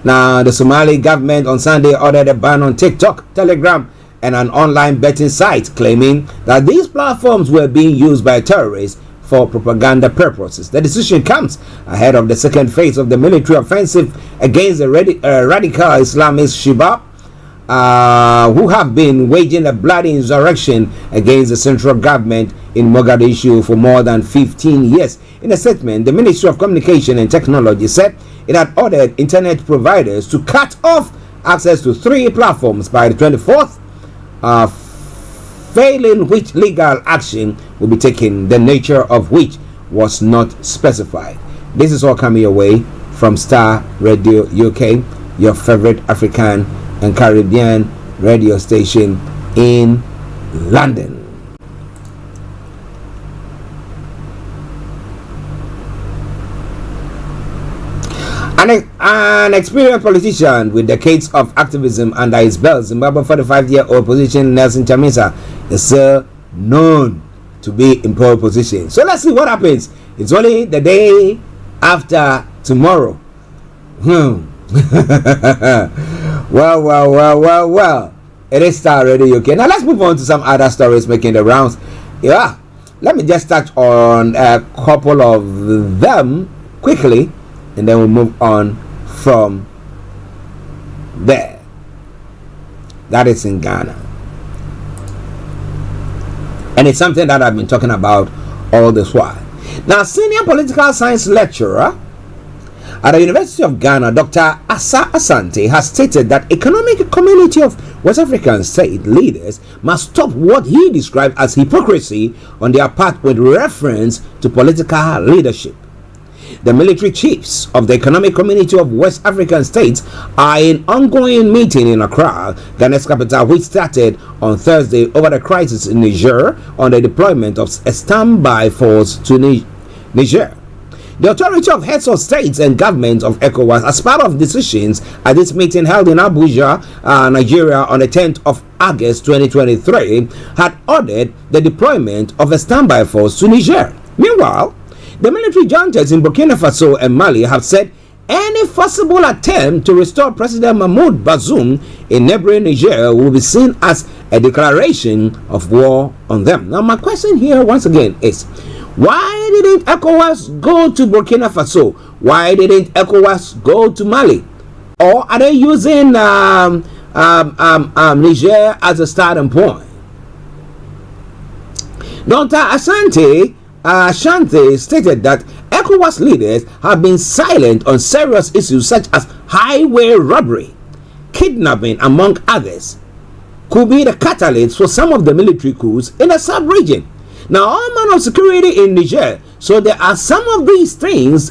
Now, the Somali government on Sunday ordered a ban on TikTok, Telegram, and an online betting site, claiming that these platforms were being used by terrorists for propaganda purposes. The decision comes ahead of the second phase of the military offensive against the radical Islamist Shebab, who have been waging a bloody insurrection against the central government in Mogadishu for more than 15 years. In a statement, the Ministry of Communication and Technology said it had ordered internet providers to cut off access to 3 platforms by the 24th, failing which legal action will be taken, the nature of which was not specified. This is all coming your way from Starr Radio UK, your favorite African and Caribbean radio station in London. An experienced politician with decades of activism under his belt, Zimbabwe 45-year-old politician Nelson Chamisa is still known to be in pole position. So let's see what happens. It's only the day after tomorrow. Well. It is Starr Radio UK. Now let's move on to some other stories making the rounds. Yeah, let me just touch on a couple of them quickly, and then we'll move on from there. That is in Ghana. And it's something that I've been talking about all this while. Now, senior political science lecturer at the University of Ghana, Dr. Asa Asante, has stated that economic community of West African state leaders must stop what he described as hypocrisy on their part with reference to political leadership. The military chiefs of the economic community of West African states are in ongoing meeting in Accra, Ghana's capital, which started on Thursday over the crisis in Niger on the deployment of a standby force to Niger. The authority of heads of states and governments of ECOWAS, as part of decisions at this meeting held in Abuja, Nigeria on the 10th of August 2023, had ordered the deployment of a standby force to Niger. Meanwhile, the military juntas in Burkina Faso and Mali have said any possible attempt to restore President Mahmoud Bazoum in neighboring Niger will be seen as a declaration of war on them. Now, my question here once again is, why didn't ECOWAS go to Burkina Faso? Why didn't ECOWAS go to Mali? Or are they using Niger as a starting point? Dr. Asante stated that ECOWAS leaders have been silent on serious issues such as highway robbery, kidnapping, among others, could be the catalyst for some of the military coups in the sub-region. Now, all manner of security in Niger. So there are some of these things.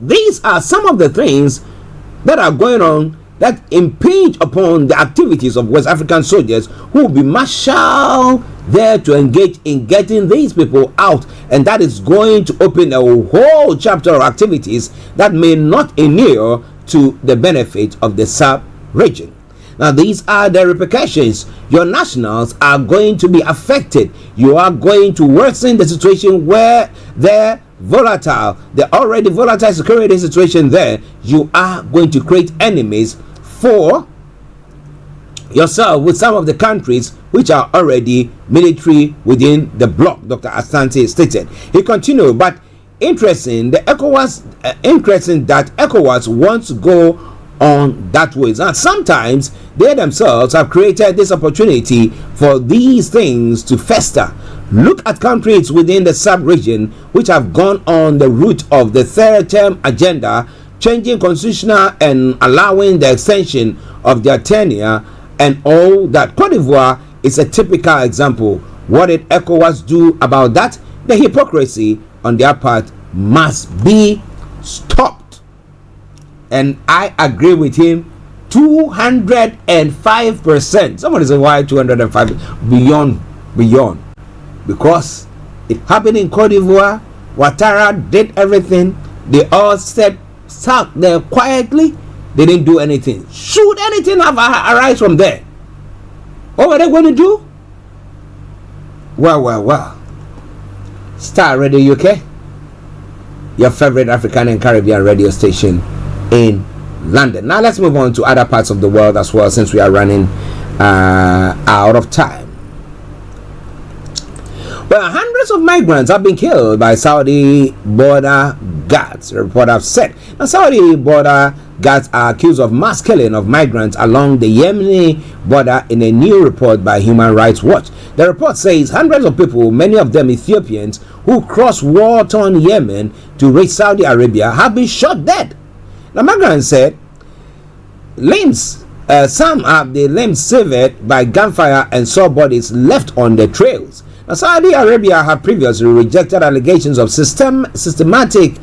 These are some of the things that are going on that impinge upon the activities of West African soldiers who will be marshaled there to engage in getting these people out, and that is going to open a whole chapter of activities that may not inure to the benefit of the sub-region. Now, these are the repercussions. Your nationals are going to be affected. You are going to worsen the situation where the already volatile security situation there. You are going to create enemies for yourself with some of the countries which are already military within the bloc, Dr. Asante stated. He continued, but interesting that ECOWAS wants to go on that way. And sometimes they themselves have created this opportunity for these things to fester. Look at countries within the sub-region which have gone on the route of the third term agenda, changing constitutional and allowing the extension of their tenure and all that. Cote d'Ivoire is a typical example. What did ECOWAS do about that? The hypocrisy on their part must be stopped. And I agree with him 205%. Somebody say, why 205? Beyond. Because it happened in Cote d'Ivoire. Ouattara did everything. They all sat there quietly. They didn't do anything. Should anything have arise from there? What were they going to do? Well. Starr Radio UK, your favorite African and Caribbean radio station in London. Now let's move on to other parts of the world as well, since we are running out of time. Well, hundreds of migrants have been killed by Saudi border guards, the report have said. Now, Saudi border guards are accused of mass killing of migrants along the Yemeni border in a new report by Human Rights Watch. The report says hundreds of people, many of them Ethiopians, who crossed war-torn Yemen to reach Saudi Arabia have been shot dead. The migrants said some have their limbs severed by gunfire and saw bodies left on the trails. Now, Saudi Arabia had previously rejected allegations of systematic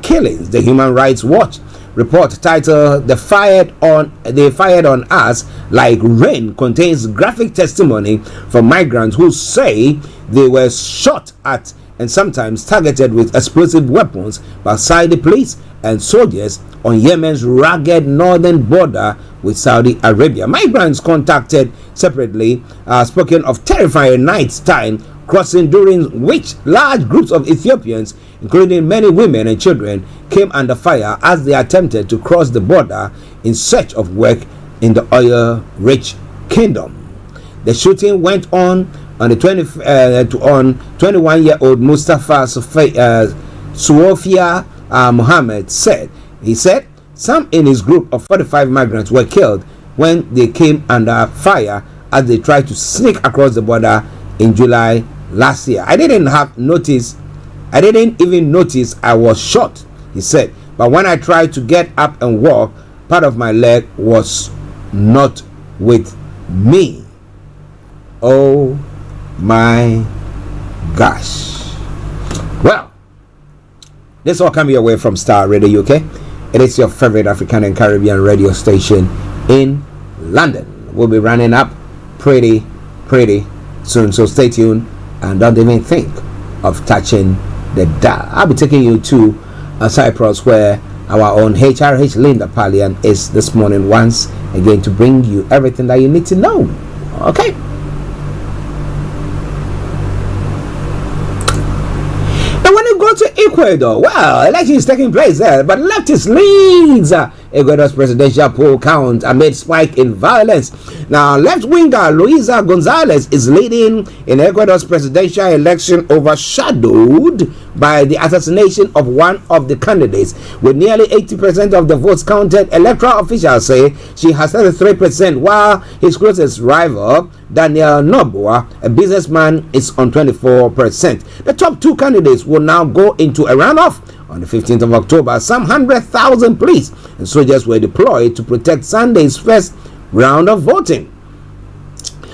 killings. The Human Rights Watch report titled "They fired on us like rain" contains graphic testimony from migrants who say they were shot at and sometimes targeted with explosive weapons by Saudi police and soldiers on Yemen's rugged northern border with Saudi Arabia. Migrants contacted separately spoken of terrifying nighttime crossing during which large groups of Ethiopians, including many women and children, came under fire as they attempted to cross the border in search of work in the oil-rich kingdom. The shooting went on the 21-year-old Mustafa Suofia Mohammed said. He said some in his group of 45 migrants were killed when they came under fire as they tried to sneak across the border in July last year. I didn't even notice I was shot, he said. But when I tried to get up and walk, part of my leg was not with me. Oh my gosh. Well, this all coming your way from Starr Radio UK. It is your favorite African and Caribbean radio station in London. We'll be running up pretty soon, so stay tuned and don't even think of touching the dial. I'll be taking you to Cyprus, where our own HRH Linda Pallien is this morning once again to bring you everything that you need to know. Okay. Now, when you go to Ecuador, well, election is taking place there, but leftist leads Ecuador's presidential poll count amid spike in violence. Now, left-winger Luisa Gonzalez is leading in Ecuador's presidential election, overshadowed by the assassination of one of the candidates. With nearly 80% of the votes counted, electoral officials say she has 33%, while his closest rival, Daniel Noboa, a businessman, is on 24%. The top two candidates will now go into a runoff. On the 15th of October, some 100,000 police and soldiers were deployed to protect Sunday's first round of voting.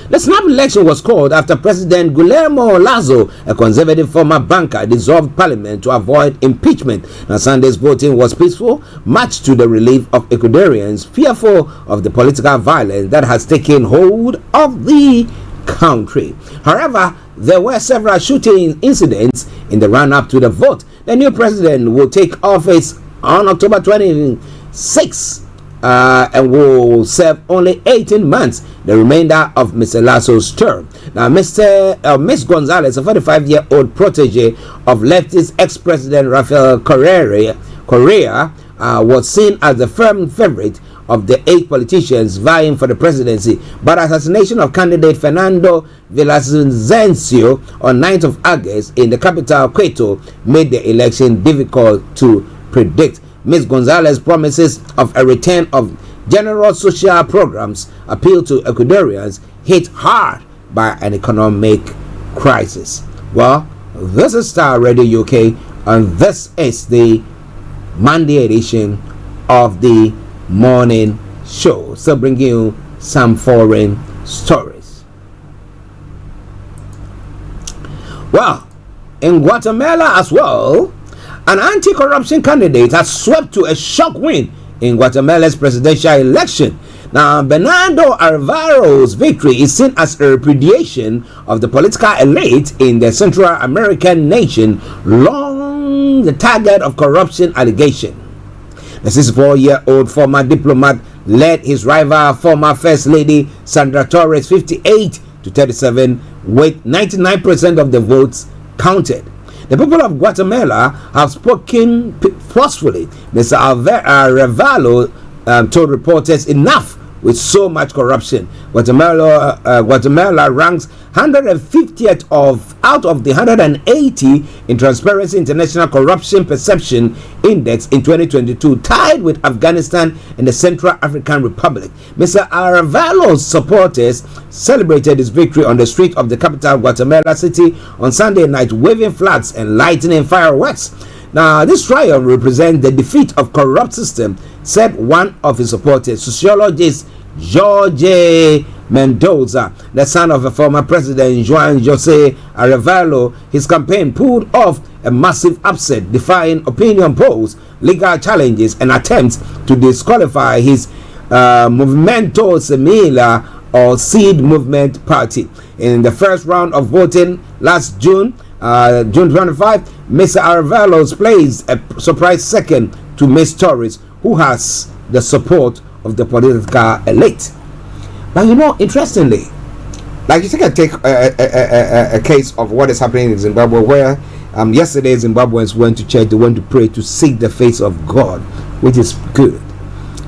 The snap election was called after President Guillermo Lasso, a conservative former banker, dissolved parliament to avoid impeachment. Now, Sunday's voting was peaceful, much to the relief of Ecuadorians fearful of the political violence that has taken hold of the country. However, there were several shooting incidents in the run-up to the vote. The new president will take office on October 26 and will serve only 18 months, the remainder of Mr. Lasso's term. Now, Miss Gonzalez, a 45-year-old protege of leftist ex-president Rafael Correa, was seen as the firm favorite of the 8 politicians vying for the presidency, but assassination of candidate Fernando Villavicencio on 9th of August in the capital Quito made the election difficult to predict. Ms. Gonzalez promises of a return of general social programs appeal to Ecuadorians hit hard by an economic crisis. Well, this is Starr Radio UK, and this is the Monday edition of the morning show. So bringing you some foreign stories. Well, in Guatemala as well, an anti-corruption candidate has swept to a shock win in Guatemala's presidential election. Now, Bernardo Alvaro's victory is seen as a repudiation of the political elite in the Central American nation, long the target of corruption allegation. The 64-year-old former diplomat led his rival, former First Lady Sandra Torres, 58 to 37, with 99% of the votes counted. The people of Guatemala have spoken forcefully. Mr. Arevalo told reporters enough with so much corruption. Guatemala ranks 150th out of the 180 in Transparency International Corruption Perception Index in 2022, tied with Afghanistan and the Central African Republic. Mr. Aravalo's supporters celebrated his victory on the street of the capital, Guatemala City, on Sunday night, waving flags and lighting fireworks. Now, this triumph represents the defeat of corrupt system, said one of his supporters, sociologist Jorge Mendoza, the son of a former president, Juan Jose Arevalo. His campaign pulled off a massive upset, defying opinion polls, legal challenges, and attempts to disqualify his Movimiento Semilla or Seed Movement Party. In the first round of voting last June 25, Mr. Arevalo placed a surprise second to Ms. Torres, who has the support of the political elite. But you know, interestingly, like you take a case of what is happening in Zimbabwe, where yesterday Zimbabweans went to church, they went to pray to seek the face of God, which is good.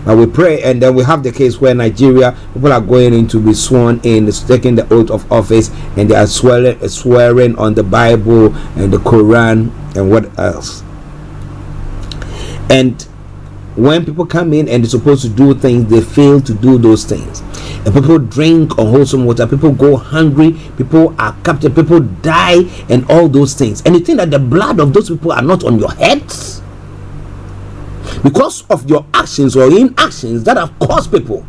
But we pray, and then we have the case where Nigeria, people are going in to be sworn in, taking the oath of office, and they are swearing on the Bible and the Quran and what else. And when people come in and they're supposed to do things, they fail to do those things. And people drink unwholesome water, people go hungry, people are captured, people die, and all those things. And you think that the blood of those people are not on your heads? Because of your actions or inactions that have caused people.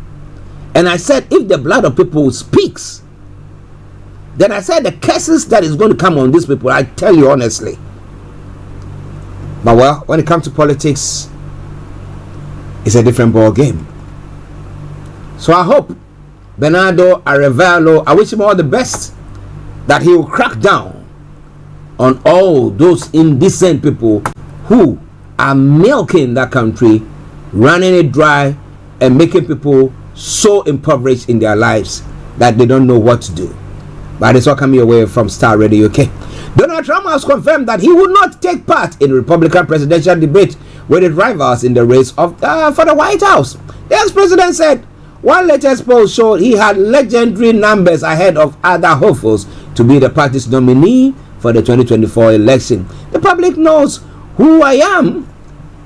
And I said, if the blood of people speaks, then I said the curses that is going to come on these people, I tell you honestly. But well, when it comes to politics, it's a different ball game. So I hope Bernardo Arevalo, I wish him all the best, that he will crack down on all those indecent people who are milking that country, running it dry, and making people so impoverished in their lives that they don't know what to do. But it's all coming away from Starr Radio UK. Donald Trump has confirmed that he would not take part in Republican presidential debate with his rivals in the race for the White House. The ex-president said one latest poll showed he had legendary numbers ahead of other hopefuls to be the party's nominee for the 2024 election. The public knows who I am,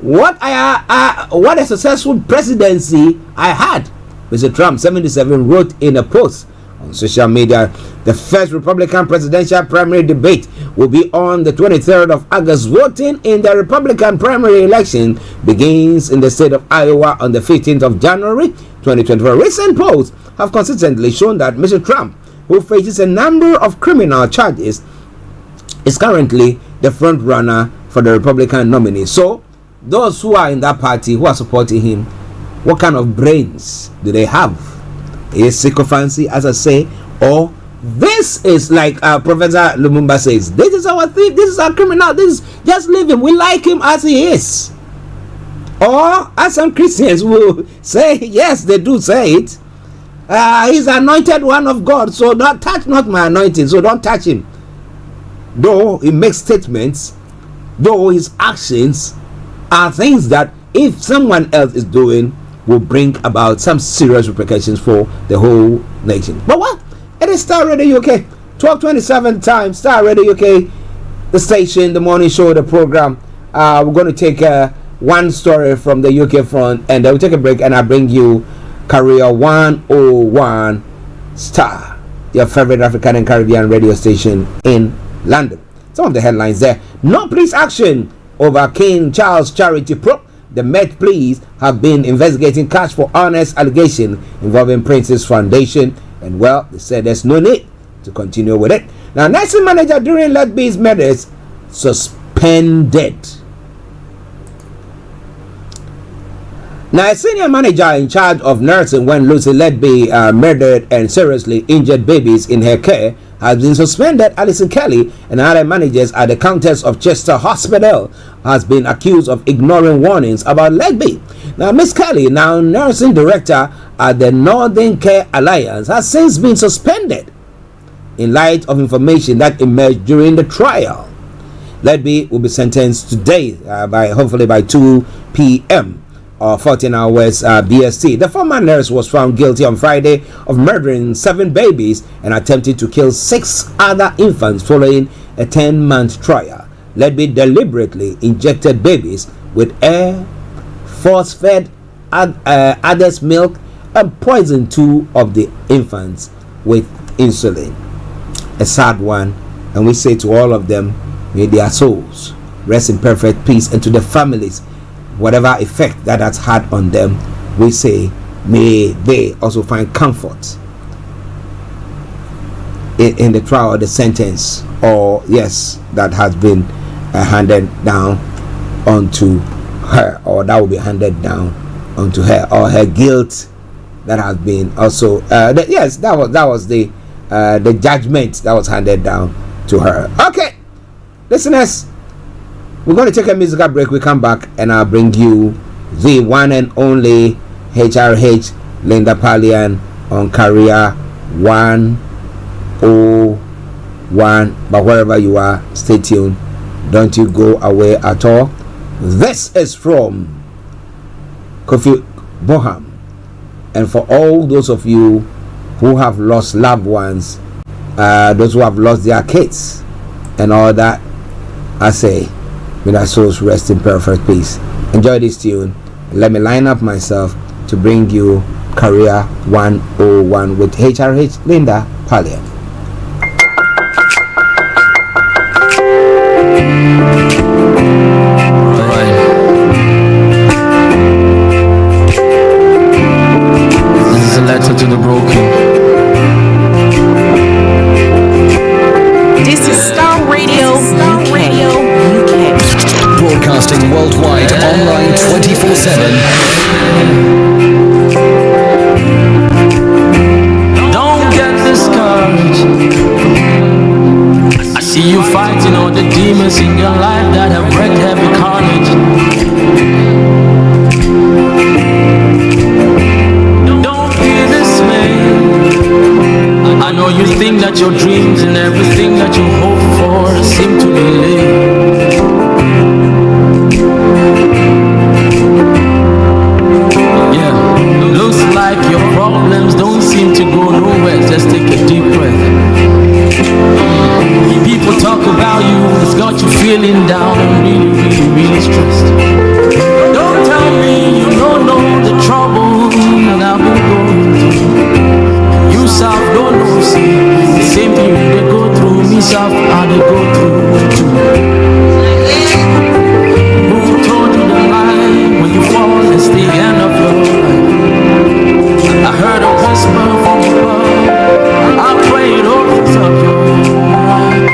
what a successful presidency I had, Mr. Trump, 77, wrote in a post on social media. The first Republican presidential primary debate will be on the 23rd of August. Voting in the Republican primary election begins in the state of Iowa on the 15th of January 2024. Recent polls have consistently shown that Mr. Trump, who faces a number of criminal charges, is currently the front runner for the Republican nominee. So those who are in that party, who are supporting him, what kind of brains do they have? Is sycophancy, as I say, or this is like Professor Lumumba says, this is our thief, this is our criminal, this is just leave him, we like him as he is. Or as some Christians will say, yes, they do say it, he's anointed one of God, so don't touch not my anointing, so don't touch him. Though he makes statements, though his actions are things that if someone else is doing will bring about some serious repercussions for the whole nation. But what? It is Starr Radio UK, 12:27 time. Starr Radio UK, the station, the morning show, the program. We're going to take one story from the UK front, and then we'll take a break, and I'll bring you Career 101 Starr, your favorite African and Caribbean radio station in London. Some of the headlines there. No police action over King Charles charity probe. The Met Police have been investigating cash for honest allegation involving Prince's Foundation, and well, they said there's no need to continue with it. Now, nursing manager during Letby's murders suspended. Now, a senior manager in charge of nursing when Lucy Letby murdered and seriously injured babies in her care has been suspended. Alison Kelly and other managers at the Countess of Chester Hospital has been accused of ignoring warnings about Letby. Now, Miss Kelly, now nursing director at the Northern Care Alliance, has since been suspended in light of information that emerged during the trial. Letby will be sentenced today, hopefully by 2 p.m. or 14 hours BST. The former nurse was found guilty on Friday of murdering 7 babies and attempting to kill 6 other infants following a 10-month trial. Ledby deliberately injected babies with air, force-fed others' milk, and poisoned 2 of the infants with insulin. A sad one, and we say to all of them, may their souls rest in perfect peace, and to the families, whatever effect that has had on them, we say, may they also find comfort in the trial, the sentence, or yes, that has been handed down onto her, or that will be handed down onto her, or her guilt that has been also yes, that was the judgment that was handed down to her. Okay, listeners, we're going to take a musical break. We come back and I'll bring you the one and only HRH Linda Pallien on Career 101. But wherever you are, stay tuned. Don't you go away at all. This is from Kofi Boham. And for all those of you who have lost loved ones, those who have lost their kids and all that, I say, may their souls rest in perfect peace. Enjoy this tune. Let me line up myself to bring you Career 101 with HRH Linda Pallien. Letter to the broken. This is Starr Radio, UK. Broadcasting worldwide, online 24/7. Don't get discouraged. I see you fighting all the demons in your life that have wreaked heavy carnage. I know you think that your dreams and everything that you hope for seem to be late. Yeah, looks like your problems don't seem to go nowhere. Just take a deep breath. People talk about you, it's got you feeling down and really stressed. Don't tell me you don't know the trouble that I've been going through. You self don't know, see the same thing they go through. Me self, how they go through too. Who told you the lie? When you fall, it's the end of your life. I heard a whisper from above. I prayed over your life.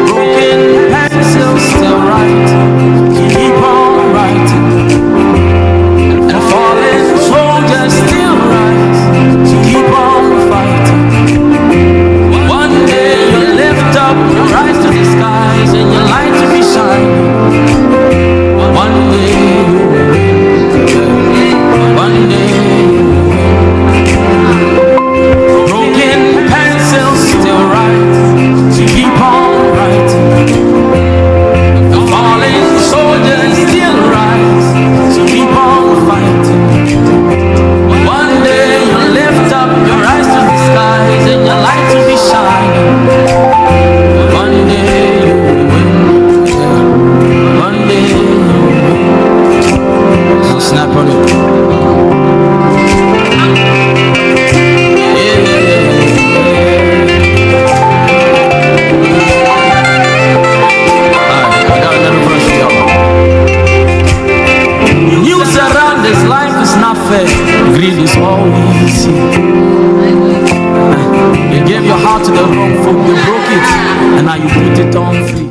Broken pencil still right. Keep on writing. And falling soldiers still rise. So keep on fighting. One day you'll lift up your eyes to the skies and your light to be shining. One day you will win. One day you will win. Broken pencil still right. So keep on writing. The falling soldiers still rise. So keep on fighting. One day you'll lift up your eyes to the skies and your light will be shining. One day you will win. Yeah. One day you will win. So snap on it. Alright, I got another verse for y'all. News around this life is not fair. Greed is all we see. You gave your heart to the wrong folk, you broke it, and now you put it on free.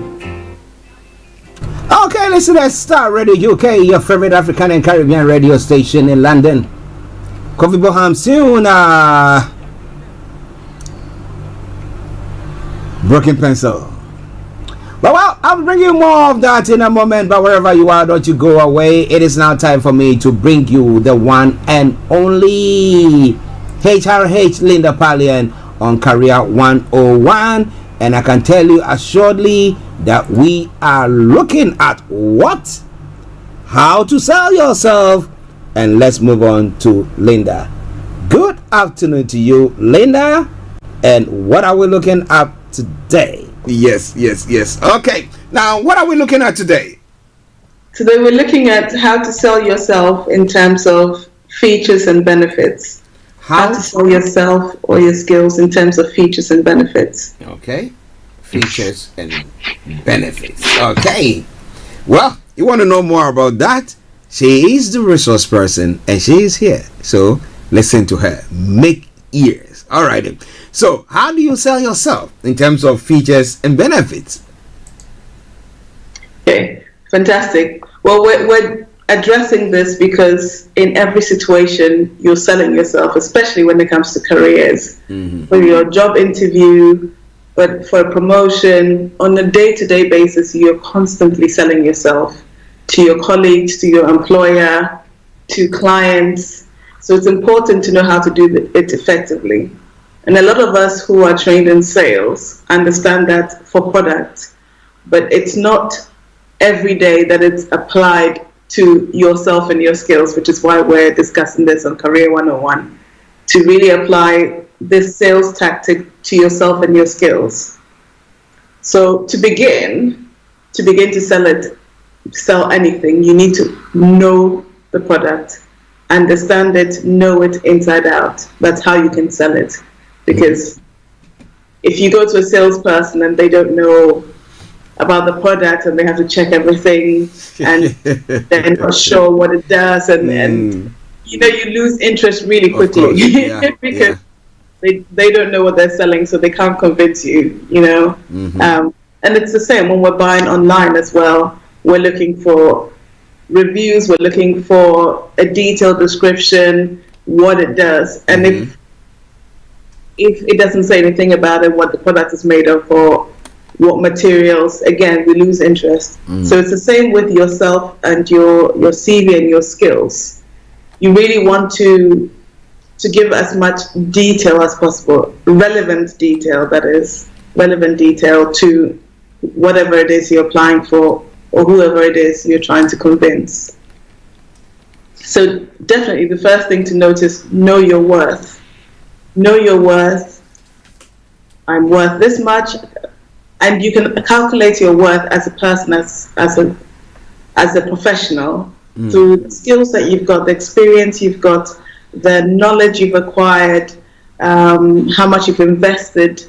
Okay, listen to Starr Radio UK, your favorite African and Caribbean radio station in London. Kofi Boham soon. Broken pencil. Well, I'll bring you more of that in a moment, but wherever you are, don't you go away. It is now time for me to bring you the one and only HRH Linda Pallien on Career 101. And I can tell you assuredly that we are looking at what? How to sell yourself. And let's move on to Linda. Good afternoon to you, Linda. And what are we looking at today? Yes. Okay. Now, what are we looking at today? Today we're looking at how to sell yourself in terms of features and benefits. How to sell yourself or your skills in terms of features and benefits. Okay. Features and benefits. Okay. Well, you want to know more about that? She is the resource person and she is here. So listen to her. Make ears. All right. So how do you sell yourself in terms of features and benefits? Okay. Fantastic. Well, we're addressing this because in every situation you're selling yourself, especially when it comes to careers. For your job interview, but for a promotion, on a day-to-day basis, you're constantly selling yourself to your colleagues, to your employer, to clients. So it's important to know how to do it effectively. And a lot of us who are trained in sales understand that for product, but it's not every day that it's applied to yourself and your skills, which is why we're discussing this on Career 101, to really apply this sales tactic to yourself and your skills. So to begin to sell anything, you need to know the product, understand it, know it inside out. That's how you can sell it. Because if you go to a salesperson and they don't know about the product and they have to check everything and they're not sure what it does and you lose interest really quickly because they don't know what they're selling, so they can't convince you, and it's the same when we're buying online as well. We're looking for reviews, we're looking for a detailed description, what it does, and if it doesn't say anything about it, what the product is made of or what materials, again, we lose interest. So it's the same with yourself and your CV and your skills. You really want to give as much detail as possible, relevant detail to whatever it is you're applying for or whoever it is you're trying to convince. So definitely the first thing to notice, know your worth. Know your worth. I'm worth this much. And you can calculate your worth as a person, as a professional, through the skills that you've got, the experience you've got, the knowledge you've acquired, how much you've invested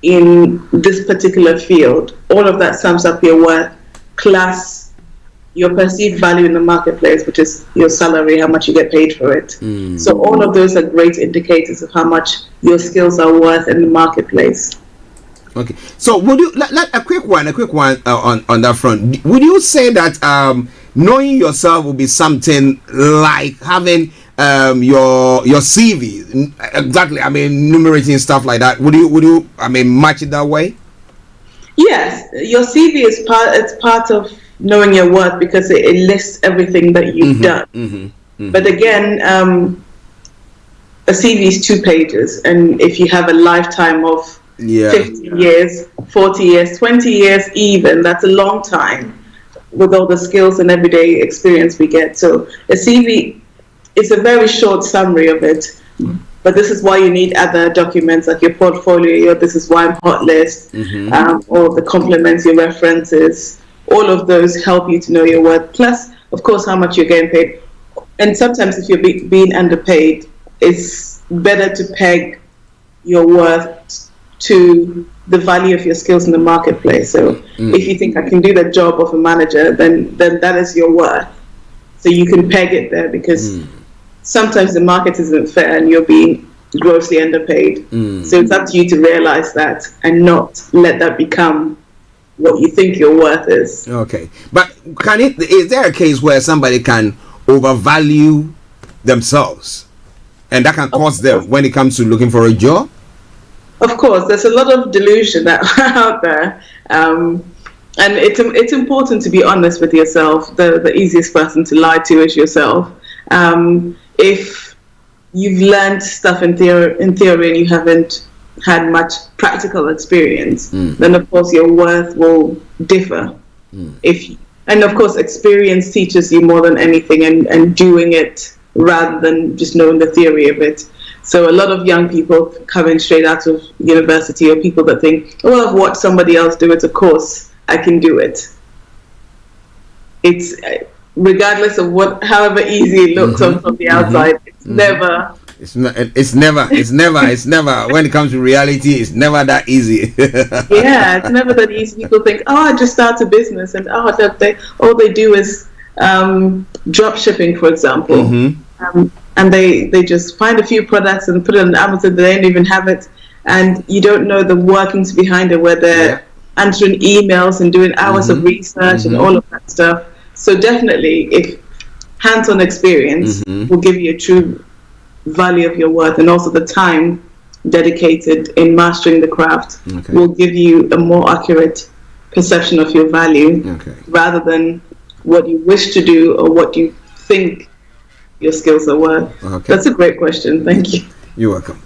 in this particular field. All of that sums up your worth, plus your perceived value in the marketplace, which is your salary, how much you get paid for it. So all of those are great indicators of how much your skills are worth in the marketplace. Okay, so would you a quick one on that front? Would you say that knowing yourself will be something like having your CV, exactly? I mean, enumerating stuff like that. Would you match it that way? Yes, your CV is part of knowing your worth because it lists everything that you've done. But again, a CV is 2 pages, and if you have a lifetime of 50 years, 40 years, 20 years even, that's a long time with all the skills and everyday experience we get. So a CV is a very short summary of it, but this is why you need other documents like your portfolio, this is why I'm hot list, or the compliments, your references. All of those help you to know your worth, plus of course how much you're getting paid. And sometimes if you're being underpaid, it's better to peg your worth to the value of your skills in the marketplace. So if you think I can do the job of a manager, then that is your worth. So you can peg it there because sometimes the market isn't fair and you're being grossly underpaid. So it's up to you to realize that and not let that become what you think your worth is. Okay, but is there a case where somebody can overvalue themselves and that can cause them when it comes to looking for a job? Of course, there's a lot of delusion out there, and it's important to be honest with yourself. The easiest person to lie to is yourself. If you've learned stuff in theory and you haven't had much practical experience, then of course your worth will differ. And of course experience teaches you more than anything, and doing it rather than just knowing the theory of it. So a lot of young people coming straight out of university, or people that think, oh, I've watched somebody else do it, of course I can do it. It's regardless of however easy it looks from the outside, it's never. It's never. When it comes to reality, it's never that easy. Yeah, it's never that easy. People think, oh, I just start a business, and all they do is drop shipping, for example. And they just find a few products and put it on Amazon. They don't even have it, and you don't know the workings behind it, where they're answering emails and doing hours of research and all of that stuff. So definitely, if hands-on experience will give you a true value of your worth, and also the time dedicated in mastering the craft will give you a more accurate perception of your value, rather than what you wish to do or what you think your skills are worth. That's a great question. Thank you. You're welcome.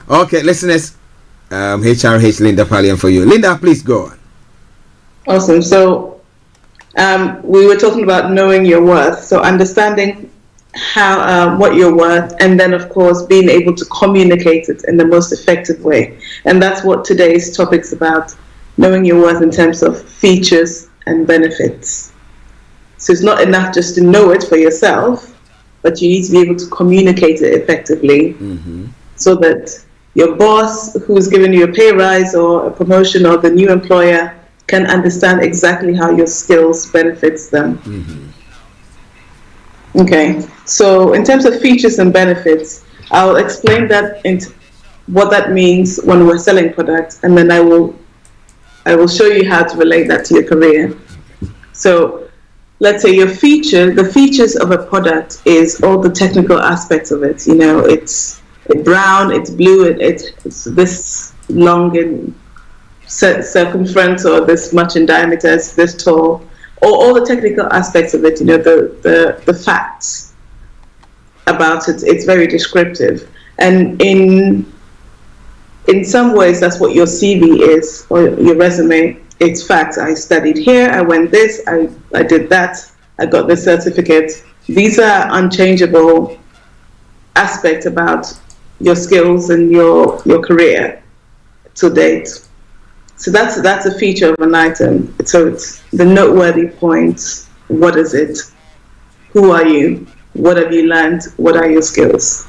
Okay, listeners, HRH Linda Pallien for you. Linda, please go on. Awesome. So we were talking about knowing your worth. So understanding how what you're worth, and then of course being able to communicate it in the most effective way. And that's what today's topic's about, knowing your worth in terms of features and benefits. So it's not enough just to know it for yourself, but you need to be able to communicate it effectively, so that your boss, who's given you a pay rise or a promotion, or the new employer, can understand exactly how your skills benefits them. Okay, so in terms of features and benefits, I'll explain that into what that means when we're selling products, and then I will show you how to relate that to your career. So let's say the features of a product is all the technical aspects of it. It's brown, it's blue, it's this long in circumference, or this much in diameter, it's this tall, or all the technical aspects of it. The facts about it. It's very descriptive, and in some ways that's what your CV is, or your resume. It's facts. I studied here, I went this, I did that, I got this certificate. These are unchangeable aspects about your skills and your career to date. So that's a feature of an item. So it's the noteworthy points. What is it? Who are you? What have you learned? What are your skills?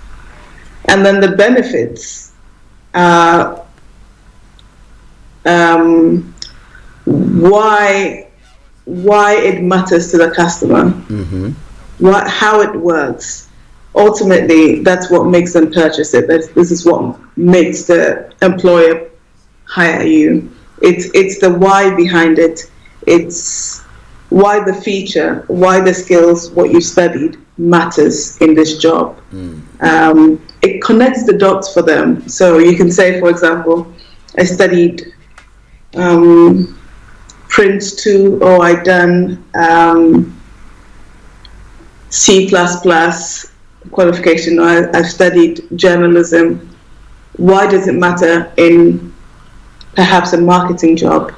And then the benefits are why it matters to the customer, how it works. Ultimately, that's what makes them purchase it. This is what makes the employer hire you. It's the why behind it. It's why the feature, why the skills, what you studied matters in this job. It connects the dots for them. So you can say, for example, I studied Prince 2, or I done C++ qualification, or I've studied journalism. Why does it matter in perhaps a marketing job?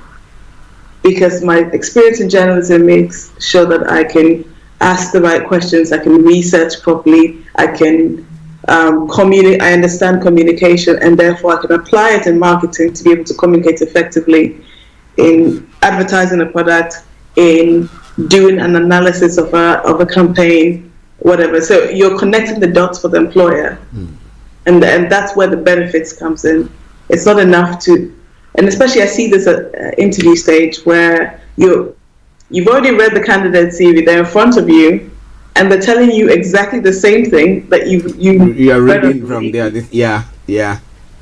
Because my experience in journalism makes sure that I can ask the right questions, I can research properly, I can communicate, I understand communication, and therefore I can apply it in marketing to be able to communicate effectively in advertising a product, in doing an analysis of a campaign, whatever. So you're connecting the dots for the employer, and that's where the benefits comes in. It's not enough to, and especially I see this at interview stage, where you've already read the candidate's CV, they're in front of you, and they're telling you exactly the same thing that you are reading from there. Yeah.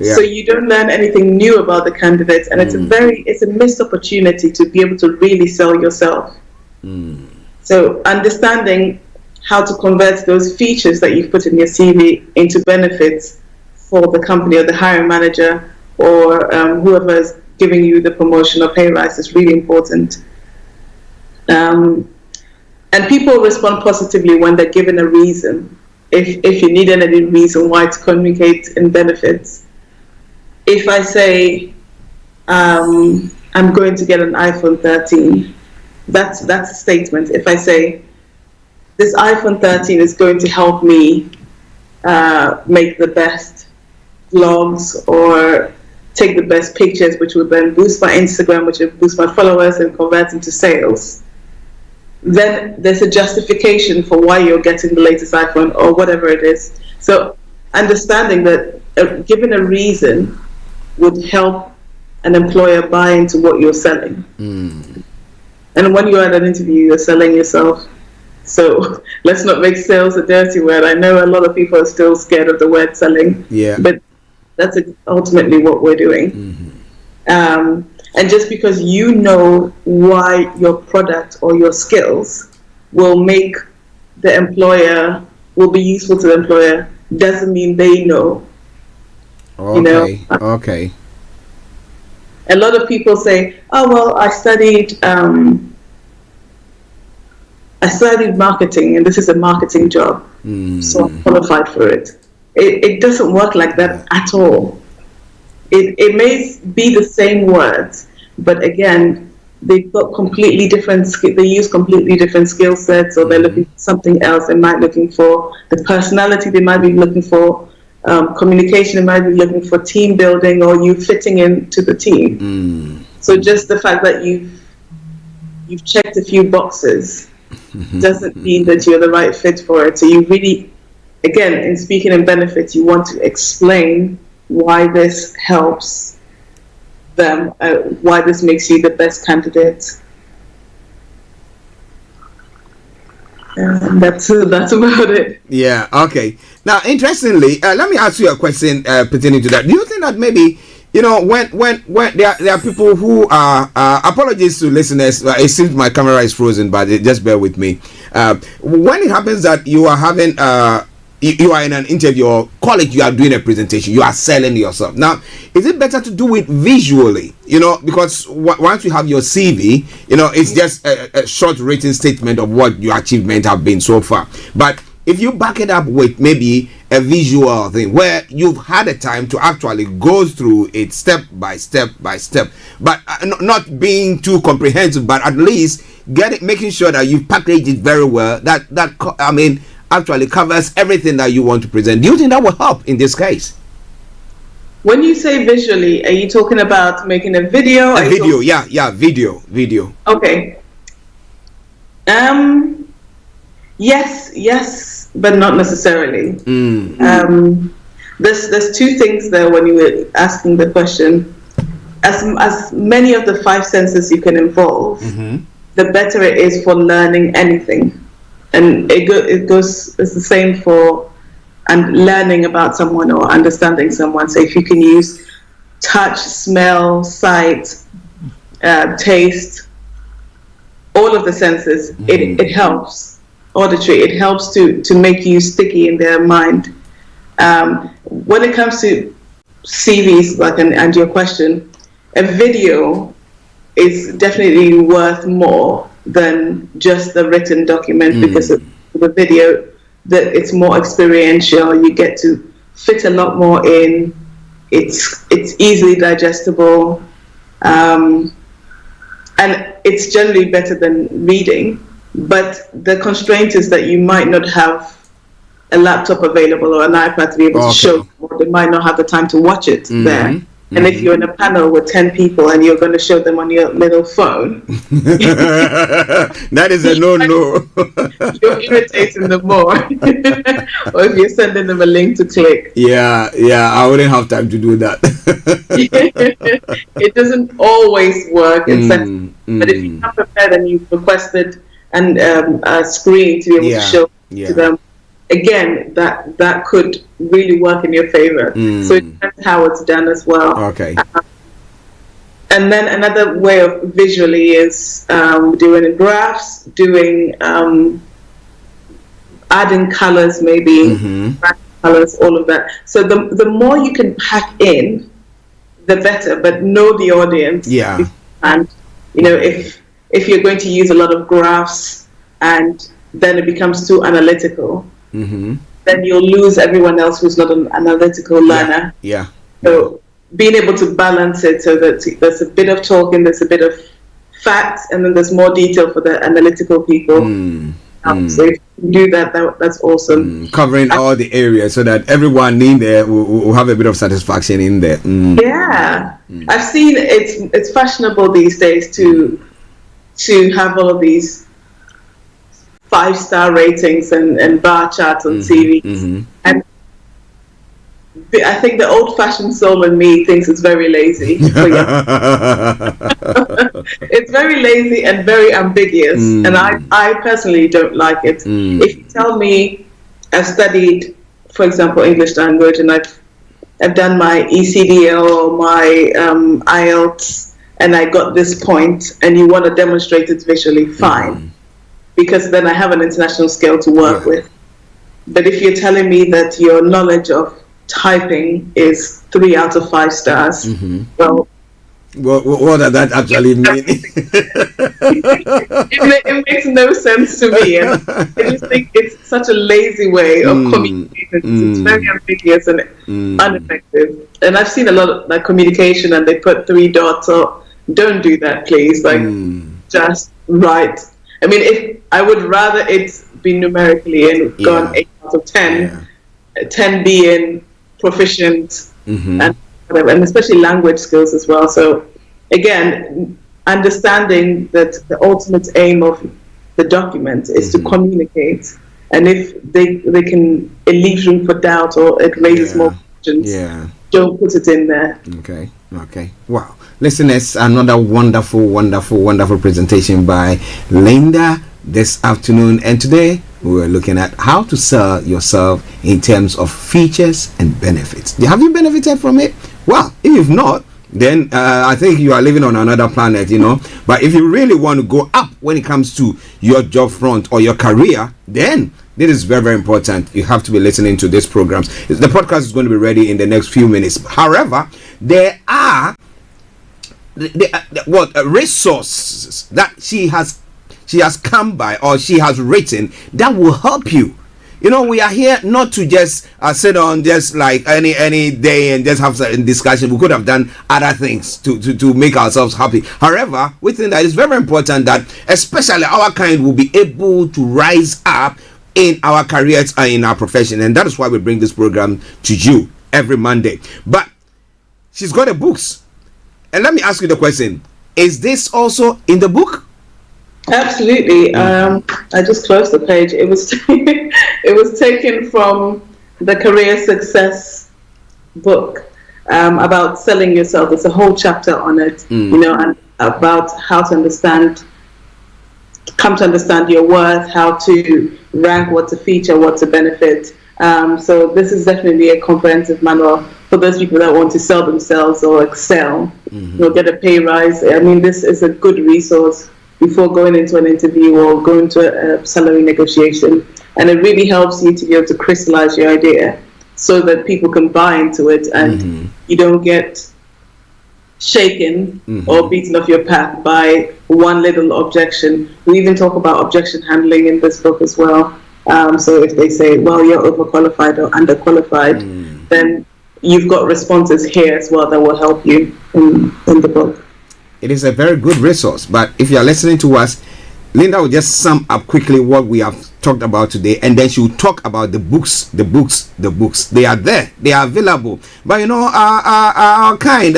So you don't learn anything new about the candidates, and it's a missed opportunity to be able to really sell yourself. So understanding how to convert those features that you've put in your CV into benefits for the company or the hiring manager, or whoever's giving you the promotion or pay rise is really important. And people respond positively when they're given a reason. If you need any reason why to communicate in benefits, if I say I'm going to get an iPhone 13, that's a statement. If I say this iPhone 13 is going to help me make the best vlogs or take the best pictures, which would then boost my Instagram, which would boost my followers and convert into sales, then there's a justification for why you're getting the latest iPhone or whatever it is. So understanding that giving a reason would help an employer buy into what you're selling. And when you're at an interview, you're selling yourself. So let's not make sales a dirty word. I know a lot of people are still scared of the word selling, but that's ultimately what we're doing. And just because you know why your product or your skills will make the employer, will be useful to the employer, doesn't mean they know. Okay. Okay. A lot of people say, "Oh well, I studied marketing, and this is a marketing job, so I'm qualified for it." It doesn't work like that at all. It may be the same words, but again, they've got completely different. They use completely different skill sets, or they're looking for something else. They might be looking for the personality. They might be looking for communication. They might be looking for team building, or you fitting into the team. So just the fact that you've checked a few boxes doesn't mean that you're the right fit for it. So you really, again, in speaking in benefits, you want to explain why this helps them, why this makes you the best candidate. That's about it. Yeah. Okay. Now, interestingly, let me ask you a question pertaining to that. Do you think that maybe, when there are people who are apologies to listeners, it seems my camera is frozen, but just bear with me. When it happens that you are having you are in an interview or college, you are doing a presentation, you are selling yourself. Now, is it better to do it visually? Because once you have your CV, it's just a short written statement of what your achievements have been so far. But if you back it up with maybe a visual thing where you've had a time to actually go through it step by step by step, but not being too comprehensive, but at least making sure that you package it very well, that actually covers everything that you want to present. Do you think that will help in this case? When you say visually, are you talking about making a video? Video. Okay. Yes, but not necessarily. There's two things there when you were asking the question. As many of the 5 senses you can involve, the better it is for learning anything. And it's the same for learning about someone or understanding someone. So if you can use touch, smell, sight, taste, all of the senses, it helps. Auditory, it helps to make you sticky in their mind. When it comes to CVs, and your question, a video is definitely worth more than just the written document, because of the video, that it's more experiential. You get to fit a lot more in. It's easily digestible, and it's generally better than reading. But the constraint is that you might not have a laptop available or an iPad to be able to show, or they might not have the time to watch it there. And if you're in a panel with 10 people and you're going to show them on your little phone, that is a no. You're irritating them more. Or if you're sending them a link to click. Yeah, I wouldn't have time to do that. It doesn't always work, but if you come prepared and you've requested a screen to be able to show to them, again, that could really work in your favor. So it depends how it's done as well. Okay. And then another way of visually is doing graphs, doing adding colors, maybe colors, all of that. So the more you can pack in, the better. But know the audience. Yeah. And if you're going to use a lot of graphs and then it becomes too analytical, then you'll lose everyone else who's not an analytical learner. Yeah. So being able to balance it so that there's a bit of talking, there's a bit of facts, and then there's more detail for the analytical people. So if you do that, that's awesome. Covering all the areas so that everyone in there will have a bit of satisfaction in there. Yeah, I've seen it's fashionable these days to have all of these 5-star ratings and bar charts on TV, and I think the old-fashioned soul in me thinks it's very lazy. It's very lazy and very ambiguous, and I personally don't like it. If you tell me I've studied, for example, English language, and I've done my ECDL or my IELTS, and I got this point, and you want to demonstrate it visually, fine, because then I have an international scale to work with. But if you're telling me that your knowledge of typing is 3 out of 5 stars, well, what does that actually mean? it makes no sense to me, and I just think it's such a lazy way of communicating. It's very ambiguous and ineffective. And I've seen a lot of like communication, and they put 3 dots. Or don't do that, please. Like, just write. I mean, I would rather it be numerically and gone 8 out of 10, 10 being proficient, and whatever, and especially language skills as well. So again, understanding that the ultimate aim of the document is to communicate, and if they can leave room for doubt or it raises more questions, don't put it in there. Okay. Wow. Listeners, another wonderful presentation by Linda this afternoon, and today we were looking at how to sell yourself in terms of features and benefits. Have you benefited from it? Well, if you've not, then I think you are living on another planet, But if you really want to go up when it comes to your job front or your career, then this is very, very important. You have to be listening to these programs. The podcast is going to be ready in the next few minutes. However, there are resources that she has come by, or she has written, that will help you. We are here not to just sit on just like any day and just have a discussion. We could have done other things to make ourselves happy. However, we think that it's very important that especially our kind will be able to rise up in our careers and in our profession, and that is why we bring this program to you every Monday. But she's got the books, and let me ask you the question: is this also in the book? Absolutely. I just closed the page. It was it was taken from the Career Success book about selling yourself. There's a whole chapter on it, and about how to come to understand your worth, how to rank, what's a feature, what's a benefit. So this is definitely a comprehensive manual for those people that want to sell themselves or excel, get a pay rise. I mean, this is a good resource before going into an interview or going to a salary negotiation. And it really helps you to be able to crystallize your idea so that people can buy into it, and you don't get shaken or beaten off your path by one little objection. We even talk about objection handling in this book as well. So if they say, well, you're overqualified or underqualified, then you've got responses here as well that will help you in the book. It is a very good resource, but if you are listening to us, Linda will just sum up quickly what we have talked about today, and then she will talk about the books. They are there, they are available. But our kind,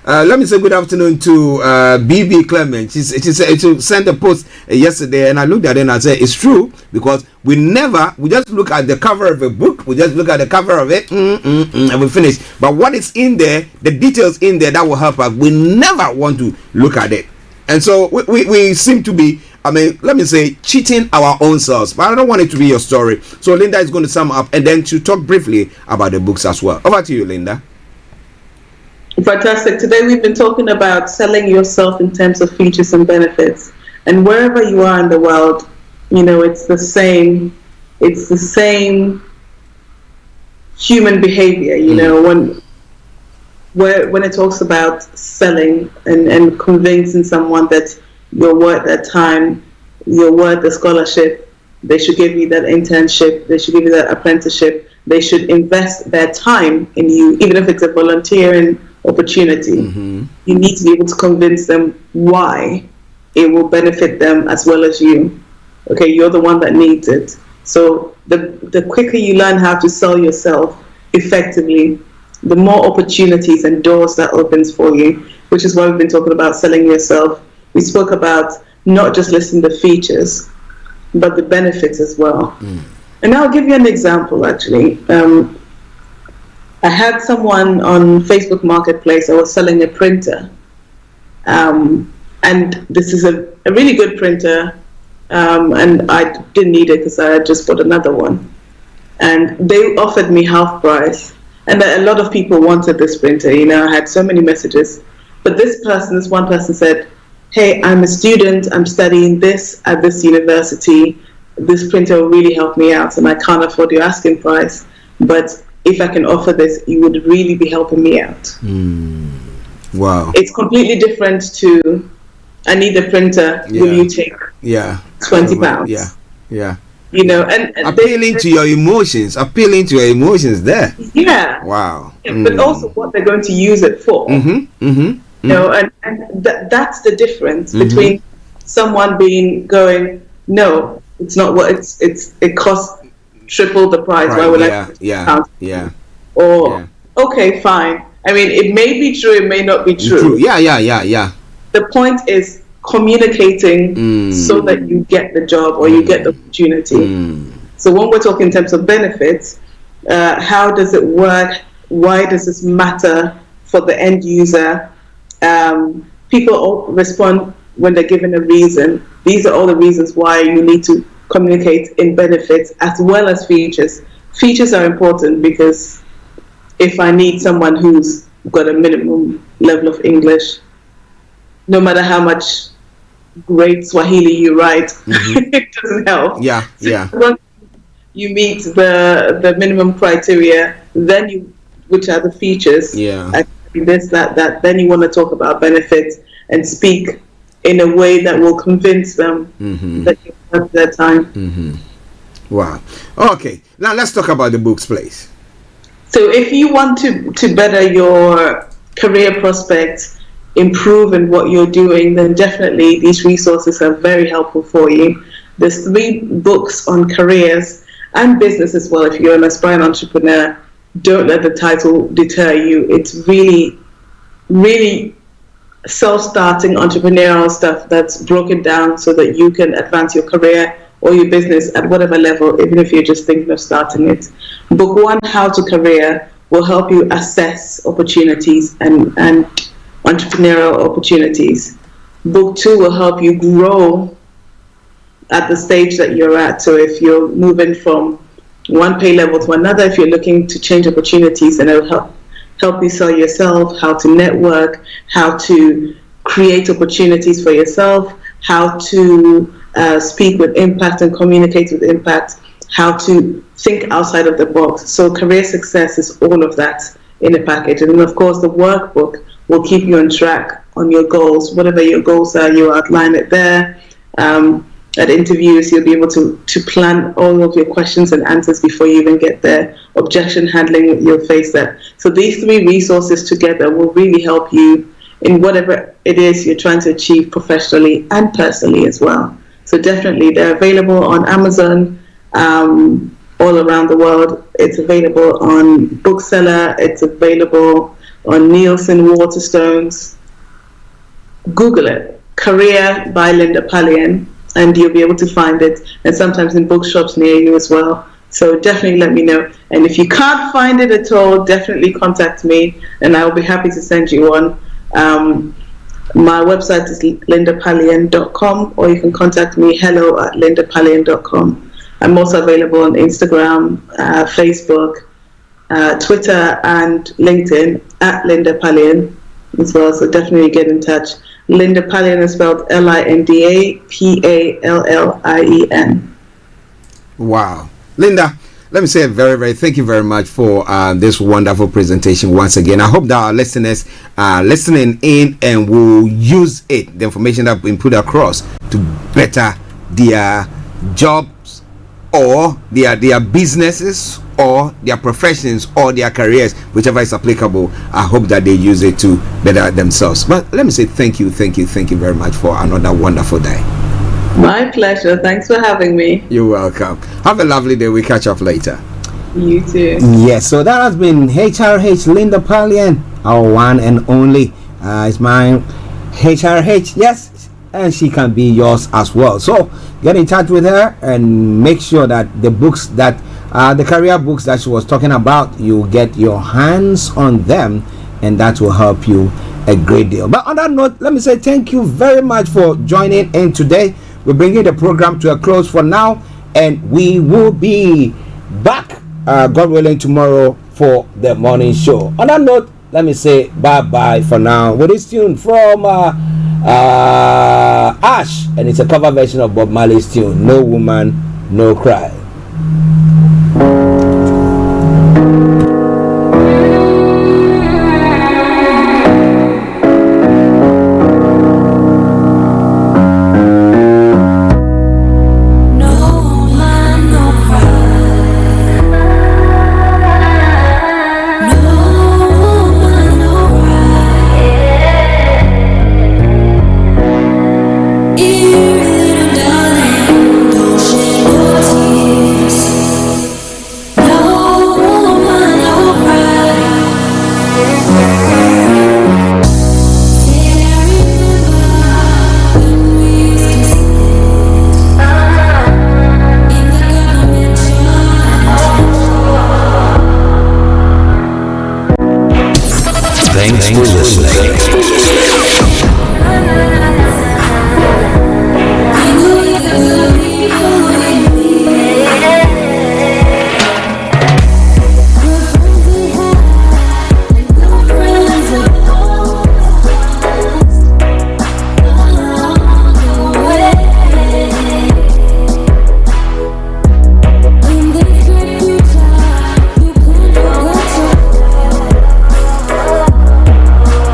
let me say good afternoon to BB Clement. She sent a post yesterday, and I looked at it and I said it's true, because we just look at the cover of a book, we just look at the cover of it, and we finish. But what is in there, the details in there that will help us, we never want to look at it. And so we seem to be, let me say, cheating our own selves. But I don't want it to be your story. So Linda is going to sum up, and then she'll talk briefly about the books as well. Over to you, Linda. Fantastic. Today we've been talking about selling yourself in terms of features and benefits. And wherever you are in the world, it's the same human behavior, when it talks about selling and convincing someone that you're worth their time, you're worth the scholarship, they should give you that internship, they should give you that apprenticeship, they should invest their time in you, even if it's a volunteering opportunity, you need to be able to convince them why it will benefit them as well as you. Okay, you're the one that needs it. So the quicker you learn how to sell yourself effectively, the more opportunities and doors that opens for you, which is why we've been talking about selling yourself. We spoke about not just listing the features, but the benefits as well. And I'll give you an example, actually. I had someone on Facebook Marketplace, I was selling a printer. And this is a really good printer, and I didn't need it because I had just bought another one. And they offered me half price. And a lot of people wanted this printer, you know, I had so many messages. But this one person said, hey, I'm a student, I'm studying this at this university. This printer will really help me out, and I can't afford your asking price. But if I can offer this, you would really be helping me out. Wow. It's completely different to, I need a printer, will you take £20? Yeah. You know, and appealing to your emotions there. Yeah. Wow. But also what they're going to use it for. You know, and that's the difference between someone going, no, it's not what it costs triple the price. Why would I? Or okay, fine. I mean, it may be true, it may not be true. Yeah. The point is communicating so that you get the job or you get the opportunity. So when we're talking in terms of benefits, how does it work? Why does this matter for the end user? People all respond when they're given a reason. These are all the reasons why you need to communicate in benefits as well as features. Features are important because if I need someone who's got a minimum level of English, no matter how much great Swahili you write, it doesn't help. Once you meet the minimum criteria, then which are the features, this, that, then you want to talk about benefits and speak in a way that will convince them that you're worth their time. Wow. Okay, now let's talk about the books, please. So if you want to better your career prospects, improve in what you're doing, then definitely these resources are very helpful for you. There's 3 books on careers and business as well. If you're an aspiring entrepreneur, don't let the title deter you. It's really, really self-starting entrepreneurial stuff that's broken down so that you can advance your career or your business at whatever level, even if you're just thinking of starting it. Book 1, How to Career, will help you assess opportunities and entrepreneurial opportunities. Book 2 will help you grow at the stage that you're at. So if you're moving from one pay level to another, if you're looking to change opportunities, and it'll help you sell yourself, how to network, how to create opportunities for yourself, how to speak with impact and communicate with impact, how to think outside of the box. So career success is all of that in a package. And then of course the workbook will keep you on track on your goals. Whatever your goals are, you outline it there. At interviews, you'll be able to plan all of your questions and answers before you even get there. Objection handling, you'll face that. So these 3 resources together will really help you in whatever it is you're trying to achieve professionally and personally as well. So definitely they're available on Amazon all around the world. It's available on Bookseller. It's available on Nielsen Waterstones. Google it, Career by Linda Pallien, and you'll be able to find it, and sometimes in bookshops near you as well. So definitely let me know. And if you can't find it at all, definitely contact me and I'll be happy to send you one. My website is lindapallien.com, or you can contact me hello@lindapallien.com. I'm also available on Instagram, Facebook, Twitter and LinkedIn at Linda Pallien as well. So definitely get in touch. Linda Pallien is spelled LINDAPALLIEN. Wow. Linda, let me say thank you very much for this wonderful presentation once again. I hope that our listeners are listening in and will use the information that has been put across, to better their jobs or their businesses or their professions or their careers, whichever is applicable. I hope that they use it to better themselves. But let me say thank you very much for another wonderful day. My pleasure. Thanks for having me. You're welcome. Have a lovely day. We catch up later. You too. Yes, so that has been HRH Linda Pallien, our one and only. It's mine, HRH. Yes, and she can be yours as well. So get in touch with her and make sure that the books that the career books that she was talking about, you get your hands on them, and that will help you a great deal. But on that note, let me say thank you very much for joining in today. We're bringing the program to a close for now, and we will be back, God willing, tomorrow for the morning show. On that note, let me say bye-bye for now with this tune from Ash, and it's a cover version of Bob Marley's tune, No Woman, No Cry. Thanks for listening.